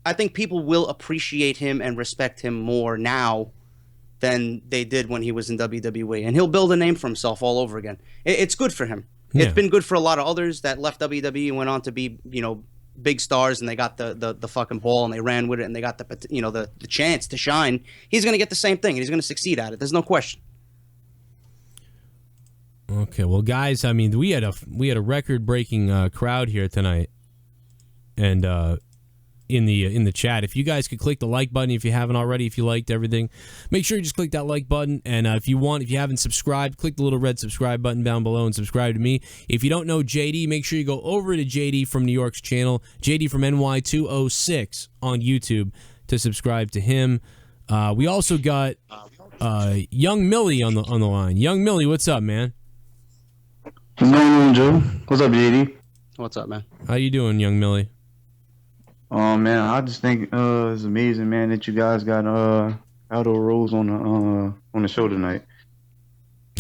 I think people will appreciate him and respect him more now than they did when he was in WWE. And he'll build a name for himself all over again. It's good for him. Yeah. It's been good for a lot of others that left WWE and went on to be big stars, and they got the fucking ball and they ran with it and they got the chance to shine. He's going to get the same thing and he's going to succeed at it. There's no question. Okay, well, guys, we had a record-breaking crowd here tonight, and in the chat, if you guys could click the like button if you haven't already, if you liked everything, make sure you just click that like button. And if you haven't subscribed, click the little red subscribe button down below and subscribe to me. If you don't know JD, make sure you go over to JD from New York's channel, JD from NY206 on YouTube, to subscribe to him. We also got Young Millie on the line. Young Millie, what's up, man? What's going on, Joe? What's up, JD? What's up, man? How you doing, Young Millie? Oh, man, I just think it's amazing, man, that you guys got ALDO ROSE on the show tonight.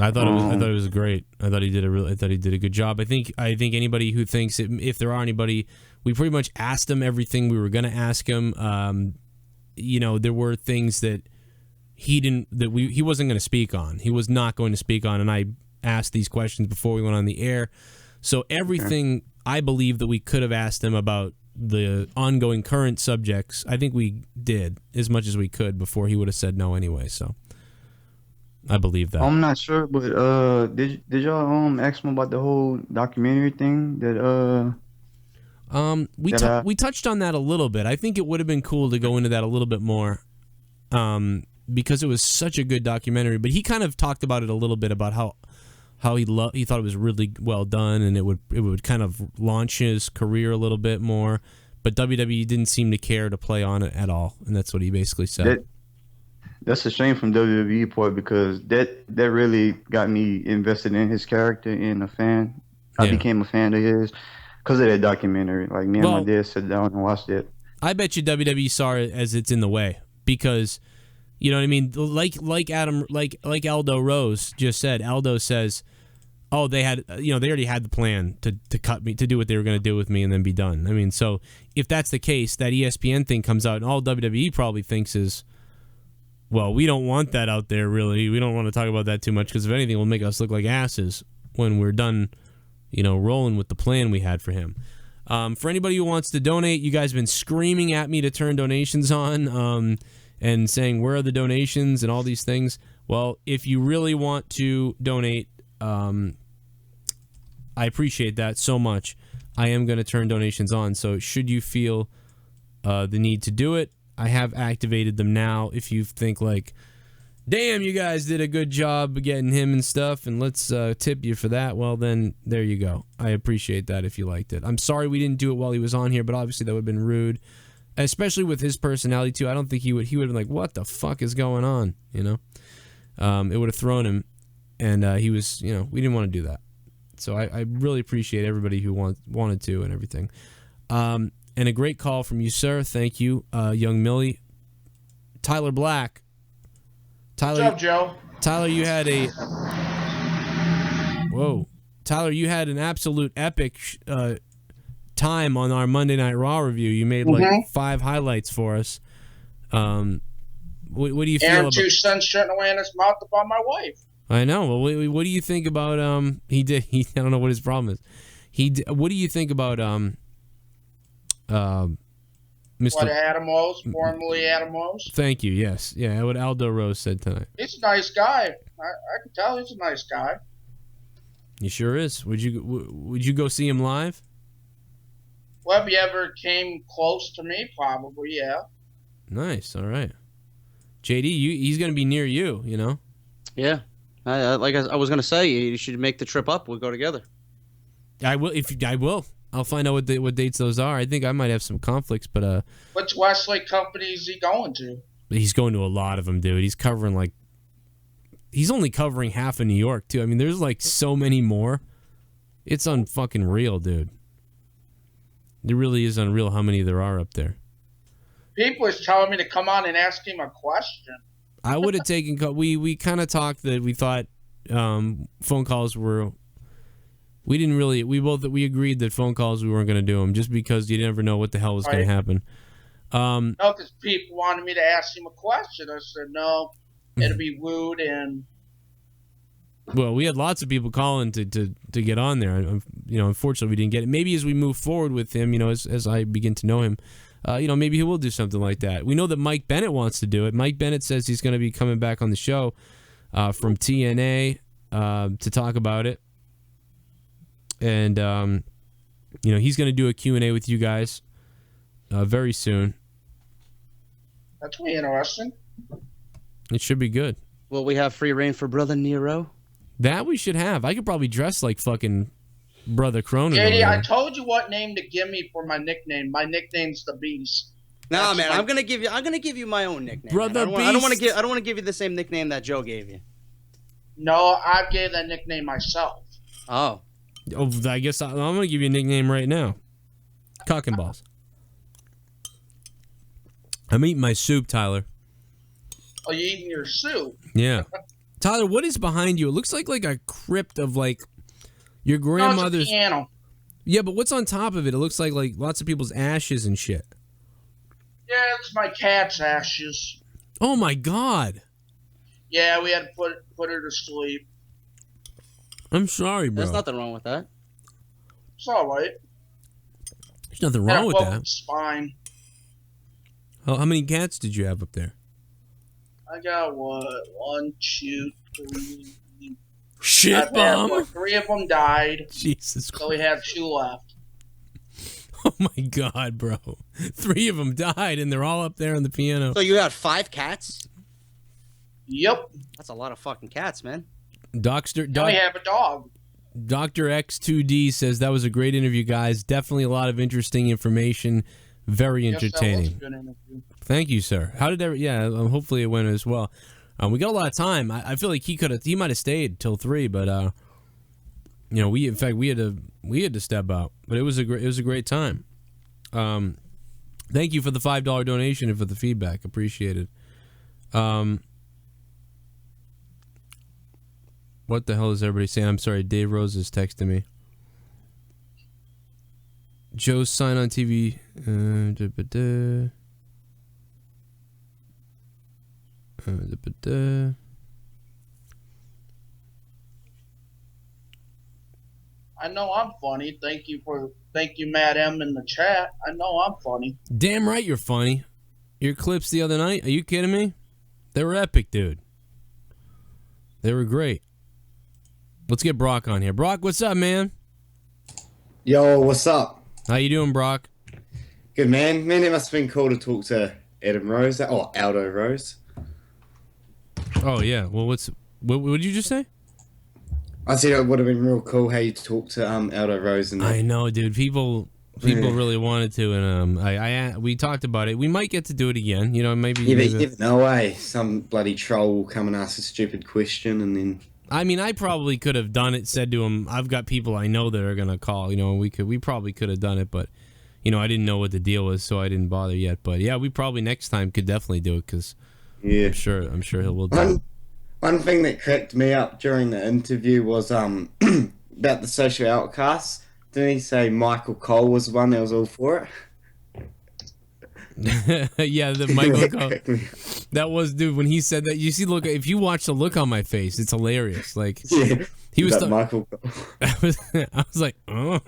I thought it was great. I thought he did a good job. I think anybody who thinks if there are anybody, we pretty much asked him everything we were gonna ask him. There were things that he wasn't going to speak on. He was not going to speak on, and I asked these questions before we went on the air. So everything I believe that we could have asked him about the ongoing current subjects, I think we did as much as we could before he would have said no anyway. So I believe that. I'm not sure, but did y'all ask him about the whole documentary thing that we touched on that a little bit. I think it would have been cool to go into that a little bit more, because it was such a good documentary. But he kind of talked about it a little bit about how he thought it was really well done, and it would kind of launch his career a little bit more. But WWE didn't seem to care to play on it at all, and that's what he basically said. That's a shame from WWE part, because that really got me invested in his character and a fan. I became a fan of his because of that documentary. Like, me and my dad sat down and watched it. I bet you WWE saw it as it's in the way, because You know what I mean? Like Aldo Rose just said. Aldo says, "Oh, they had, they already had the plan to cut me, to do what they were going to do with me, and then be done." I mean, so if that's the case, that ESPN thing comes out, and all WWE probably thinks is, well, we don't want that out there. Really, we don't want to talk about that too much because if anything, it will make us look like asses when we're done, rolling with the plan we had for him. For anybody who wants to donate, you guys have been screaming at me to turn donations on. And saying, where are the donations and all these things. Well, if you really want to donate, I appreciate that so much. I am going to turn donations on. So should you feel the need to do it, I have activated them now. If you think like, damn, you guys did a good job getting him and stuff, and let's tip you for that, well, then there you go. I appreciate that if you liked it. I'm sorry we didn't do it while he was on here, but obviously that would have been rude. Especially with his personality too, I don't think he would have been like, "What the fuck is going on?" It would have thrown him, and he was, we didn't want to do that. So I really appreciate everybody who wanted to and everything. And a great call from you, sir. Thank you, young Millie. Tyler Black. Tyler, what's up, Joe? Tyler, you had Tyler, you had an absolute epic time on our Monday Night Raw review. You made like 5 highlights for us. What do you feel about? 2 cents shutting away in his mouth upon my wife. I know. Well, what do you think about I don't know what his problem is. What do you think about Mr. What Adam Rose, formerly Adam Rose? Thank you. Yes. Yeah, what Aldo Rose said tonight. He's a nice guy. I can tell he's a nice guy. He sure is. Would you go see him live? Well, if you ever came close to me, probably, yeah. Nice. All right. JD, he's going to be near you, Yeah. I was going to say, you should make the trip up. We'll go together. I will. I'll find out what dates those are. I think I might have some conflicts, but... Which Wesley company is he going to? He's going to a lot of them, dude. He's covering, he's only covering half of New York, too. I mean, there's, so many more. It's unfucking real, dude. It really is unreal how many there are up there. People was telling me to come on and ask him a question. I would have taken... We kind of talked that we thought phone calls were... We didn't really... We agreed that phone calls we weren't going to do them just because you never know what the hell was going to happen. No, because people wanted me to ask him a question. I said, no, it'd be rude and... Well, we had lots of people calling to get on there. Unfortunately, we didn't get it. Maybe as we move forward with him, as I begin to know him, maybe he will do something like that. We know that Mike Bennett wants to do it. Mike Bennett says he's going to be coming back on the show from TNA to talk about it. And, he's going to do a Q&A with you guys very soon. That's pretty interesting. It should be good. Will we have free reign for Brother Nero? That we should have. I could probably dress like fucking Brother Cronin. JD, I told you what name to give me for my nickname. My nickname's the Beast. Nah, man, I'm gonna give you my own nickname. Brother Beast. I don't want to give you the same nickname that Joe gave you. No, I gave that nickname myself. Oh, I guess I'm gonna give you a nickname right now. Cock and balls. I'm eating my soup, Tyler. Oh, you eating your soup? Yeah. Tyler, what is behind you? It looks like a crypt of your grandmother's... No, it's a piano. Yeah, but what's on top of it? It looks like lots of people's ashes and shit. Yeah, it's my cat's ashes. Oh my God. Yeah, we had to put her to sleep. I'm sorry, bro. there's nothing wrong with that. It's all right. There's nothing wrong with that. Spine. How many cats did you have up there? I got what? 1, 2, 3. Shit bomb. 3 of them died. Jesus Christ. So we have 2 left. Oh my God, bro! 3 of them died, and they're all up there on the piano. So you had 5 cats? Yep. That's a lot of fucking cats, man. We have a dog. Dr. X2D says that was a great interview, guys. Definitely a lot of interesting information. Very entertaining. Yes, that was a good interview. Thank you, sir. How did that? Yeah, hopefully it went as well. We got a lot of time. I feel like he might have stayed till 3, but we had to step out. But it was a great time. Thank you for the $5 donation and for the feedback. Appreciate it. What the hell is everybody saying? I'm sorry, Dave Rose is texting me. Joe's sign on TV. I know I'm funny. Thank you, Matt M in the chat. I know I'm funny. Damn right you're funny. Your clips the other night, are you kidding me? They were epic, dude. They were great. Let's get Brock on here. Brock, what's up, man? Yo, what's up? How you doing, Brock? Good, man. Man, it must have been cool to talk to Adam Rose. Oh, Aldo Rose. Oh, yeah. Well, what did you just say? I said it would have been real cool how you talked to Aldo Rose. And I know, dude. People really wanted to, and we talked about it. We might get to do it again. You know, maybe. Yeah, but you never know, eh? Some bloody troll will come and ask a stupid question, and then. I mean, I probably could have done it. Said to him, "I've got people I know that are gonna call." You know, we probably could have done it, but you know, I didn't know what the deal was, so I didn't bother yet. But yeah, we probably next time could definitely do it because I'm sure he will do it. One thing that cracked me up during the interview was about the social outcasts. Didn't he say Michael Cole was the one that was all for it? Yeah, the Michael Cole. That was, dude, when he said that, you see, look, if you watch the look on my face, it's hilarious. Like, yeah, he was Michael Cole. I was like, oh.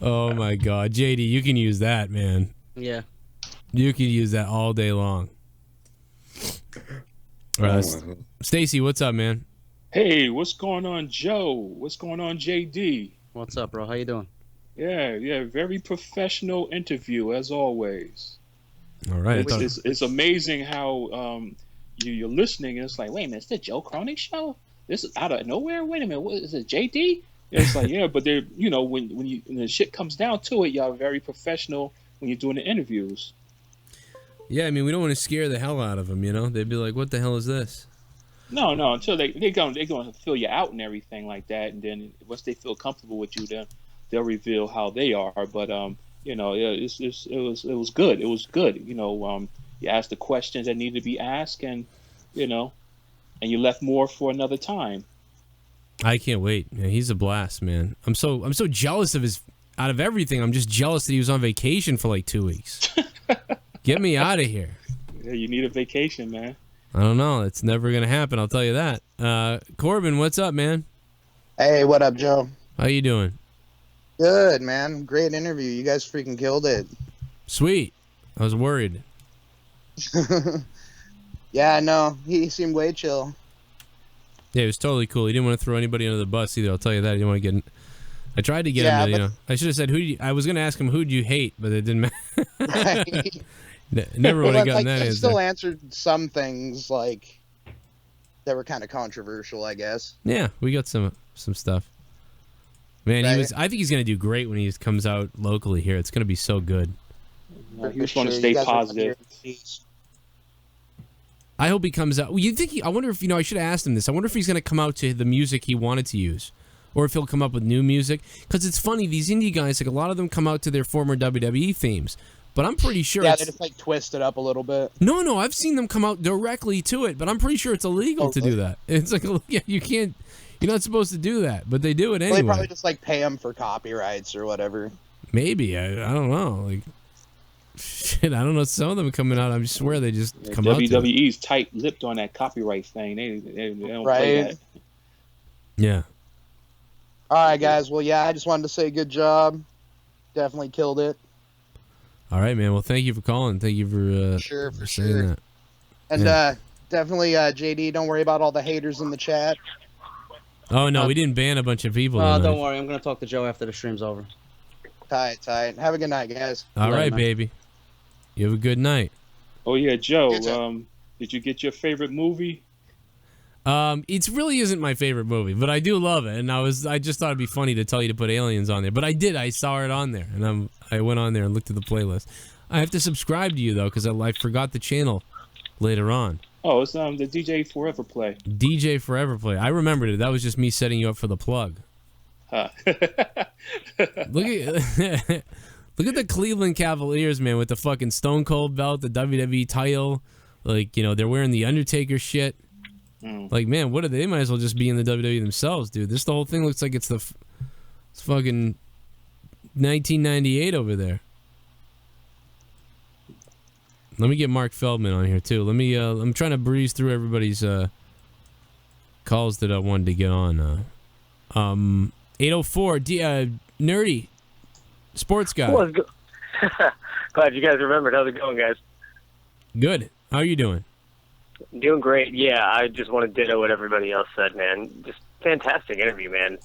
Oh my God, JD, you can use that, man. Yeah, you can use that all day long. Stacy, what's up, man? Hey, what's going on, Joe? What's going on, JD? What's up, bro? How you doing? Yeah, very professional interview as always. All right, it's amazing how you're listening and it's like, wait a minute, it's the Joe Cronin show? This is out of nowhere. Wait a minute, what is it, JD? It's like, yeah, but they're, you know, when the shit comes down to it, y'all are very professional when you're doing the interviews. Yeah, I mean, we don't want to scare the hell out of them, you know? They'd be like, what the hell is this? No, until they're going to fill you out and everything like that, and then once they feel comfortable with you, then they'll reveal how they are. But you know, it was good. It was good. You know, you asked the questions that needed to be asked, and you know, and you left more for another time. I can't wait. Yeah, he's a blast, man. I'm so jealous of his. Out of everything, I'm just jealous that he was on vacation for like 2 weeks. Get me out of here. Yeah, you need a vacation, man. I don't know. It's never gonna happen. I'll tell you that. Corbin, what's up, man? Hey, what up, Joe? How you doing? Good, man. Great interview. You guys freaking killed it. Sweet. I was worried. Yeah, no, he seemed way chill. Yeah, he was totally cool. He didn't want to throw anybody under the bus either. I'll tell you that. He didn't want to get. I tried to get him to, you know. I should have said I was gonna ask him who'd you hate, but it didn't matter. Right. Never would have gotten that answer. answer. Still answered some things like that were kind of controversial, I guess. Yeah, we got some stuff. Man, right. I think he's gonna do great when he comes out locally here. It's gonna be so good. You just want to stay positive. I hope he comes out. Well, you think I wonder if, you know, I should have asked him this. I wonder if he's gonna come out to the music he wanted to use, or if he'll come up with new music. Because it's funny, these indie guys, like a lot of them come out to their former WWE themes. But I'm pretty sure they just like twist it up a little bit. No, I've seen them come out directly to it, but I'm pretty sure it's illegal to do that. It's like, yeah, you can't, you're not supposed to do that, but they do it anyway. Well, they probably just like pay them for copyrights or whatever. Maybe, I don't know. Like, shit, I don't know. Some of them coming out, I swear they just come out. WWE's tight-lipped on that copyright thing. They don't play that. Yeah. All right, guys. Well, yeah, I just wanted to say good job. Definitely killed it. All right, man. Well, thank you for calling. Thank you for saying that. And definitely, JD, don't worry about all the haters in the chat. Oh no, we didn't ban a bunch of people. Don't worry. I'm gonna talk to Joe after the stream's over. Tight. Have a good night, guys. All right, baby. You have a good night. Oh yeah, Joe. Did you get your favorite movie? It really isn't my favorite movie, but I do love it, and I just thought it'd be funny to tell you to put Aliens on there. But I did. I saw it on there, and I went on there and looked at the playlist. I have to subscribe to you though, because I forgot the channel later on. Oh, it's the DJ Forever Play. DJ Forever Play. I remembered it. That was just me setting you up for the plug. Huh. Look Look at the Cleveland Cavaliers, man, with the fucking Stone Cold belt, the WWE title. Like, you know, they're wearing the Undertaker shit. Like, man, what are they? They might as well just be in the WWE themselves, dude. The whole thing looks like it's it's fucking 1998 over there. Let me get Mark Feldman on here too. Let me. I'm trying to breeze through everybody's calls that I wanted to get on. 804 Nerdy Sports Guy. Glad you guys remembered. How's it going, guys? Good. How are you doing? Doing great. Yeah, I just want to ditto what everybody else said, man. Just fantastic interview, man.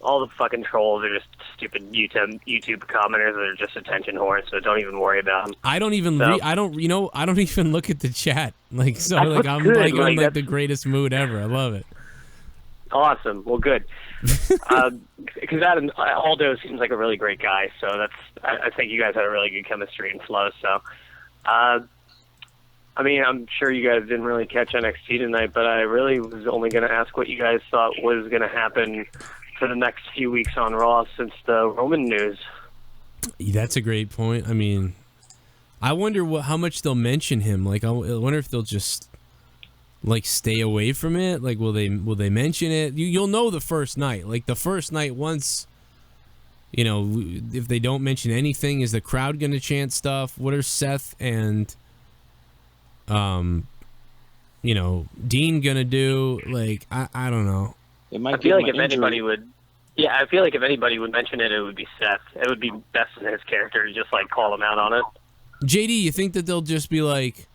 All the fucking trolls are just stupid YouTube commenters that are just attention whores, so don't even worry about them. I don't even I don't even look at the chat. Like, so That's like I'm good. like Like, I'm like that's- the greatest mood ever. I love it. Awesome. Well, good. Because Aldo seems like a really great guy, so I think you guys had a really good chemistry and flow. So, I mean, I'm sure you guys didn't really catch NXT tonight, but I really was only going to ask what you guys thought was going to happen for the next few weeks on Raw since the Roman news. That's a great point. I mean, I wonder how much they'll mention him. Like, I wonder if they'll just like stay away from it. Like, will they mention it? You'll know the first night. Like the first night, once you know, if they don't mention anything, is the crowd going to chant stuff? What are Seth and you know, Dean gonna do? Like, I don't know. I feel like if anybody would mention it, it would be Seth. It would be best in his character to just like call him out on it. JD, you think that they'll just be like,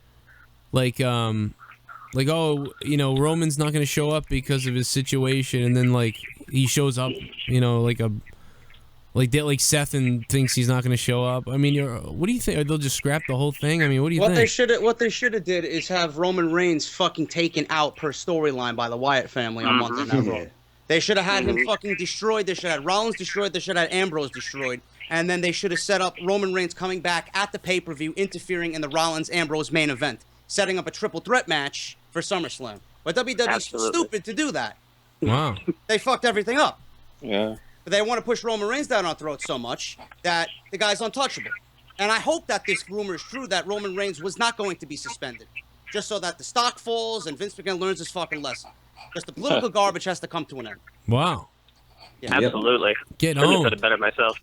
oh, you know, Roman's not gonna show up because of his situation, and then like he shows up, you know, like Seth and thinks he's not going to show up. I mean, what do you think? Or they'll just scrap the whole thing? I mean, what do you think? What they should have did is have Roman Reigns fucking taken out per storyline by the Wyatt family on Monday Night Raw. They should have had him fucking destroyed. They should have had Rollins destroyed. They should have had Ambrose destroyed. And then they should have set up Roman Reigns coming back at the pay-per-view, interfering in the Rollins-Ambrose main event, setting up a triple threat match for SummerSlam. But WWE's stupid to do that. Wow. They fucked everything up. Yeah. But they want to push Roman Reigns down our throats so much that the guy's untouchable. And I hope that this rumor is true that Roman Reigns was not going to be suspended. Just so that the stock falls and Vince McMahon learns his fucking lesson. Just the political garbage has to come to an end. Wow. Yeah. Absolutely. Get Couldn't have on. said it better myself.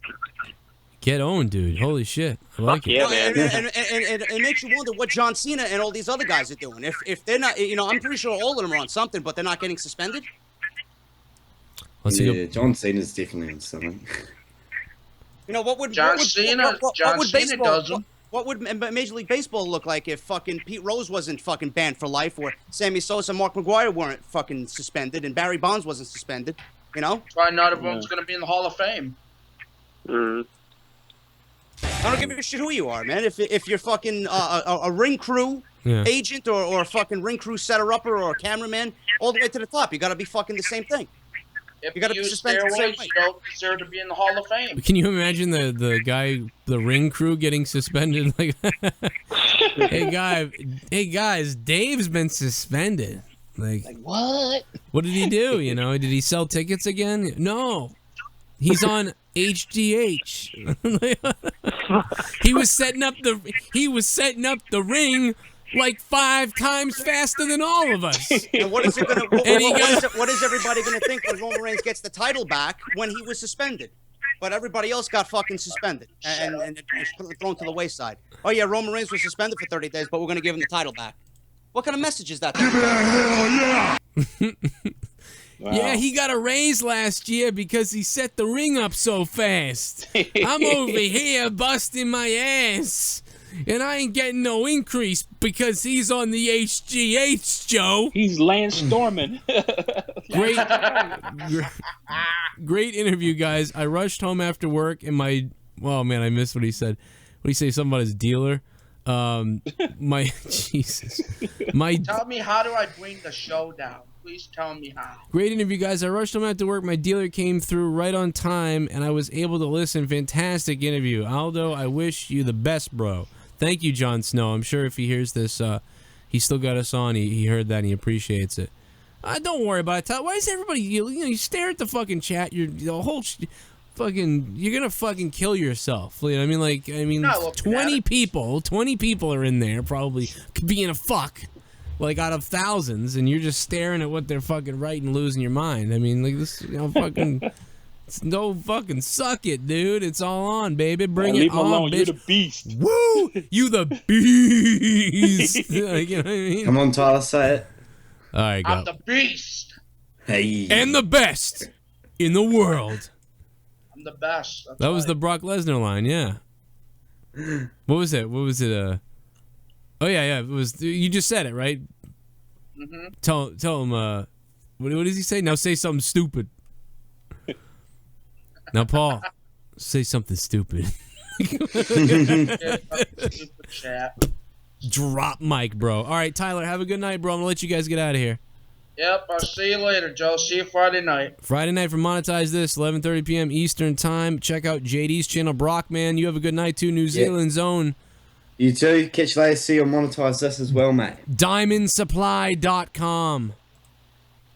Get on, dude. Holy shit. I like it. Yeah, man. And it makes you wonder what John Cena and all these other guys are doing. If they're not, you know, I'm pretty sure all of them are on something, but they're not getting suspended. John Cena's definitely on something. You know, what would John Cena doesn't. What would Major League Baseball look like if fucking Pete Rose wasn't fucking banned for life, or Sammy Sosa and Mark McGwire weren't fucking suspended, and Barry Bonds wasn't suspended? You know? Why not everyone's going to be in the Hall of Fame? I don't give a shit who you are, man. If you're fucking a ring crew agent or a fucking ring crew setter-upper or a cameraman, all the way to the top, you got to be fucking the same thing. If You gotta you be use suspended the same steroids, way. you don't deserve to be in the Hall of Fame. Can you imagine the guy, the ring crew getting suspended? Like, hey guys, Dave's been suspended. Like what? What did he do? You know, did he sell tickets again? No, he's on HGH. He was setting up the ring like 5 times faster than all of us. And what is it gonna? What is everybody gonna think when Roman Reigns gets the title back when he was suspended? But everybody else got fucking suspended and thrown to the wayside. Oh yeah, Roman Reigns was suspended for 30 days, but we're gonna give him the title back. What kind of message is that? Yeah, he got a raise last year because he set the ring up so fast. I'm over here busting my ass. And I ain't getting no increase because he's on the HGH, Joe. He's Lance Storman. Great interview, guys. I rushed home after work and I missed what he said. What did he say? Something about his dealer? Jesus. Tell me, how do I bring the show down? Please tell me how. Great interview, guys. I rushed home after work. My dealer came through right on time, and I was able to listen. Fantastic interview. Aldo, I wish you the best, bro. Thank you, Jon Snow. I'm sure if he hears this, he still got us on. He heard that and he appreciates it. Don't worry about it. Why is everybody, you stare at the fucking chat. you're gonna fucking kill yourself. You know what I mean? Like, 20 people are in there probably being a fuck, like out of thousands, and you're just staring at what they're fucking writing, losing your mind. I mean, like this, fucking. It's no fucking suck it, dude. It's all on, baby. Bring it leave him on, alone. bitch. You're the beast. Woo! You the beast. Like, you know what I mean? Come on, Tyler, say it. All right, go. I'm the beast. Hey. And the best in the world. I'm the best. That's That was right. the Brock Lesnar line, yeah. What was it? Oh yeah. It was. You just said it, right? Mm-hmm. Tell him. What does he say? Now say something stupid. Now, Paul, say something stupid. Drop mic, bro. All right, Tyler, have a good night, bro. I'm gonna let you guys get out of here. Yep, I'll see you later, Joe. See you Friday night. Friday night for Monetize This, 11:30 p.m. Eastern Time. Check out JD's channel, Brock, man. You have a good night, too. New Zealand's own. You too. Catch you later. See you on Monetize This as well, mate. DiamondSupply.com.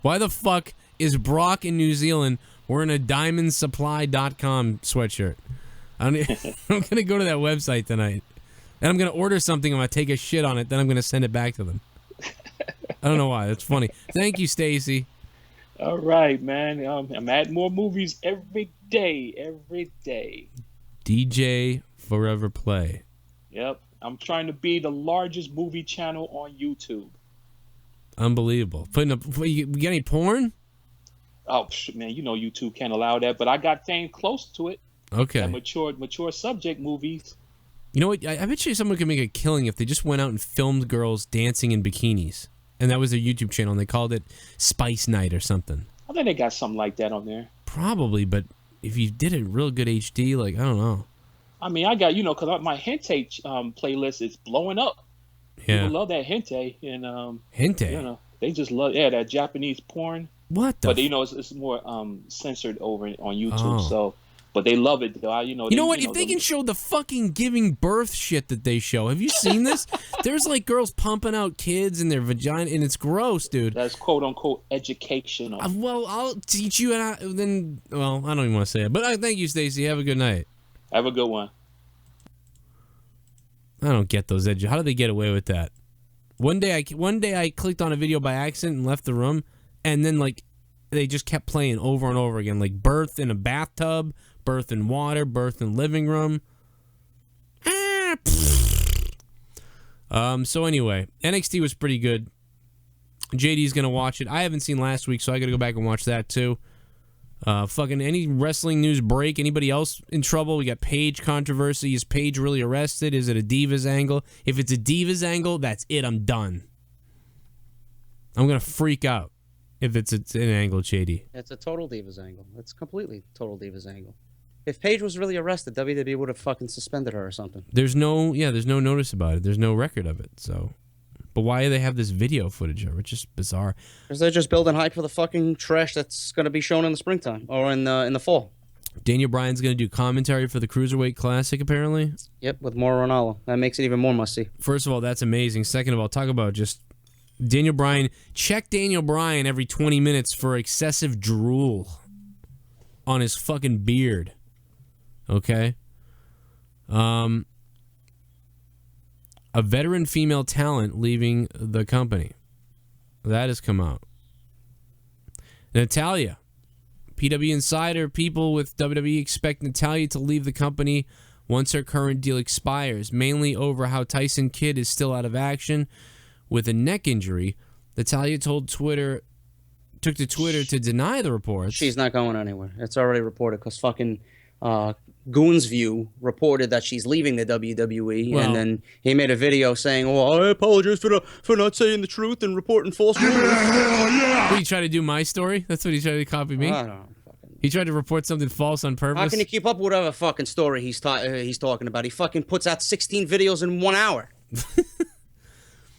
Why the fuck is Brock in New Zealand wearing a DiamondSupply.com sweatshirt? I'm going to go to that website tonight, and I'm going to order something. I'm going to take a shit on it, then I'm going to send it back to them. I don't know why. That's funny. Thank you, Stacy. All right, man. I'm adding more movies every day. DJ Forever Play. Yep. I'm trying to be the largest movie channel on YouTube. Unbelievable. You get any porn? Oh, man, you know YouTube can't allow that, but I got things close to it. Okay. That mature subject movies. You know what? I bet you someone could make a killing if they just went out and filmed girls dancing in bikinis. And that was their YouTube channel, and they called it Spice Night or something. I think they got something like that on there. Probably, but if you did it real good HD, like, I don't know. I mean, I got, because my hentai playlist is blowing up. Yeah. People love that hentai. And, hentai? They just love, that Japanese porn. What the? But, it's more censored over on YouTube, Oh. so... But they love it, though. You know what? If they can show the fucking giving birth shit that they show, have you seen this? There's like girls pumping out kids in their vagina, and it's gross, dude. That's quote unquote educational. Well, I'll teach you, and then, well, I don't even want to say it. But thank you, Stacy. Have a good night. Have a good one. I don't get those edges. How do they get away with that? One day I clicked on a video by accident and left the room, and then like they just kept playing over and over again, like birth in a bathtub. Birth in water, birth in living room. So anyway, NXT was pretty good. JD's gonna watch it. I haven't seen last week, so I gotta go back and watch that too. Fucking any wrestling news break? Anybody else in trouble? We got Paige controversy. Is Paige really arrested? Is it a Divas angle? If it's a Divas angle, that's it. I'm done. I'm gonna freak out if it's an angle, JD. It's a total Divas angle. It's completely total Divas angle. If Paige was really arrested, WWE would have fucking suspended her or something. There's no notice about it. There's no record of it. So, but why do they have this video footage of it? It's just bizarre. Because they're just building hype for the fucking trash that's going to be shown in the springtime or in the fall. Daniel Bryan's going to do commentary for the Cruiserweight Classic, apparently. Yep, with Mauro Ranallo. That makes it even more must-see. First of all, that's amazing. Second of all, talk about just Daniel Bryan. Check Daniel Bryan every 20 minutes for excessive drool on his fucking beard. Okay. A veteran female talent leaving the company. That has come out. Natalya. PW Insider, people with WWE expect Natalya to leave the company once her current deal expires, mainly over how Tyson Kidd is still out of action with a neck injury. Natalya took to Twitter to deny the reports. She's not going anywhere. It's already reported because fucking Goon's View reported that she's leaving the WWE, Well, and then he made a video saying, "Oh, I apologize for not saying the truth and reporting false rumors." What, he tried to do my story? That's what he tried to copy me? I don't know. He tried to report something false on purpose? How can you keep up with whatever fucking story he's talking about? He fucking puts out 16 videos in 1 hour.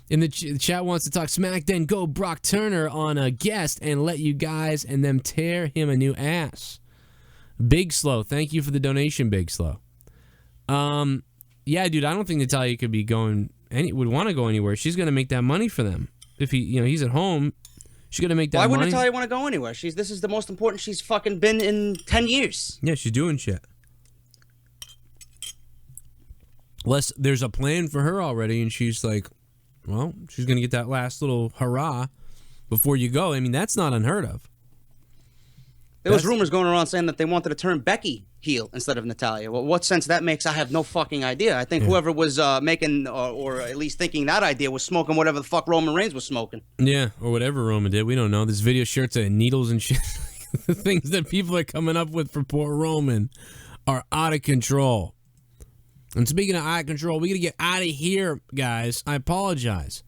In the chat wants to talk smack, then go Brock Turner on a guest and let you guys and them tear him a new ass. Big Slow, thank you for the donation, Big Slow. Yeah, dude, I don't think Natalya could be would want to go anywhere. She's gonna make that money for them. If he's at home, She's gonna make that Why money. wouldn't Natalya want to go anywhere? This is the most important she's fucking been in 10 years. Yeah, she's doing shit. There's a plan for her already, and she's like, well, she's gonna get that last little hurrah before you go. I mean, that's not unheard of. There was rumors going around saying that they wanted to turn Becky heel instead of Natalya. Well, what sense that makes, I have no fucking idea. I think whoever was making, or at least thinking that idea, was smoking whatever the fuck Roman Reigns was smoking. Yeah, or whatever Roman did. We don't know. This video shirts of needles and shit. The things that people are coming up with for poor Roman are out of control. And speaking of out of control, we got to get out of here, guys. I apologize.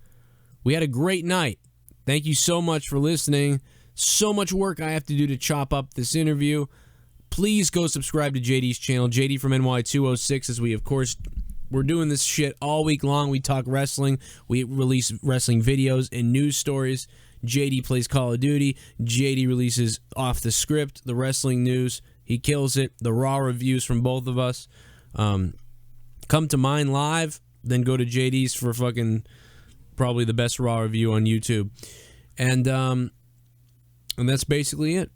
We had a great night. Thank you so much for listening. So much work I have to do to chop up this interview. Please go subscribe to JD's channel, JD from NY206, as we're doing this shit all week long. We talk wrestling. We release wrestling videos and news stories. JD plays Call of Duty. JD releases off the script, the wrestling news. He kills it. The Raw reviews from both of us. Come to mine live, then go to JD's for fucking probably the best Raw review on YouTube. And that's basically it.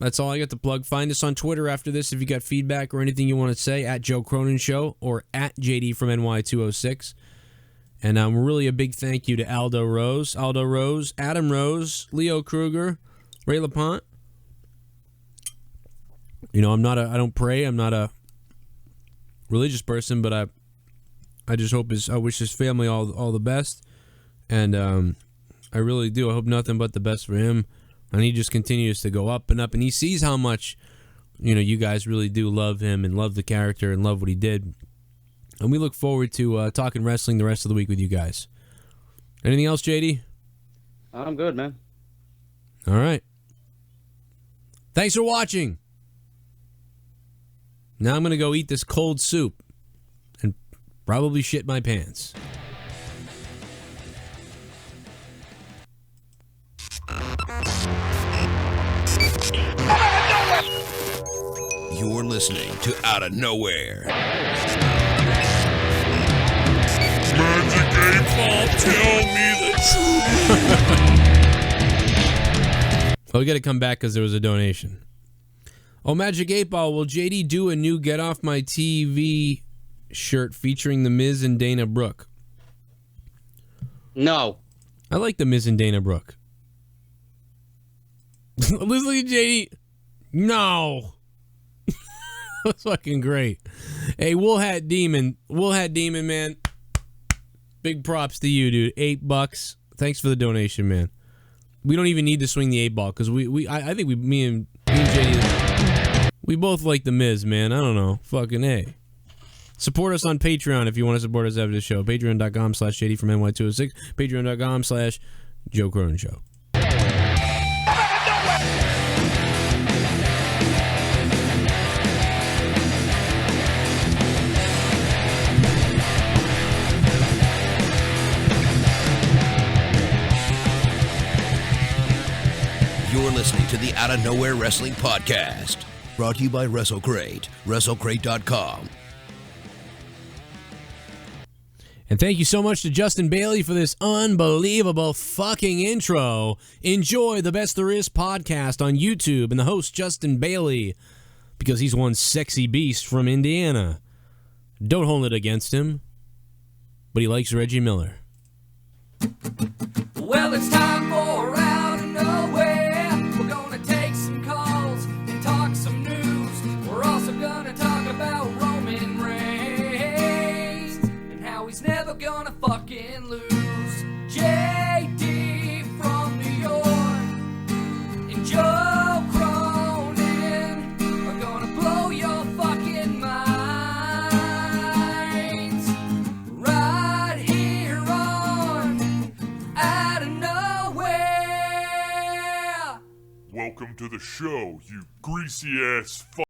That's all I got to plug. Find us on Twitter after this if you got feedback or anything you want to say, at Joe Cronin Show or at JD from NY206. And really a big thank you to Aldo Rose, Adam Rose, Leo Kruger, Ray LaPont. You know, I don't pray. I'm not a religious person, but I just hope I wish his family all the best. And I really do. I hope nothing but the best for him. And he just continues to go up and up. And he sees how much, you guys really do love him and love the character and love what he did. And we look forward to talking wrestling the rest of the week with you guys. Anything else, JD? I'm good, man. All right. Thanks for watching. Now I'm going to go eat this cold soup and probably shit my pants. You're listening to Outta Nowhere. Magic 8 Ball, tell me the truth. Oh, we got to come back because there was a donation. Oh, Magic 8 Ball, will JD do a new Get Off My TV shirt featuring The Miz and Dana Brooke? No. I like The Miz and Dana Brooke. Listen to JD. No. That's fucking great. Hey, Wool Hat Demon, man. Big props to you, dude. $8. Thanks for the donation, man. We don't even need to swing the 8 ball because I think me and JD, we both like The Miz, man. I don't know. Fucking A. Support us on Patreon if you want to support us after the show. Patreon.com/JD from NY206. Patreon.com/Joe Cronin Show. You're listening to the Outta Nowhere Wrestling Podcast. Brought to you by WrestleCrate. WrestleCrate.com. And thank you so much to Justin Bailey for this unbelievable fucking intro. Enjoy the Best There Is podcast on YouTube and the host, Justin Bailey, because he's one sexy beast from Indiana. Don't hold it against him, but he likes Reggie Miller. Well, it's time for Outta Nowhere. We're gonna take some calls and talk some news. We're also gonna talk about Roman Reigns and how he's never gonna fucking lose. JD from New York and Joe Cronin are gonna blow your fucking minds right here on Outta Nowhere. Welcome to the show, you greasy ass fuck.